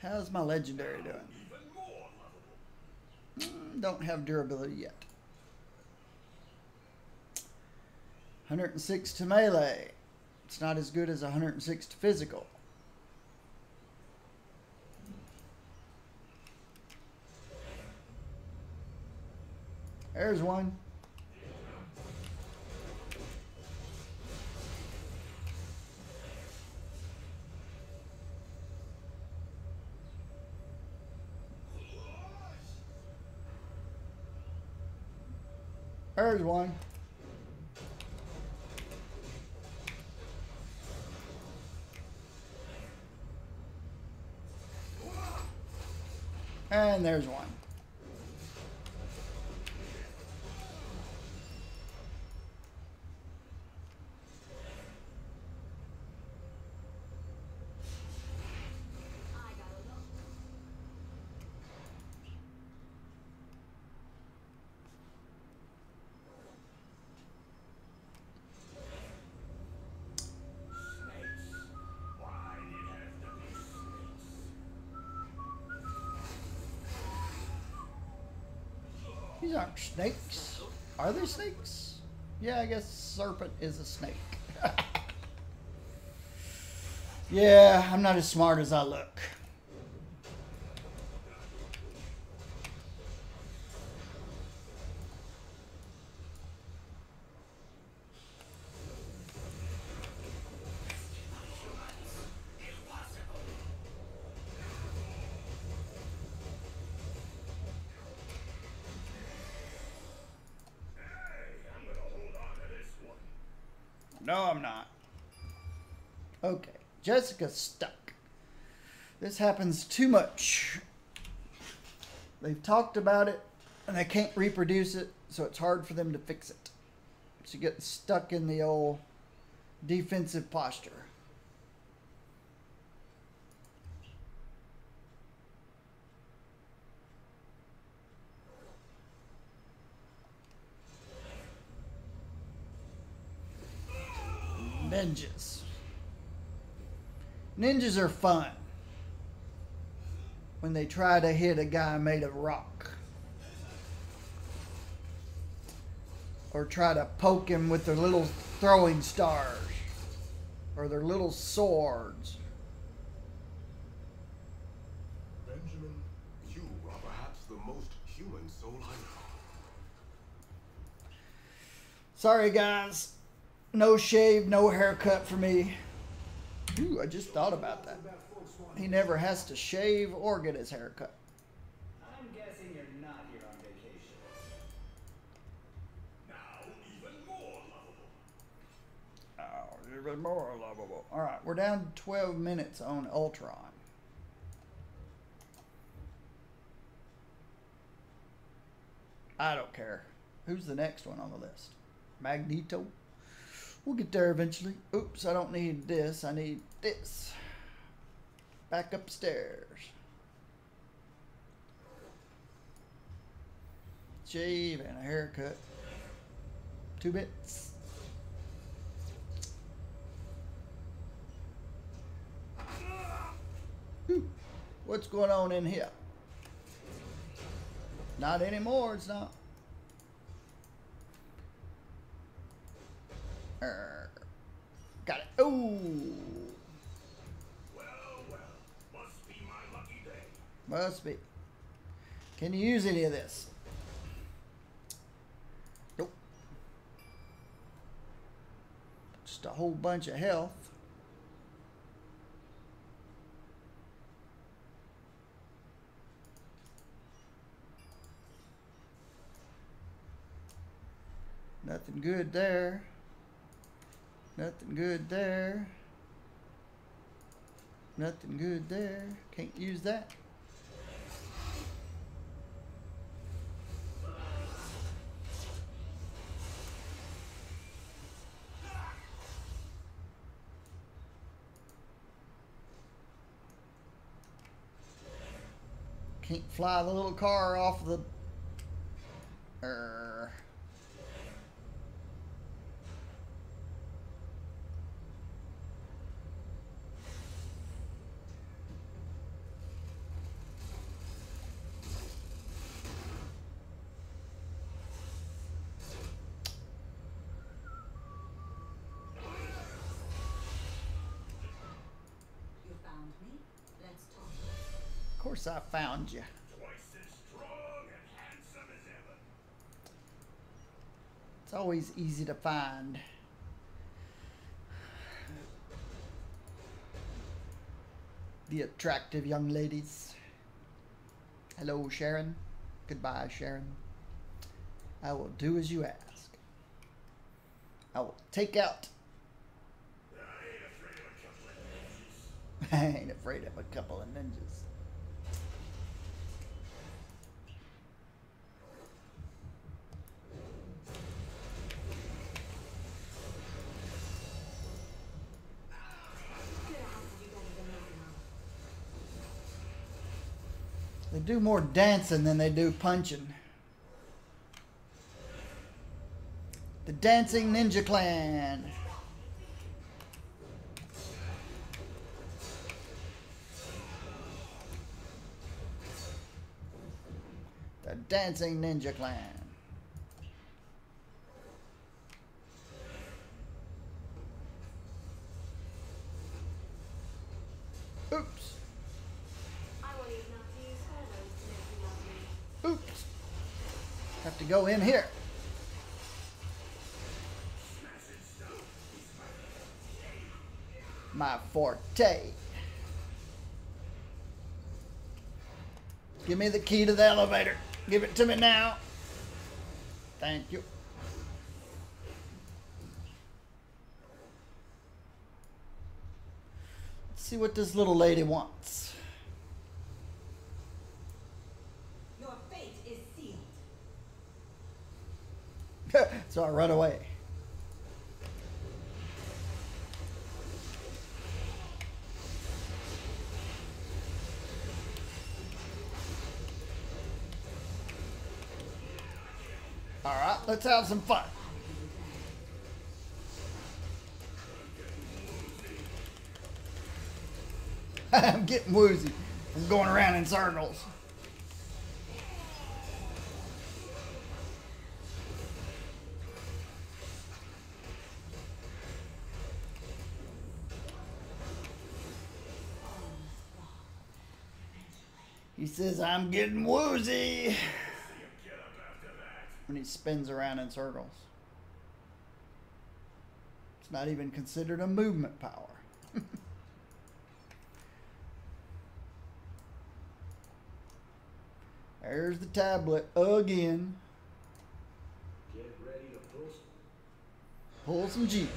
A: How's my legendary doing?
F: Even more lovable.
A: Don't have durability yet. 106 to melee. It's not as good as 106 to physical. There's one. There's one. And there's one.
C: I gotta look.
A: These aren't snakes. Are they snakes? Yeah, I guess serpent is a snake. Yeah, I'm not as smart as I look.
F: I'm gonna hold on to this one.
A: No, I'm not. Okay, Jessica's stuck. This happens too much. They've talked about it, and they can't reproduce it, so it's hard for them to fix it. She gets stuck in the old defensive posture. Ninjas. Ninjas are fun when they try to hit a guy made of rock, or try to poke him with their little throwing stars or their little swords.
F: Benjamin, you are perhaps the most human soul I know.
A: Sorry guys, no shave, no haircut for me. Ooh, I just thought about that. He never has to shave or get his hair cut.
E: I'm guessing you're not here on vacation.
F: Now even more lovable.
A: Oh, even more lovable. All right, we're down to 12 minutes on Ultron. I don't care. Who's the next one on the list? Magneto? We'll get there eventually. Oops, I don't need this. I need this. Back upstairs. Shave and a haircut. 2 bits. Whew. What's going on in here? Not anymore, it's not. Got it. Oh,
F: Well, must be my lucky day.
A: must be. Can you use any of this? Nope. Just a whole bunch of health. Nothing good there. Nothing good there. Nothing good there. Can't use that. Can't fly the little car off the...
C: You found me? Let's talk.
A: Of course I found you.
F: Twice as strong and handsome as ever.
A: It's always easy to find. The attractive young ladies. Hello, Sharon. Goodbye, Sharon. I will do as you ask. I will take out.
F: I ain't afraid of a couple of ninjas.
A: I ain't afraid of a couple of ninjas. They do more dancing than they do punching. The Dancing Ninja Clan. The Dancing Ninja Clan. Oops.
C: I want you not to use photos to make me love me.
A: Oops. Have to go in here. My forte. Give me the key to the elevator. Give it to me now. Thank you. Let's see what this little lady wants.
D: Your fate is sealed.
A: So I run away. All right, let's have some fun. I'm getting woozy. I'm going around in circles. He says, I'm getting woozy. When he spins around in circles. It's not even considered a movement power. There's the tablet again.
E: Get ready to
A: Pull some G's.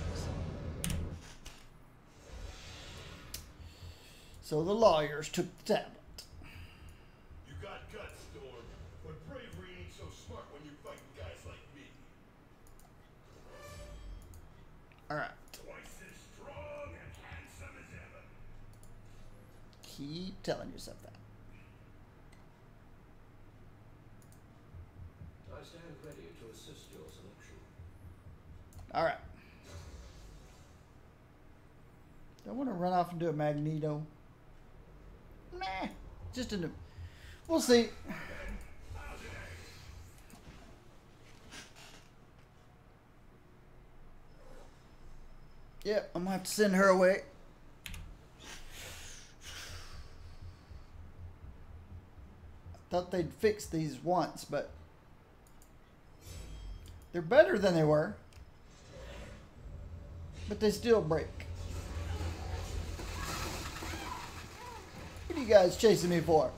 A: So the lawyers took the tablet.
F: You got guts, Storm, but bravery ain't so smart when you're fighting guys like me.
A: Alright.
F: Twice as strong and handsome as ever.
A: Keep telling yourself that.
E: I stand ready to assist your selection.
A: Alright. Do I want to run off and do a Magneto? Nah. Just in the... We'll see. Yep, I'm gonna have to send her away. I thought they'd fix these once, but they're better than they were. But they still break. What are you guys chasing me for?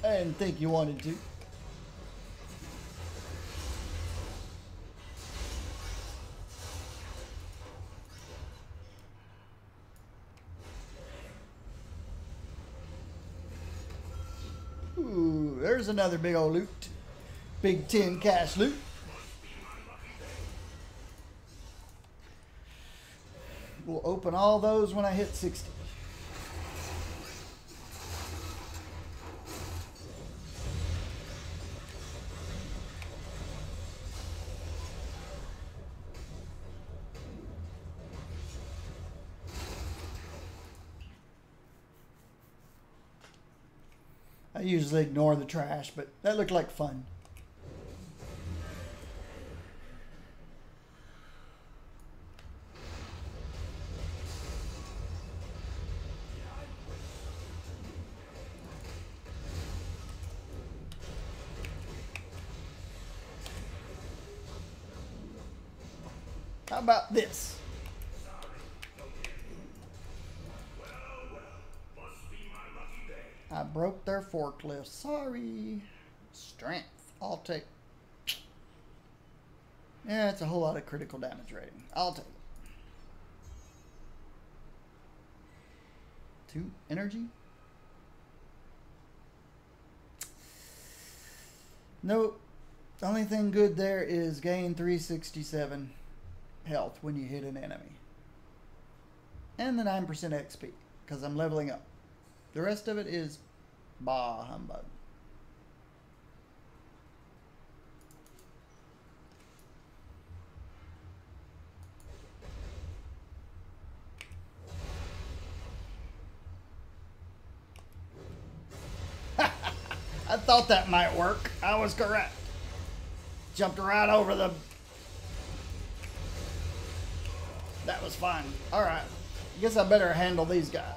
A: I didn't think you wanted to. Ooh, there's another big old loot. Big 10 cash loot. We'll open all those when I hit 60. I usually ignore the trash, but that looked like fun. How about this? I broke their forklift. Sorry. Strength. I'll take. Yeah, it's a whole lot of critical damage rating. I'll take it. 2 energy. Nope. The only thing good there is gain 367 health when you hit an enemy. And the 9% XP, because I'm leveling up. The rest of it is bah humbug. I thought that might work. I was correct. Jumped right over the... That was fun. Alright. Guess I better handle these guys.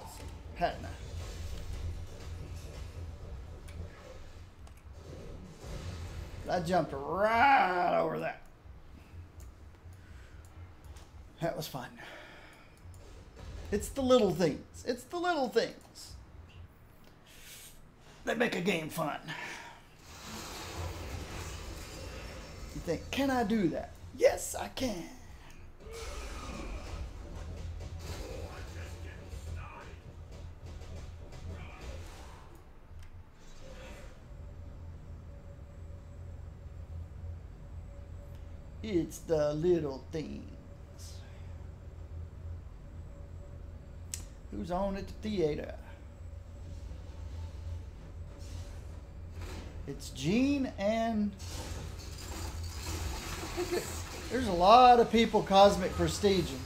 A: Hadn't I? I jumped right over that. That was fun. It's the little things. It's the little things that make a game fun. You think, can I do that? Yes, I can. It's the little things. Who's on at the theater? It's Gene and... There's a lot of people cosmic prestiging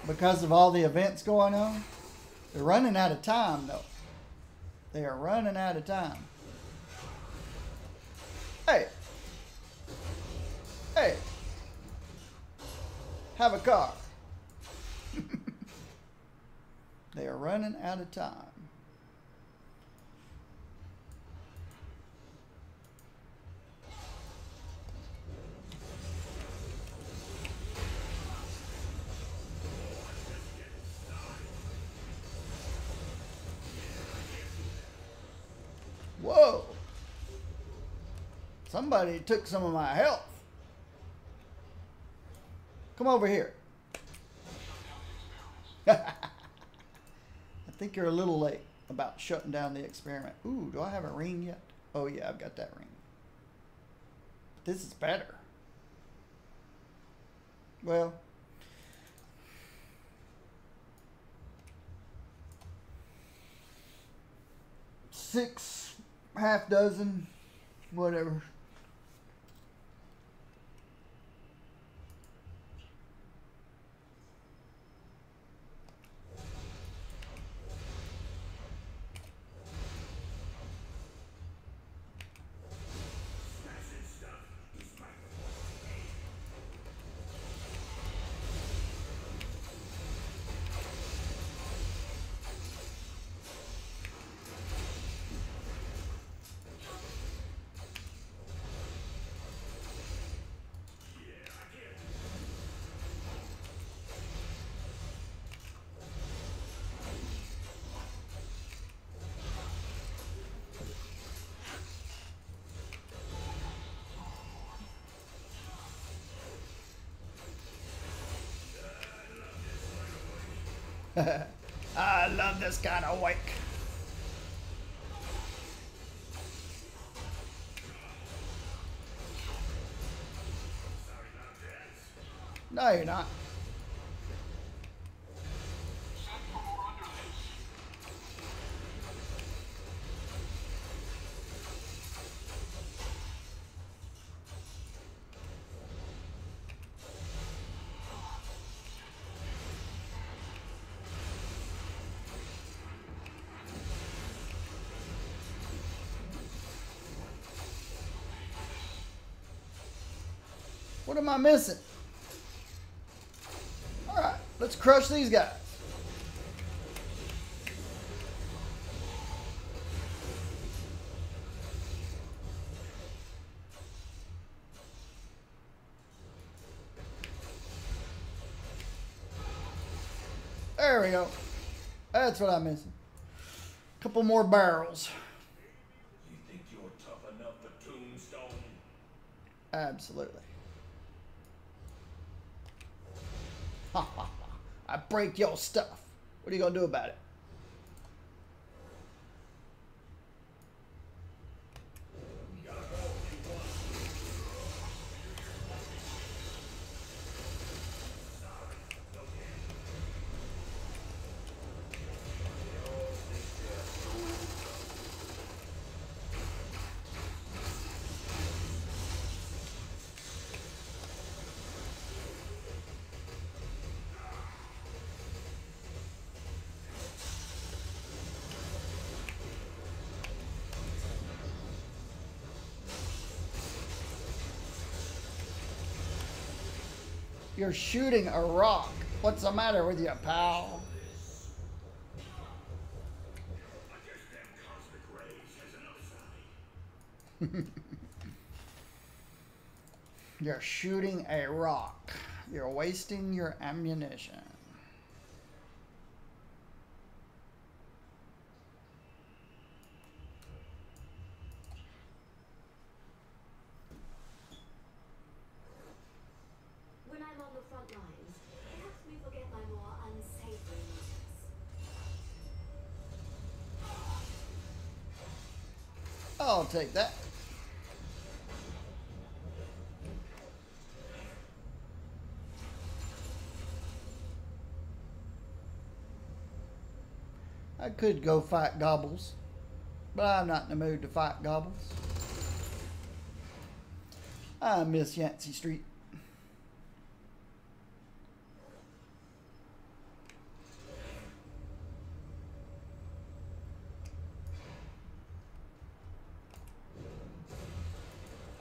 A: because of all the events going on. They're running out of time, though. They are running out of time. Hey! Hey! Have a car. They are running out of time. Whoa! Somebody took some of my health. Come over here. I think you're a little late about shutting down the experiment. Ooh, do I have a ring yet? Oh yeah, I've got that ring. But this is better. Well, six, half dozen, whatever. I love this kind of wake. No, you're not. What am I missing? All right, let's crush these guys. There we go. That's what I'm missing. Couple more barrels.
F: You think you're tough enough for Tombstone?
A: Absolutely. Ha ha ha. I break your stuff. What are you gonna do about it? You're shooting a rock. What's the matter with you, pal?
F: I guess them cosmic rays has an upside.
A: You're shooting a rock. You're wasting your ammunition.
C: When I'm on the front lines, it helps me forget my more unsavory motives.
A: I'll take that. I could go fight gobbles, but I'm not in the mood to fight gobbles. I miss Yancey Street.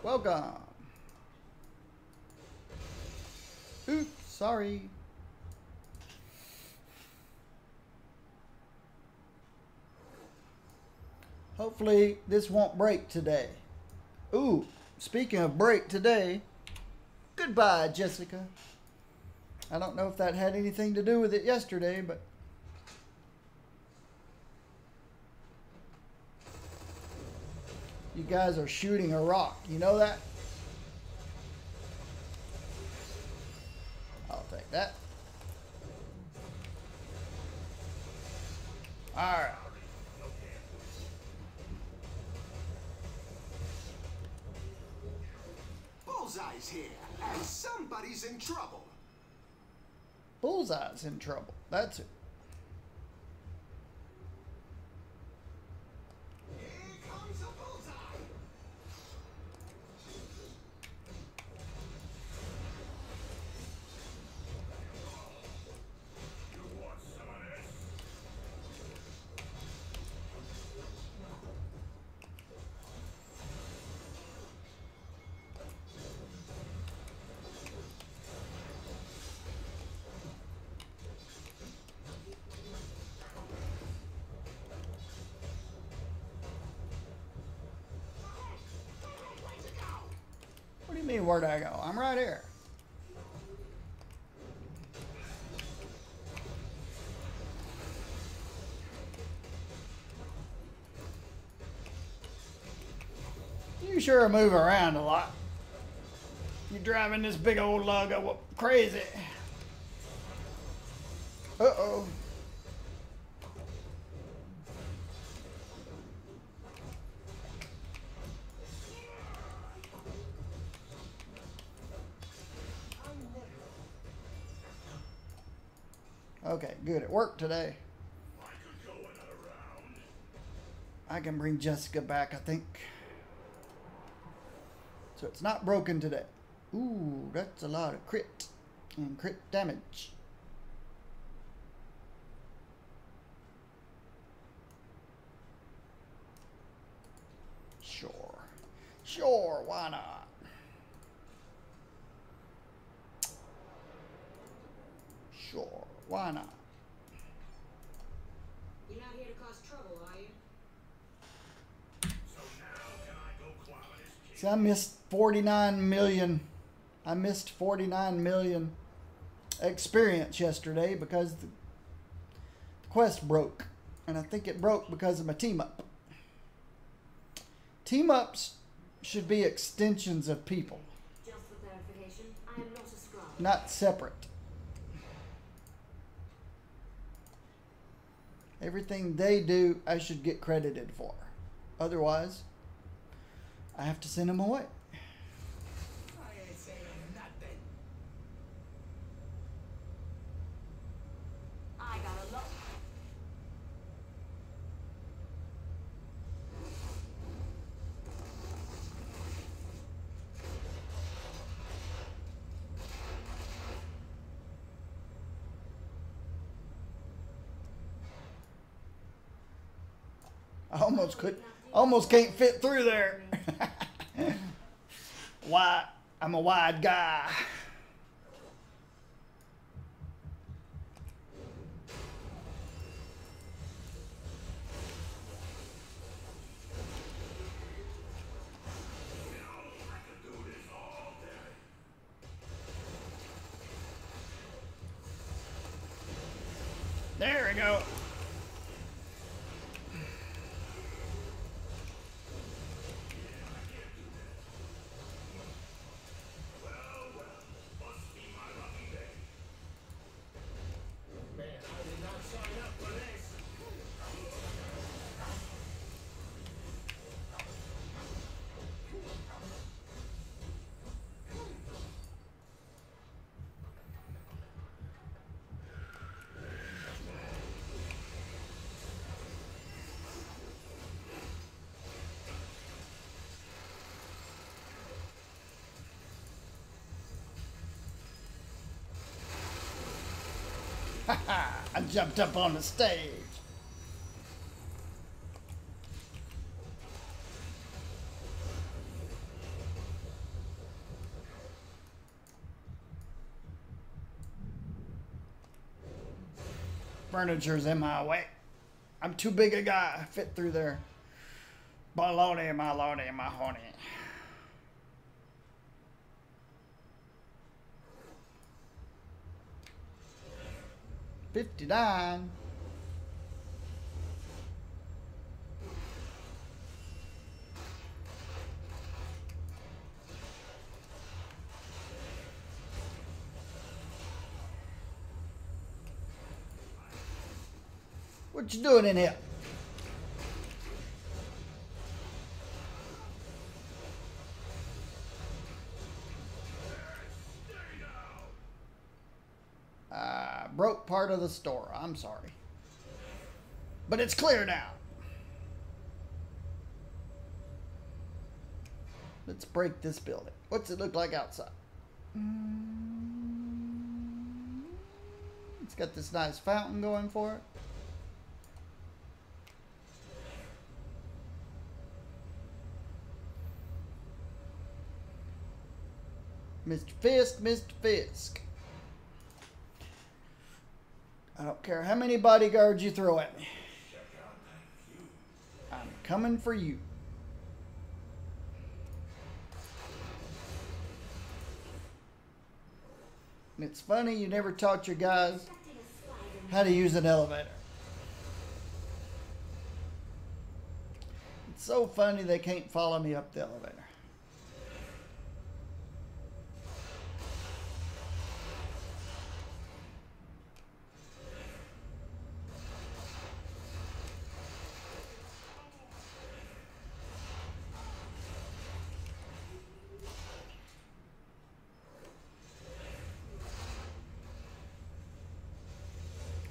A: Welcome. Oops, sorry. Hopefully this won't break today. Ooh, speaking of break today, goodbye, Jessica. I don't know if that had anything to do with it yesterday, but you guys are shooting a rock. You know that? I'll take that. All right.
G: Bullseye's here, and somebody's in trouble.
A: Bullseye's in trouble. That's it.
G: Here comes a bullseye.
F: You want some of this?
A: What do you mean, where'd I go? I'm right here. You sure move around a lot. You're driving this big old lug of crazy. Uh-oh. Okay, good. It worked today.
F: I could go another round.
A: I can bring Jessica back, I think. So it's not broken today. Ooh, that's a lot of crit and crit damage. Sure. Sure, why not? Sure, why not?
D: You're not here to cause trouble, are you?
F: So now can I go climb this
A: See, I missed 49 million. I missed 49 million experience yesterday because the quest broke. And I think it broke because of my team up. Team ups should be extensions of people,
C: Just for clarification, I am not a scrub.
A: not separate. Everything they do, I should get credited for. Otherwise, I have to send them away.
G: I ain't saying nothing.
C: I got a lot.
A: I almost can't fit through there. Wide, I'm a wide guy. There we go.
F: Must be my lucky day. Man, I did not sign up for this.
A: I jumped up on the stage. Furniture's in my way. I'm too big a guy to fit through there. Baloney, my lordy, my honey. $59. What you doing in here? Broke part of the store. I'm sorry. But it's clear now. Let's break this building. What's it look like outside? It's got this nice fountain going for it. Mr. Fisk, Mr. Fisk. I don't care how many bodyguards you throw at me. I'm coming for you. And it's funny you never taught your guys how to use an elevator. It's so funny they can't follow me up the elevator.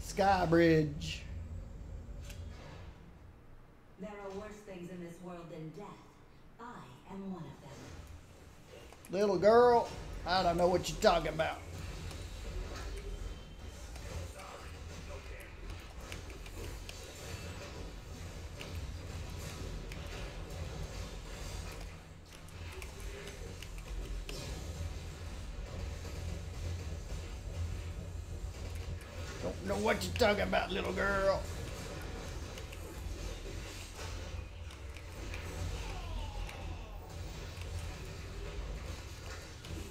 A: Sky Bridge.
C: There are worse things in this world than death. I am one of them.
A: Little girl, I don't know what you're talking about. Don't know what you're talking about, little girl.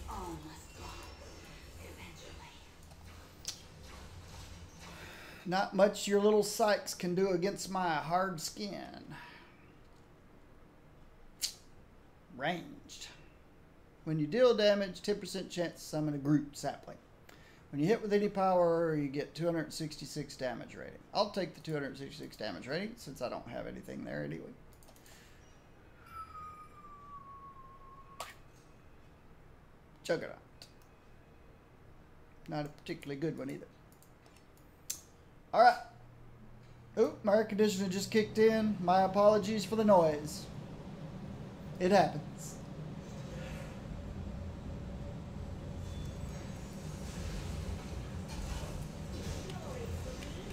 C: All must go. Eventually.
A: Not much your little Sykes can do against my hard skin. Ranged. When you deal damage, 10% chance to summon a group sapling. When you hit with any power, you get 266 damage rating. I'll take the 266 damage rating since I don't have anything there anyway. Juggernaut. Not a particularly good one either. Alright. Oop, my air conditioner just kicked in. My apologies for the noise. It happens.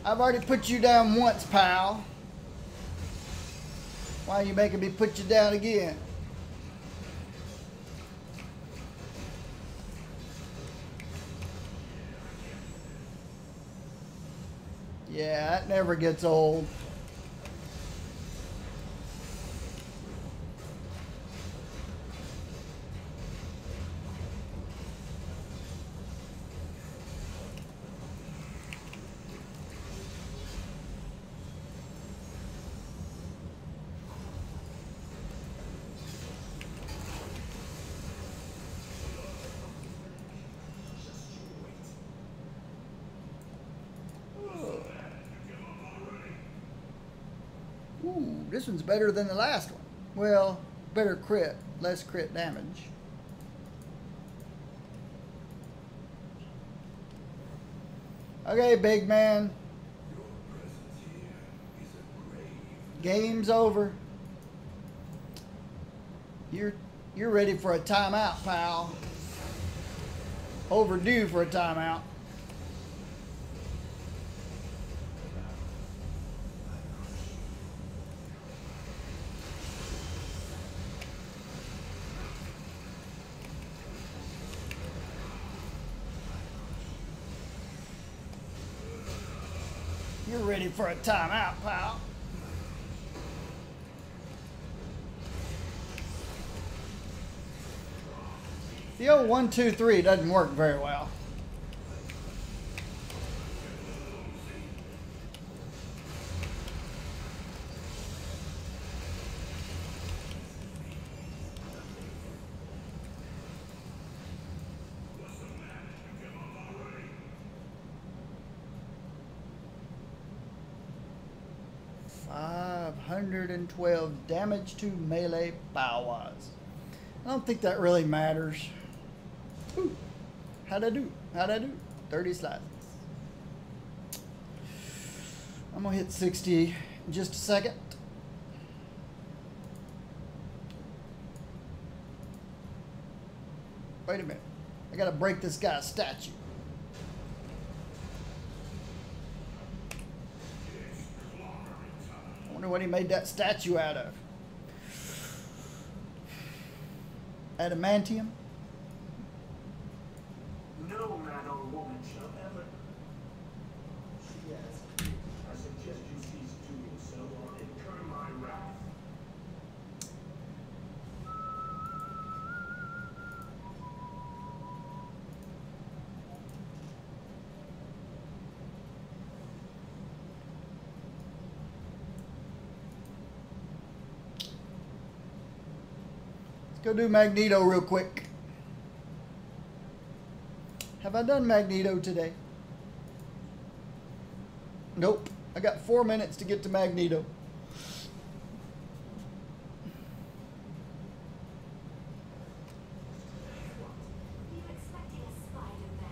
A: I've already put you down once, pal. Why are you making me put you down again? Yeah, that never gets old. this one's better than the last one. Well, better crit, less crit damage. Okay, big man.
F: Your presence here is a grave.
A: Game's over. You're ready for a timeout, pal. Overdue for a timeout. You're ready for a timeout, pal. The old 1, 2, 3 doesn't work very well.
F: What's the matter? You give up already?
A: 512 damage to melee powers. I don't think that really matters. Ooh, how'd I do? How'd I do? 30 slices. I'm gonna hit 60 in just a second. Wait a minute. I gotta break this guy's statue. I wonder what he made that statue out of. Adamantium?
F: No man or woman shall ever. Yes. I suggest you cease doing so or incur my wrath.
A: Let's go do Magneto real quick. Have I done Magneto today? Nope. I got 4 minutes to get to Magneto.
C: Were you expecting a Spider-Man?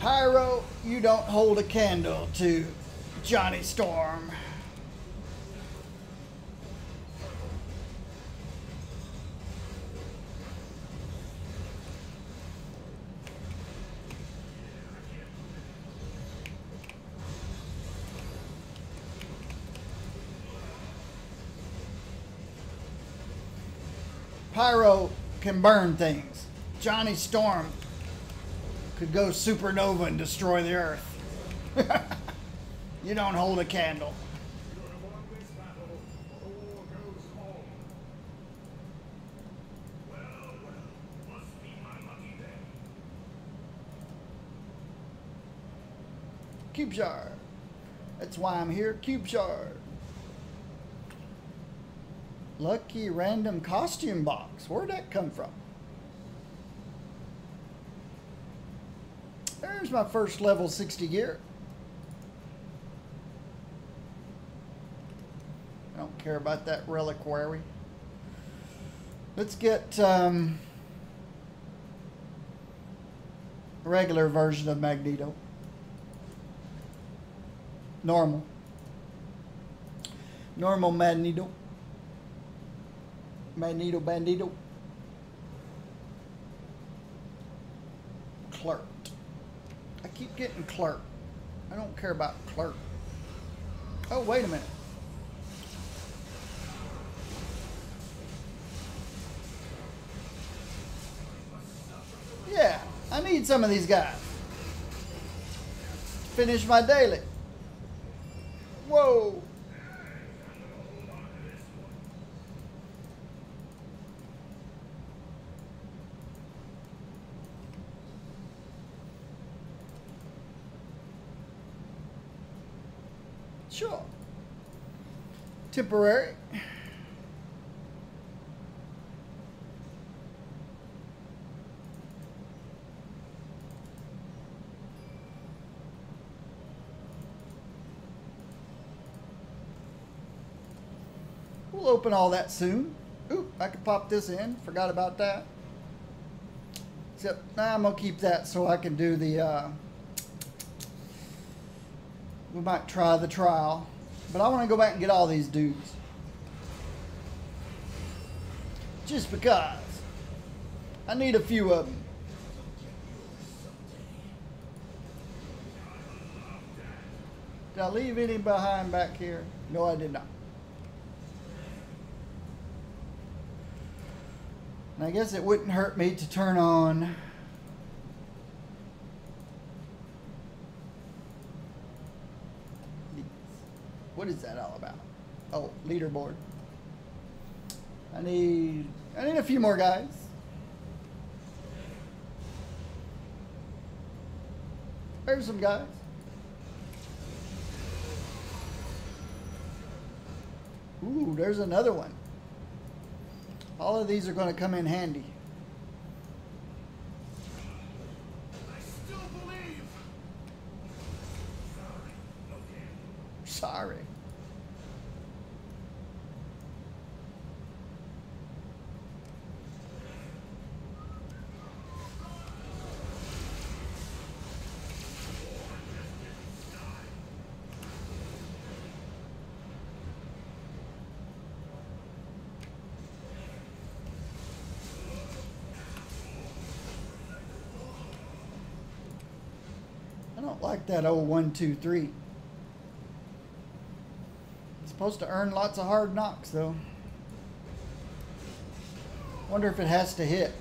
A: Pyro, you don't hold a candle to Johnny Storm. Pyro can burn things. Johnny Storm could go supernova and destroy the earth. You don't hold a candle.
F: You have won this battle. The war goes home. Well, must be my lucky day.
A: Cube shard. That's why I'm here. Cube shard. Lucky random costume box. Where'd that come from? There's my first level 60 gear. I don't care about that reliquary. Let's get a regular version of Magneto. Normal. Normal Magneto. Magneto Bandito. Clerk. I keep getting Clerk. I don't care about Clerk. Oh, wait a minute. Yeah, I need some of these guys. Finish my daily. Whoa. Sure. Temporary. We'll open all that soon. Oop, I could pop this in. Forgot about that. Except, nah, I'm going to keep that so I can do the, we might try the trial. But I want to go back and get all these dudes. Just because. I need a few of them. Did I leave any behind back here? No, I did not. And I guess it wouldn't hurt me to turn on what is that all about? Oh, leaderboard. I need a few more guys. There's some guys. Ooh, there's another one. All of these are going to come in handy.
F: I still believe.
A: Sorry. I don't like that old 1, 2, 3. It's supposed to earn lots of hard knocks, though. Wonder if it has to hit.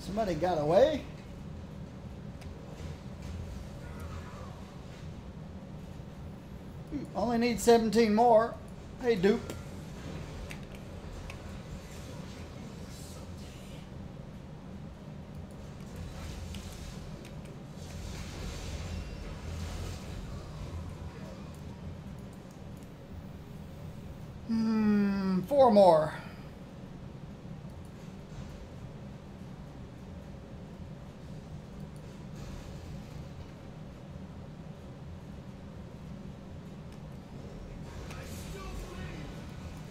A: Somebody got away. Only need 17 more. Hey, dupe. Four more.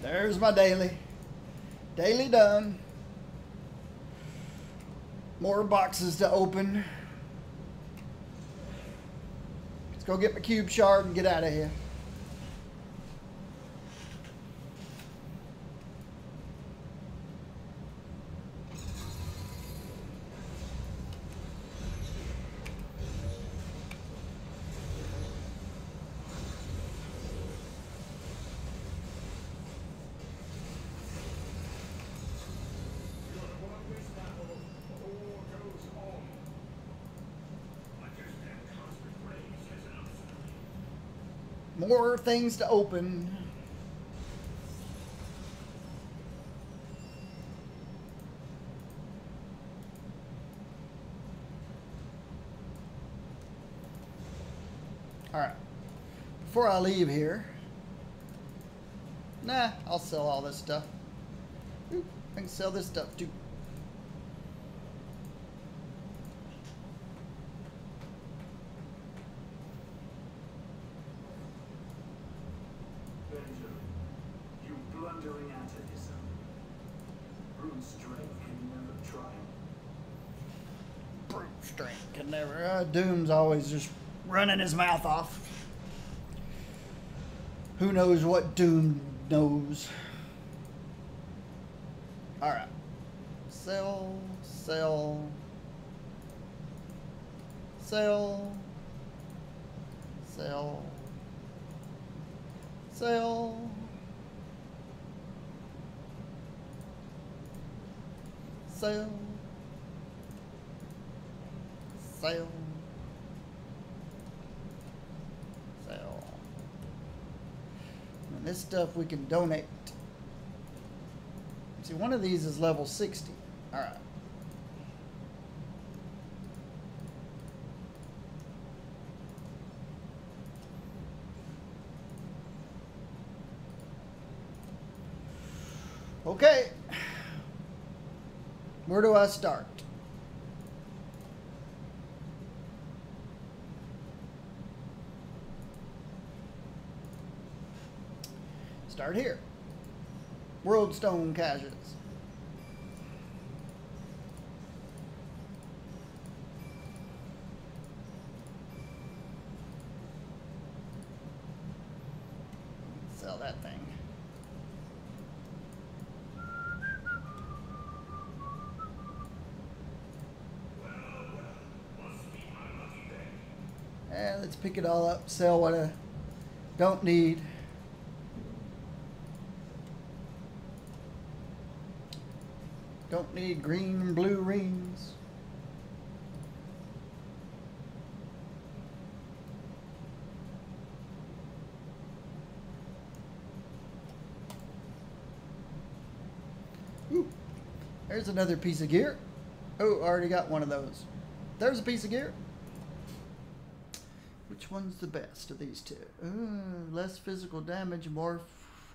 A: There's my daily. Daily done. More boxes to open. Let's go get my cube shard and get out of here. More things to open. All right. Before I leave here, nah, I'll sell all this stuff. Ooh, I can sell this stuff too.
F: You blundering atavism. Brute strength can never triumph.
A: Brute strength can never. Doom's always just running his mouth off. Who knows what Doom knows? Alright. Sell, sell, sell, sell, sell, sell, sell, sell. And this stuff we can donate. See, one of these is level 60. All right. Okay. Where do I start? Start here. World Stone Caches. Sell that thing. And let's pick it all up, sell what I don't need. Don't need green and blue rings. Ooh, there's another piece of gear. Oh, I already got one of those. There's a piece of gear. Which one's the best of these two? Less physical damage, more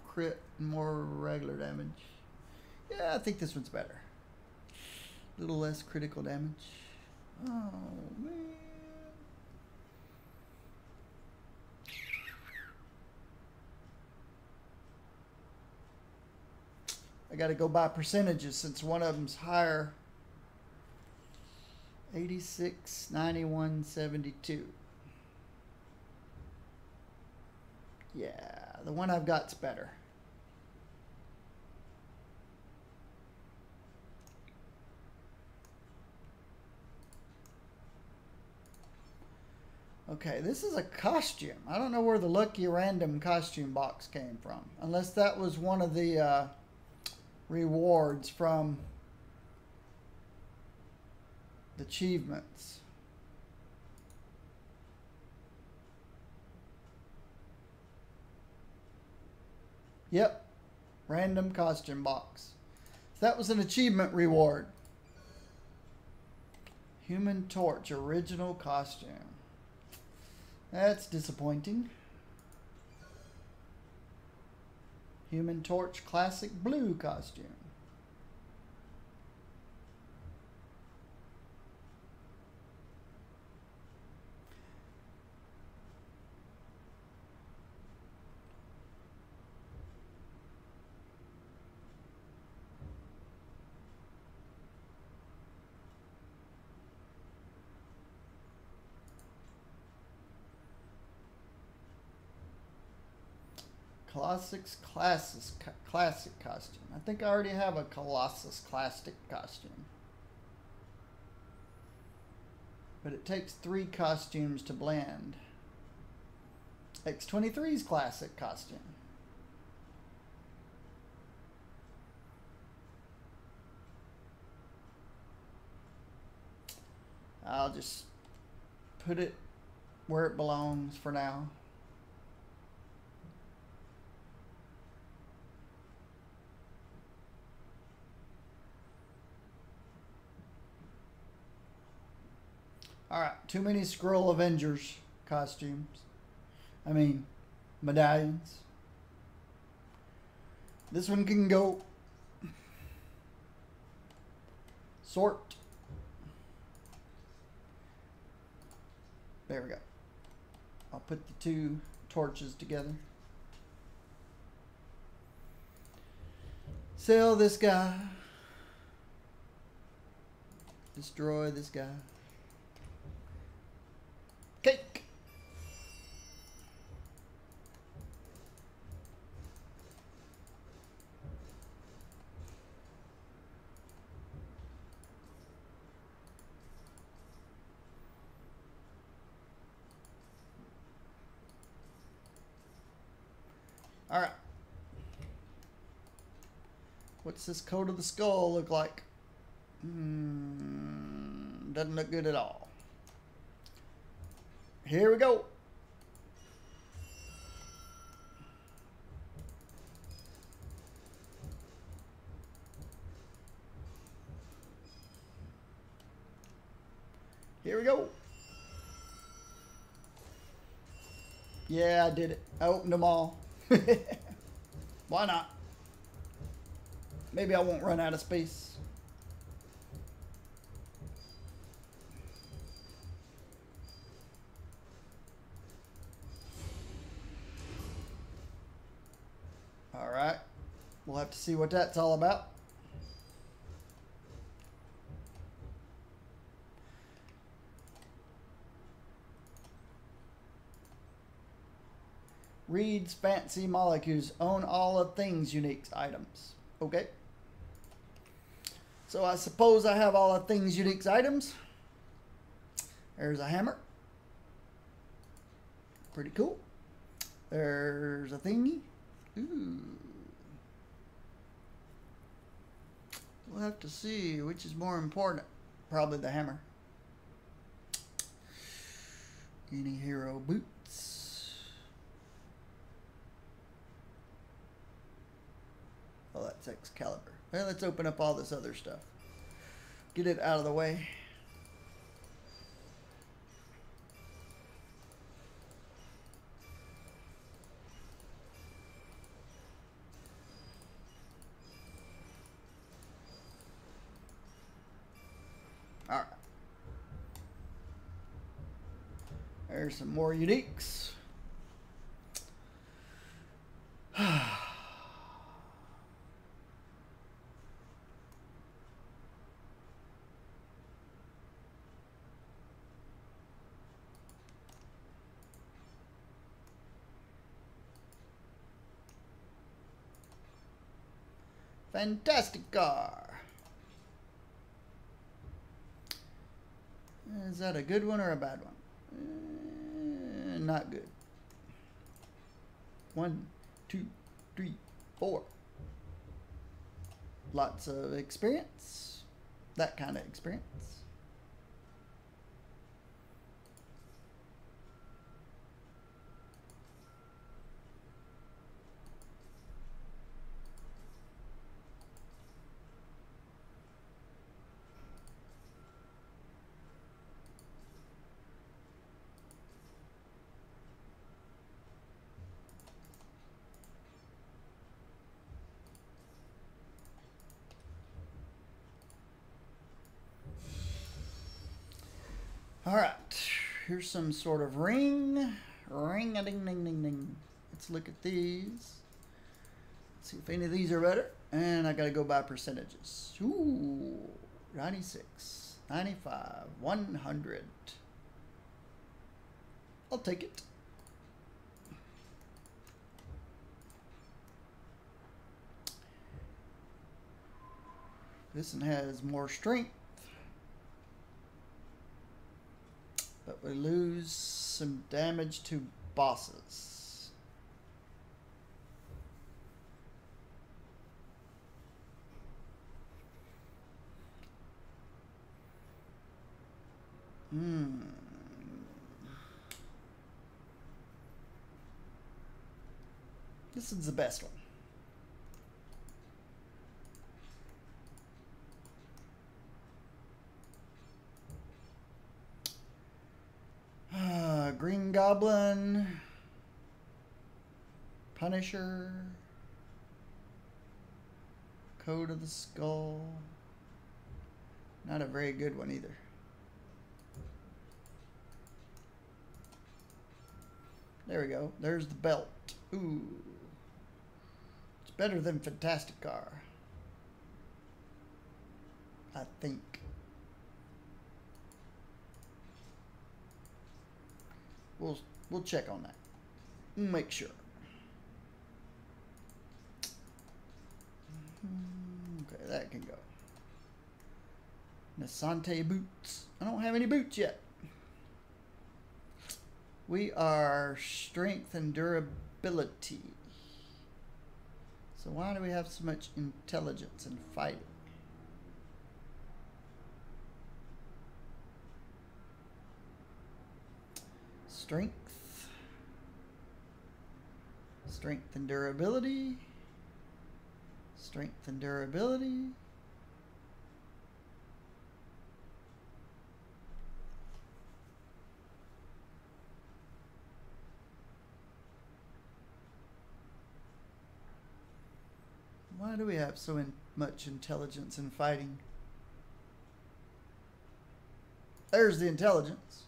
A: crit, more regular damage. Yeah, I think this one's better. A little less critical damage. Oh, man. I got to go by percentages since one of them's higher. 86, 91, 72. Yeah, the one I've got's better. Okay, this is a costume. I don't know where the lucky random costume box came from. Unless that was one of the rewards from the achievements. Yep, random costume box. So that was an achievement reward. Human Torch original costume. That's disappointing. Human Torch classic blue costume. Classic costume. I think I already have a Colossus classic costume. But it takes 3 costumes to blend. X-23's classic costume. I'll just put it where it belongs for now. Alright, too many Skrull Avengers costumes. I mean, medallions. This one can go. Sort. There we go. I'll put the 2 torches together. Sell this guy. Destroy this guy. Alright. What's this coat of the skull look like? Doesn't look good at all. Here we go. Here we go. Yeah, I did it. I opened them all. Why not? Maybe I won't run out of space. All right. We'll have to see what that's all about. Reads fancy molecules. Own all of things unique items. Okay. So I suppose I have all of things unique items. There's a hammer. Pretty cool. There's a thingy. Ooh. We'll have to see which is more important. Probably the hammer. Any hero boots? Oh, that's Excalibur. Well, let's open up all this other stuff. Get it out of the way. All right. There's some more uniques. Fantastic car. Is that a good one or a bad one? Not good. 1, 2, 3, 4. Lots of experience. That kind of experience. All right, here's some sort of ring. Ring-a-ding-ding-ding-ding. Let's look at these. See if any of these are better. And I got to go by percentages. Ooh, 96, 95, 100. I'll take it. This one has more strength. But we lose some damage to bosses. This is the best one. Green Goblin, Punisher, Code of the Skull. Not a very good one either. There we go. There's the belt. Ooh. It's better than Fantastic Car, I think. We'll check on that. Make sure. Okay, that can go. Nasante boots. I don't have any boots yet. We are strength and durability. So why do we have so much intelligence in fighting? Strength. Strength and durability. Strength and durability. Why do we have so much intelligence in fighting? There's the intelligence.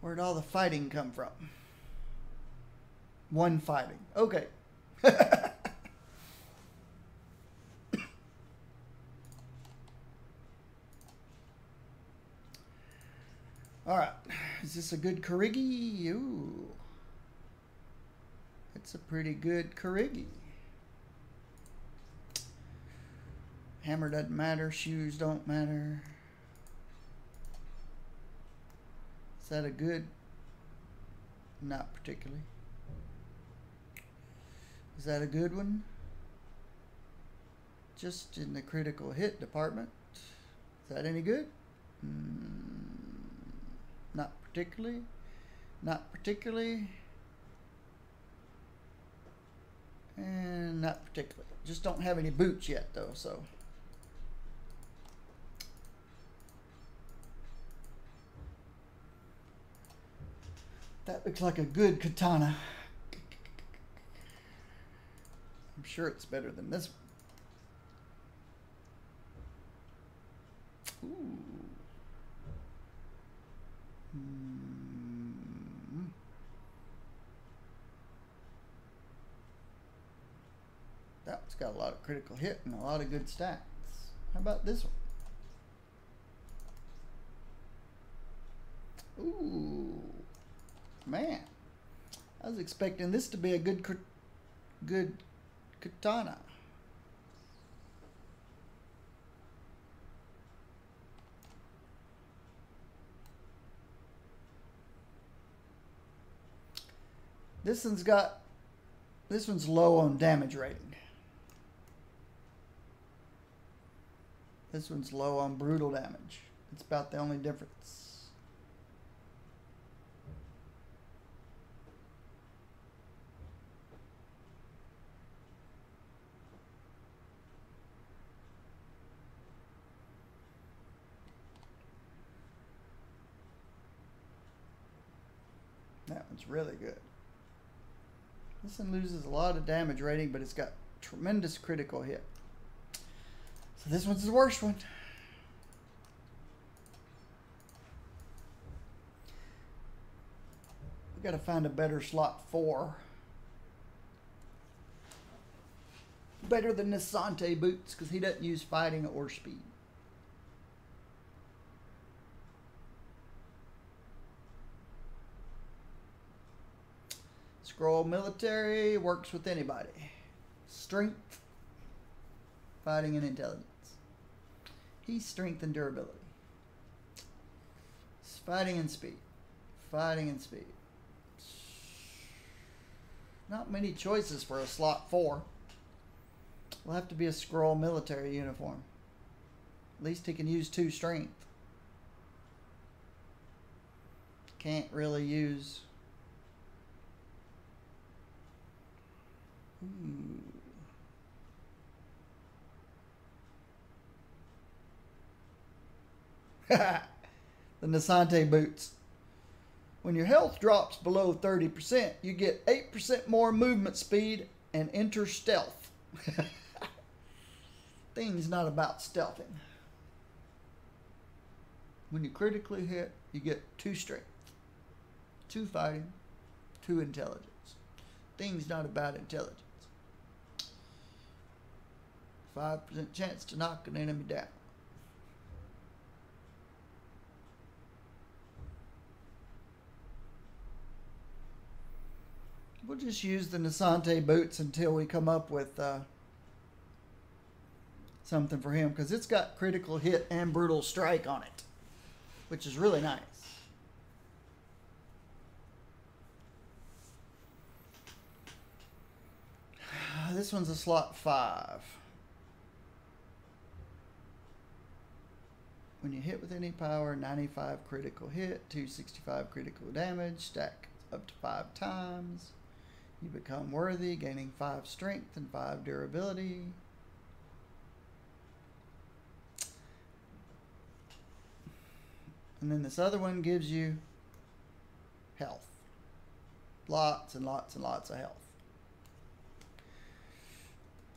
A: Where'd all the fighting come from? One fighting. Okay. All right. Is this a good Karigi? Ooh. It's a pretty good Karigi. Hammer doesn't matter. Shoes don't matter. Is that a good? Not particularly. Is that a good one? Just in the critical hit department. Is that any good? Not particularly. Not particularly. And not particularly. Just don't have any boots yet though, so. That looks like a good katana. I'm sure it's better than this one. Ooh. That one's got a lot of critical hit and a lot of good stats. How about this one? Ooh. Man, I was expecting this to be a good katana. This one's low on damage rating. This one's low on brutal damage. It's about the only difference. That one's really good. This one loses a lot of damage rating, but it's got tremendous critical hit. So this one's the worst one. We gotta find a better slot 4. Better than Nisante Boots, because he doesn't use fighting or speed. Scroll Military works with anybody. Strength, fighting, and intelligence. He's strength and durability. It's fighting and speed. Fighting and speed. Not many choices for a slot 4. Will have to be a Scroll Military uniform. At least he can use 2 strength. Can't really use... The Nisante Boots. When your health drops below 30%, you get 8% more movement speed and enter stealth. Thing's not about stealthing. When you critically hit, you get 2 strength, 2 fighting, 2 intelligence. Thing's not about intelligence. 5% chance to knock an enemy down. We'll just use the Nisante Boots until we come up with something for him, because it's got critical hit and brutal strike on it, which is really nice. this one's a slot 5. When you hit with any power, 95 critical hit, 265 critical damage, stack up to 5 times. You become worthy, gaining 5 strength and 5 durability. And then this other one gives you health. Lots and lots and lots of health.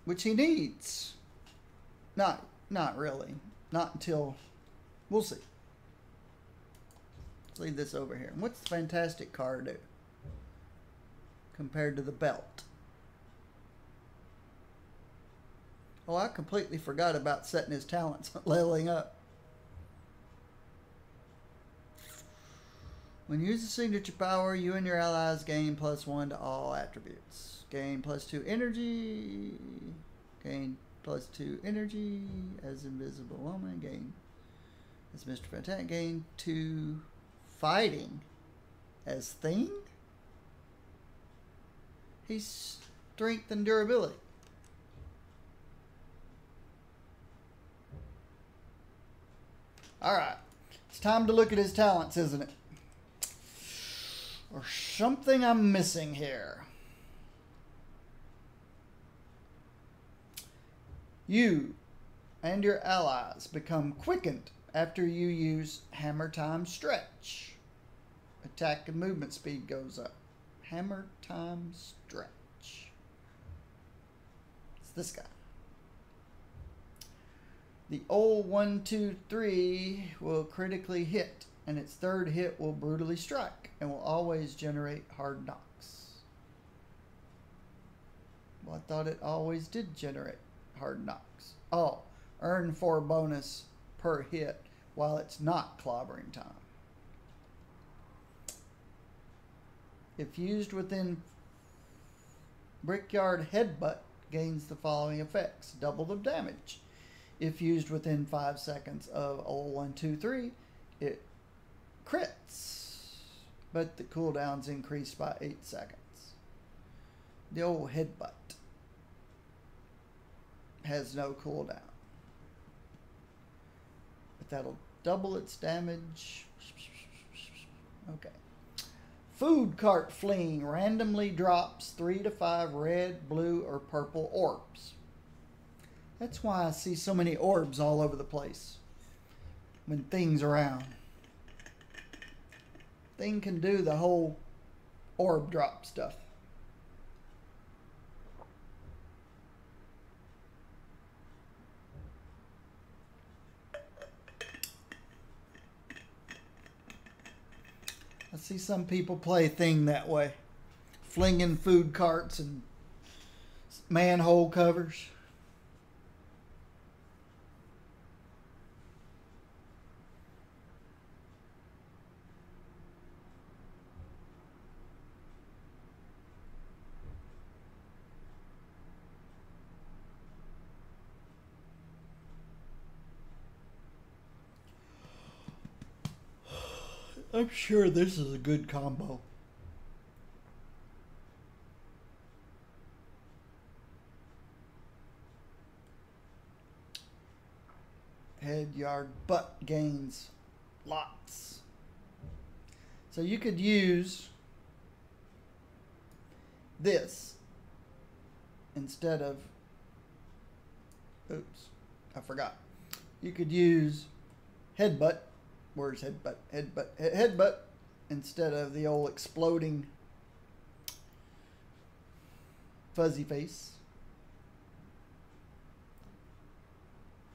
A: Which he needs. Not really. Not until, we'll see. Let's leave this over here. And what's the fantastic car do compared to the belt? Oh, I completely forgot about setting his talents leveling up. When you use the signature power, you and your allies gain +1 to all attributes. Gain +2 energy. Gain +2 energy as Invisible Woman. Gain as Mr. Fantastic. Gain 2 fighting as Thing. He's strength and durability. Alright. It's time to look at his talents, isn't it? Or something I'm missing here. You and your allies become quickened after you use Hammer Time Stretch. Attack and movement speed goes up. Hammer Time Stretch. It's this guy. The old 1, 2, 3 will critically hit, and its third hit will brutally strike and will always generate hard knocks. Well, I thought it always did generate hard knocks. Oh, earn 4 bonus per hit while it's not clobbering time. If used within Brickyard Headbutt, gains the following effects. Double the damage. If used within 5 seconds of old 1, 2, 3, it crits, but the cooldown's increased by 8 seconds. The old Headbutt has no cooldown, but that'll double its damage. Okay. Food Cart Fling randomly drops 3 to 5 red, blue, or purple orbs. That's why I see so many orbs all over the place when Thing's around. Thing can do the whole orb drop stuff. I see some people play Thing that way. Flinging food carts and manhole covers. I'm sure this is a good combo. Head, yard, butt gains lots. So you could use this instead of, oops, I forgot. You could use headbutt. Where's headbutt? Headbutt instead of the old exploding fuzzy face.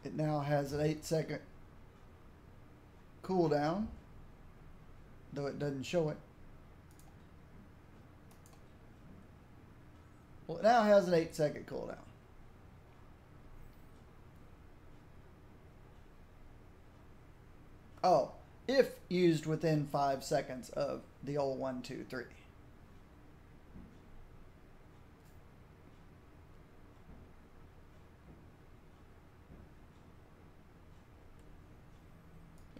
A: It now has an 8-second cooldown, though it doesn't show it. Well, it now has an 8-second cooldown. Oh, if used within 5 seconds of the old 1, 2, 3.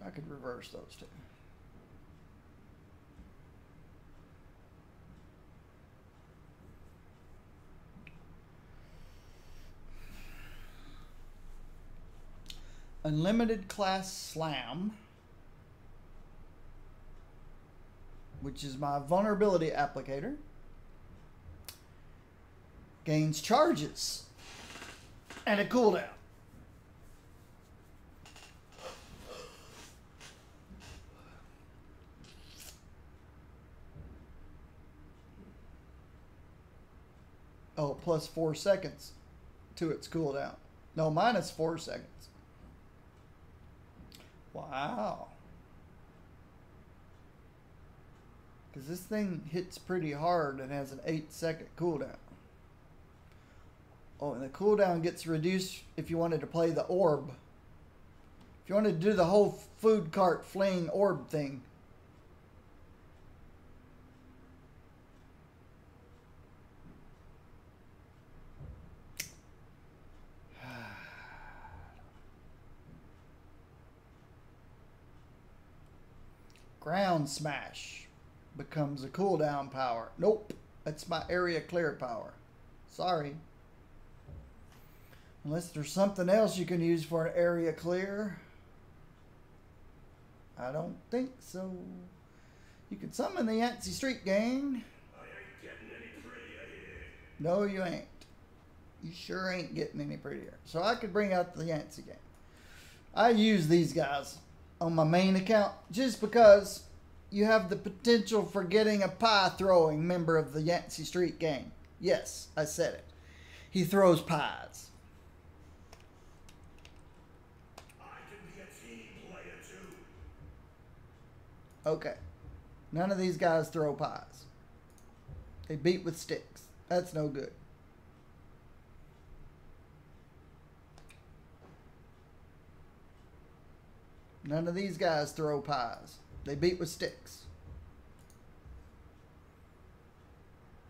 A: I could reverse those two. Unlimited class slam, which is my vulnerability applicator, gains charges and a cooldown. Oh, plus 4 seconds to its cooldown. No, minus 4 seconds. Wow. Because this thing hits pretty hard and has an 8-second cooldown. Oh, and the cooldown gets reduced if you wanted to play the orb. If you wanted to do the whole food cart fling orb thing. Ground Smash becomes a cooldown power. Nope, that's my area clear power. Sorry. Unless there's something else you can use for an area clear. I don't think so. You can summon the Yancey Street Gang.
F: I ain't getting any prettier here.
A: No, you ain't. You sure ain't getting any prettier. So I could bring out the Yancey Gang. I use these guys on my main account just because you have the potential for getting a pie throwing member of the Yancey Street Gang. Yes, I said it. He throws pies.
F: I can be a team player too.
A: Okay. None of these guys throw pies. They beat with sticks. That's no good. None of these guys throw pies. They beat with sticks.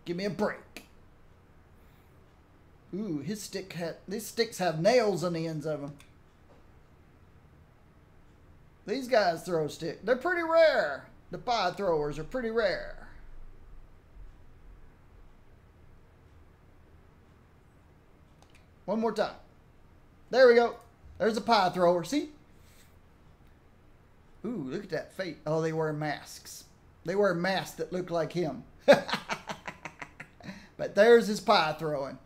A: Give me a break. Ooh, these sticks have nails on the ends of them. These guys throw sticks. They're pretty rare. The pie throwers are pretty rare. One more time. There we go. There's a pie thrower. See? Ooh, look at that face. Oh, they wear masks. They wear masks that look like him. But there's his pie throwing.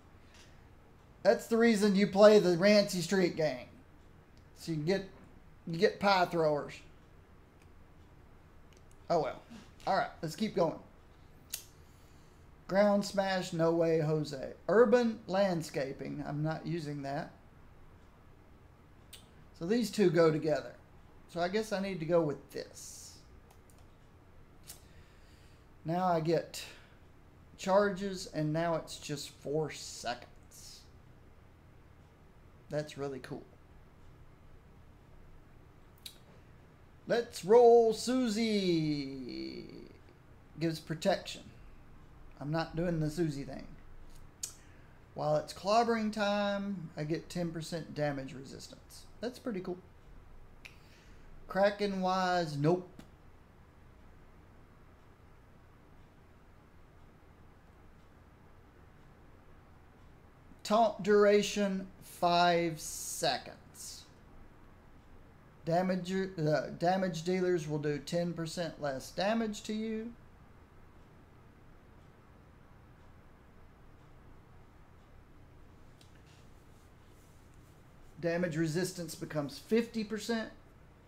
A: That's the reason you play the Yancey Street Gang. So you get pie throwers. Oh well. Alright, let's keep going. Ground Smash, no way, Jose. Urban Landscaping. I'm not using that. So these two go together. So I guess I need to go with this. Now I get charges, and now it's just 4 seconds. That's really cool. Let's roll Susie. Gives protection. I'm not doing the Susie thing. While it's clobbering time, I get 10% damage resistance. That's pretty cool. Kraken wise, nope. Taunt duration 5 seconds. Damage dealers will do 10% less damage to you. Damage resistance becomes 50%.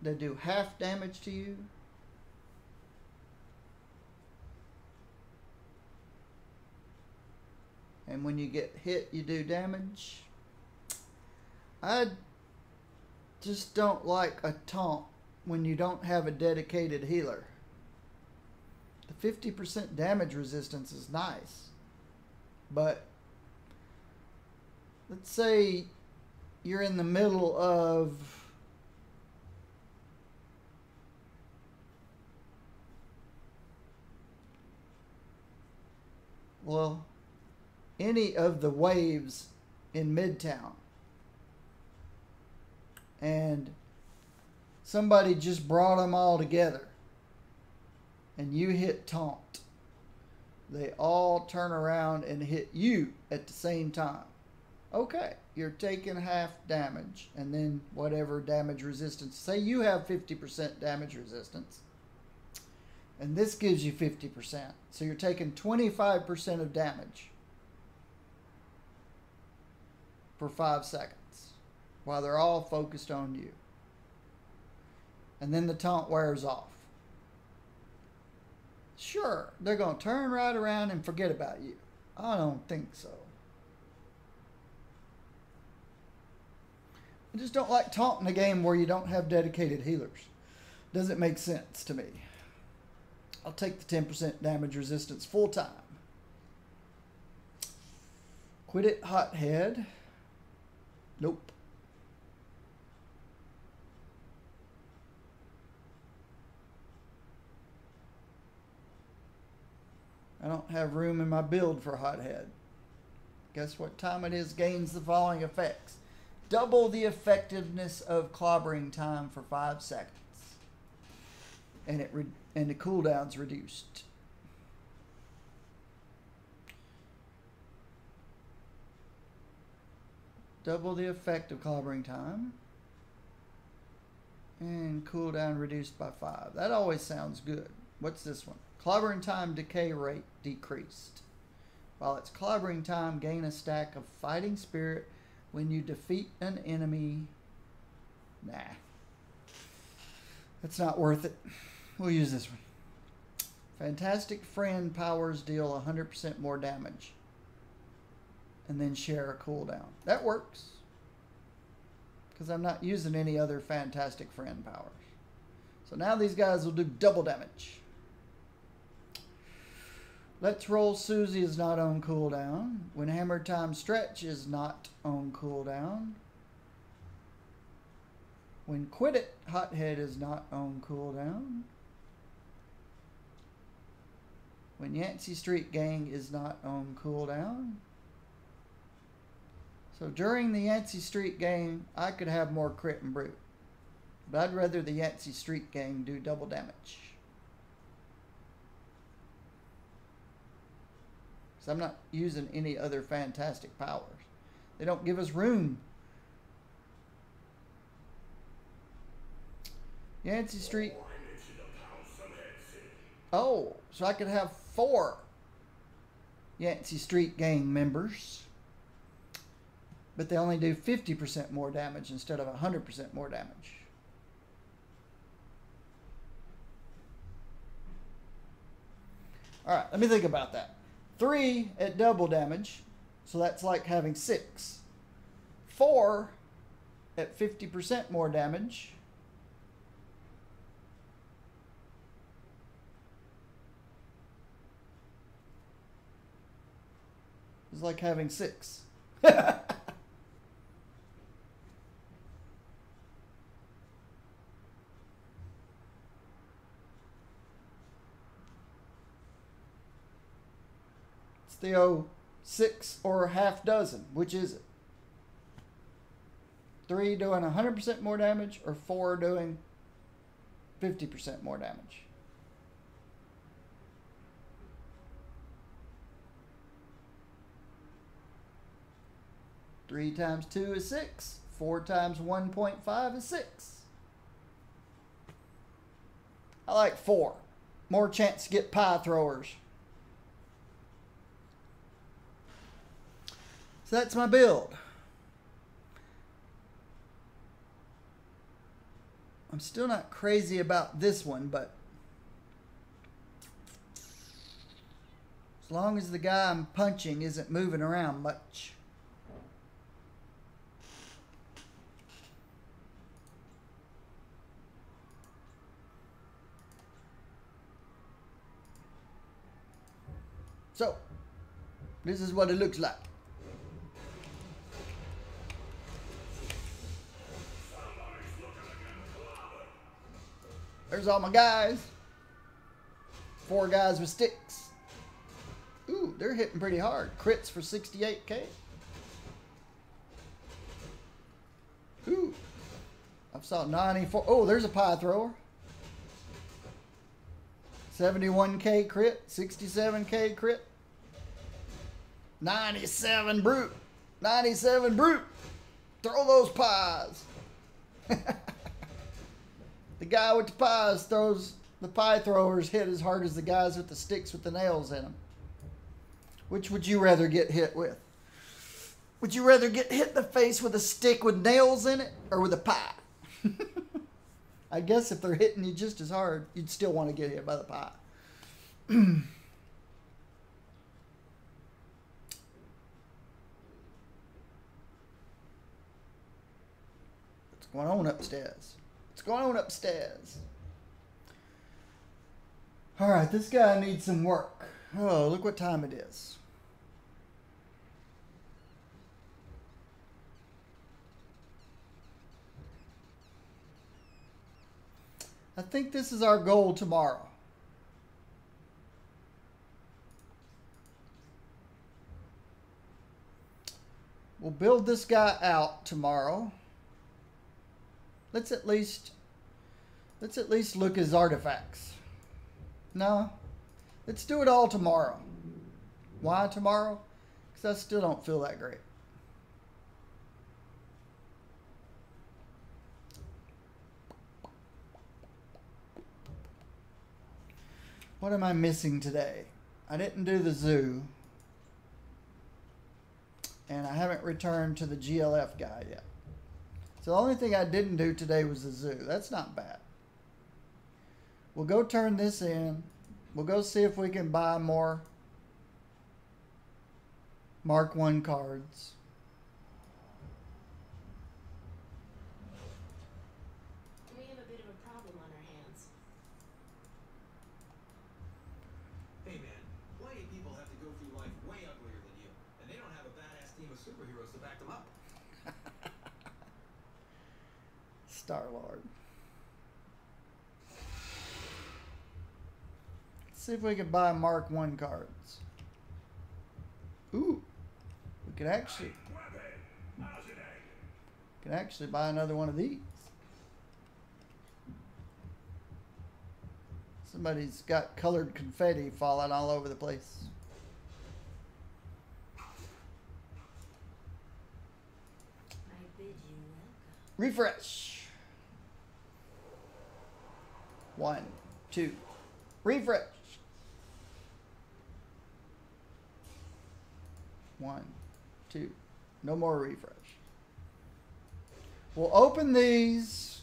A: They do half damage to you. And when you get hit, you do damage. I just don't like a taunt when you don't have a dedicated healer. The 50% damage resistance is nice. But let's say you're in the middle of any of the waves in Midtown, and somebody just brought them all together, and you hit taunt. They all turn around and hit you at the same time. Okay, you're taking half damage, and then whatever damage resistance. Say you have 50% damage resistance, and this gives you 50%. So you're taking 25% of damage for 5 seconds while they're all focused on you. And then the taunt wears off. Sure, they're going to turn right around and forget about you. I don't think so. I just don't like taunting a game where you don't have dedicated healers. Doesn't make sense to me. I'll take the 10% damage resistance full time. Quit it, hothead. Nope. I don't have room in my build for hothead. Guess what time it is? Gains the following effects. Double the effectiveness of clobbering time for 5 seconds. And the cooldown's reduced. Double the effect of clobbering time. And cooldown reduced by 5. That always sounds good. What's this one? Clobbering time decay rate decreased. While it's clobbering time, gain a stack of fighting spirit when you defeat an enemy. Nah. That's not worth it. We'll use this one. Fantastic Friend powers deal 100% more damage. And then share a cooldown. That works. Because I'm not using any other Fantastic Friend powers. So now these guys will do double damage. Let's Roll Susie is not on cooldown. When Hammer Time Stretch is not on cooldown. When Quit It, Hothead is not on cooldown. When Yancey Street Gang is not on cooldown. So during the Yancey Street Gang, I could have more crit and brute. But I'd rather the Yancey Street Gang do double damage. So I'm not using any other fantastic powers. They don't give us room. Yancey Street. Oh, so I could have 4 Yancey Street Gang members. But they only do 50% more damage instead of 100% more damage. Alright, let me think about that. 3 at double damage, so that's like having 6. 4 at 50% more damage. It's like having 6. The old 6 or half dozen. Which is it? 3 doing 100% more damage or 4 doing 50% more damage? Three times 2 is 6. 4 times 1.5 is 6. I like 4. More chance to get pie throwers. So that's my build. I'm still not crazy about this one, but as long as the guy I'm punching isn't moving around much. So, this is what it looks like. There's all my guys. 4 guys with sticks. Ooh, they're hitting pretty hard. Crits for 68k. Ooh. I saw 94. Oh, there's a pie thrower. 71k crit. 67k crit. 97 brute. 97 Brute. Throw those pies. The guy with the pies throws, the pie throwers hit as hard as the guys with the sticks with the nails in them. Which would you rather get hit with? Would you rather get hit in the face with a stick with nails in it or with a pie? I guess if they're hitting you just as hard, you'd still want to get hit by the pie. What's going on upstairs? What's going on upstairs? All right, this guy needs some work. Oh, look what time it is. I think this is our goal tomorrow. We'll build this guy out tomorrow. Let's at least look at his artifacts. No, let's do it all tomorrow. Why tomorrow? Because I still don't feel that great. What am I missing today? I didn't do the zoo. And I haven't returned to the GLF guy yet. So the only thing I didn't do today was the zoo. That's not bad. We'll go turn this in. We'll go see if we can buy more Mark I cards.
D: We have a bit of a problem on our hands.
B: Hey man, plenty of people have to go through life way uglier than you, and they don't have a badass team of superheroes to back them up.
A: Star-Lord. Let's see if we can buy Mark I cards. Ooh, we could actually buy another one of these. Somebody's got colored confetti falling all over the place.
C: I bid you welcome.
A: Refresh. 1, 2. Refresh. 1, 2. No more refresh. We'll open these.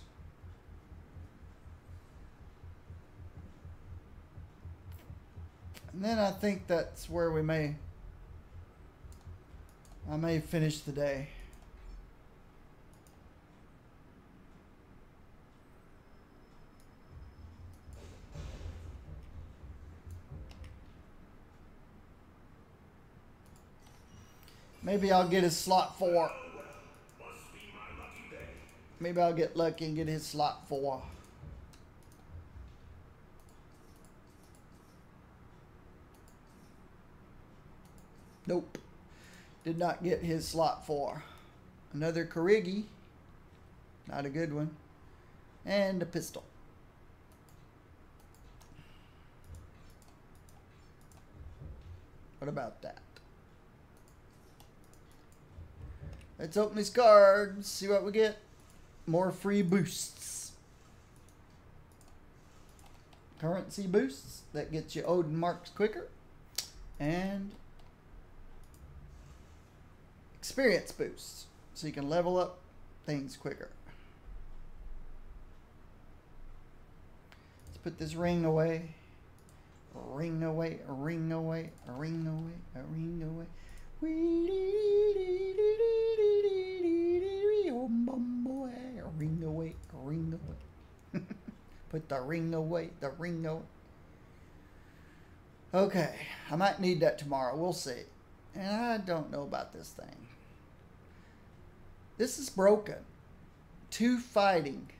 A: And then I think that's where I may finish the day. Maybe I'll get his slot 4. Maybe I'll get lucky and get his slot 4. Nope. Did not get his slot 4. Another Karigi. Not a good one. And a pistol. What about that? Let's open these cards, see what we get. More free boosts. Currency boosts, that gets you Odin marks quicker. And experience boosts, so you can level up things quicker. Let's put this ring away. A ring away, a ring away, a ring away, a ring away. A ring away, a ring away. Put the ring away, the ring away. Okay, I might need that tomorrow. We'll see. And I don't know about this thing. This is broken. 2 fighting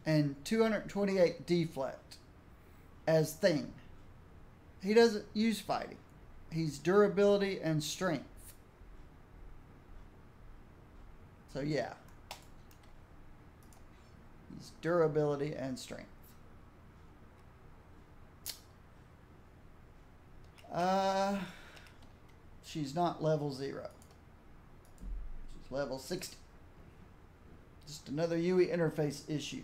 A: and 228 deflect as thing. He doesn't use fighting. He's durability and strength. So yeah. He's durability and strength. She's not level 0. level 60. Just another UE interface issue.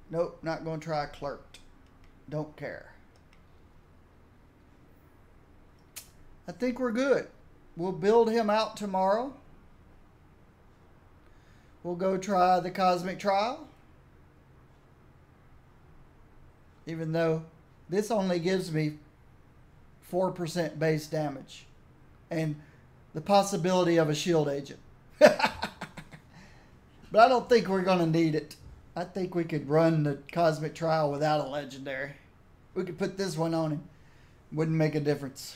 A: Nope, not going to try clerked. Don't care. I think we're good. We'll build him out tomorrow. We'll go try the Cosmic Trial. Even though this only gives me 4% base damage. And the possibility of a shield agent. But I don't think we're going to need it. I think we could run the Cosmic Trial without a legendary. We could put this one on him. Wouldn't make a difference.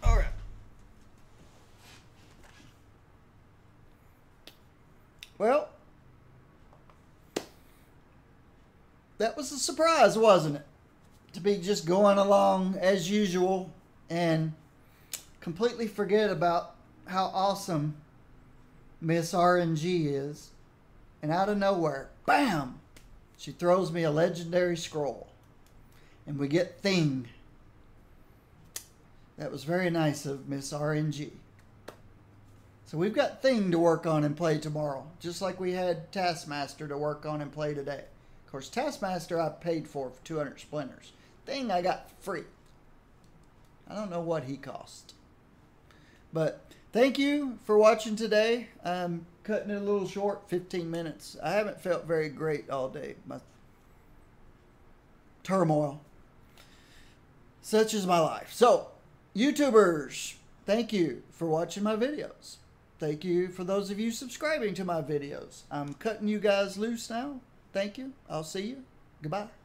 A: All right. Well, that was a surprise, wasn't it? To be just going along as usual and completely forget about how awesome Miss RNG is. And out of nowhere, bam! She throws me a legendary scroll. And we get Thing. That was very nice of Miss RNG. So we've got Thing to work on and play tomorrow. Just like we had Taskmaster to work on and play today. Of course, Taskmaster I paid for 200 splinters. Thing I got free. I don't know what he cost. But thank you for watching today. I'm cutting it a little short, 15 minutes. I haven't felt very great all day. My turmoil. Such is my life. So, YouTubers, thank you for watching my videos. Thank you for those of you subscribing to my videos. I'm cutting you guys loose now. Thank you. I'll see you. Goodbye.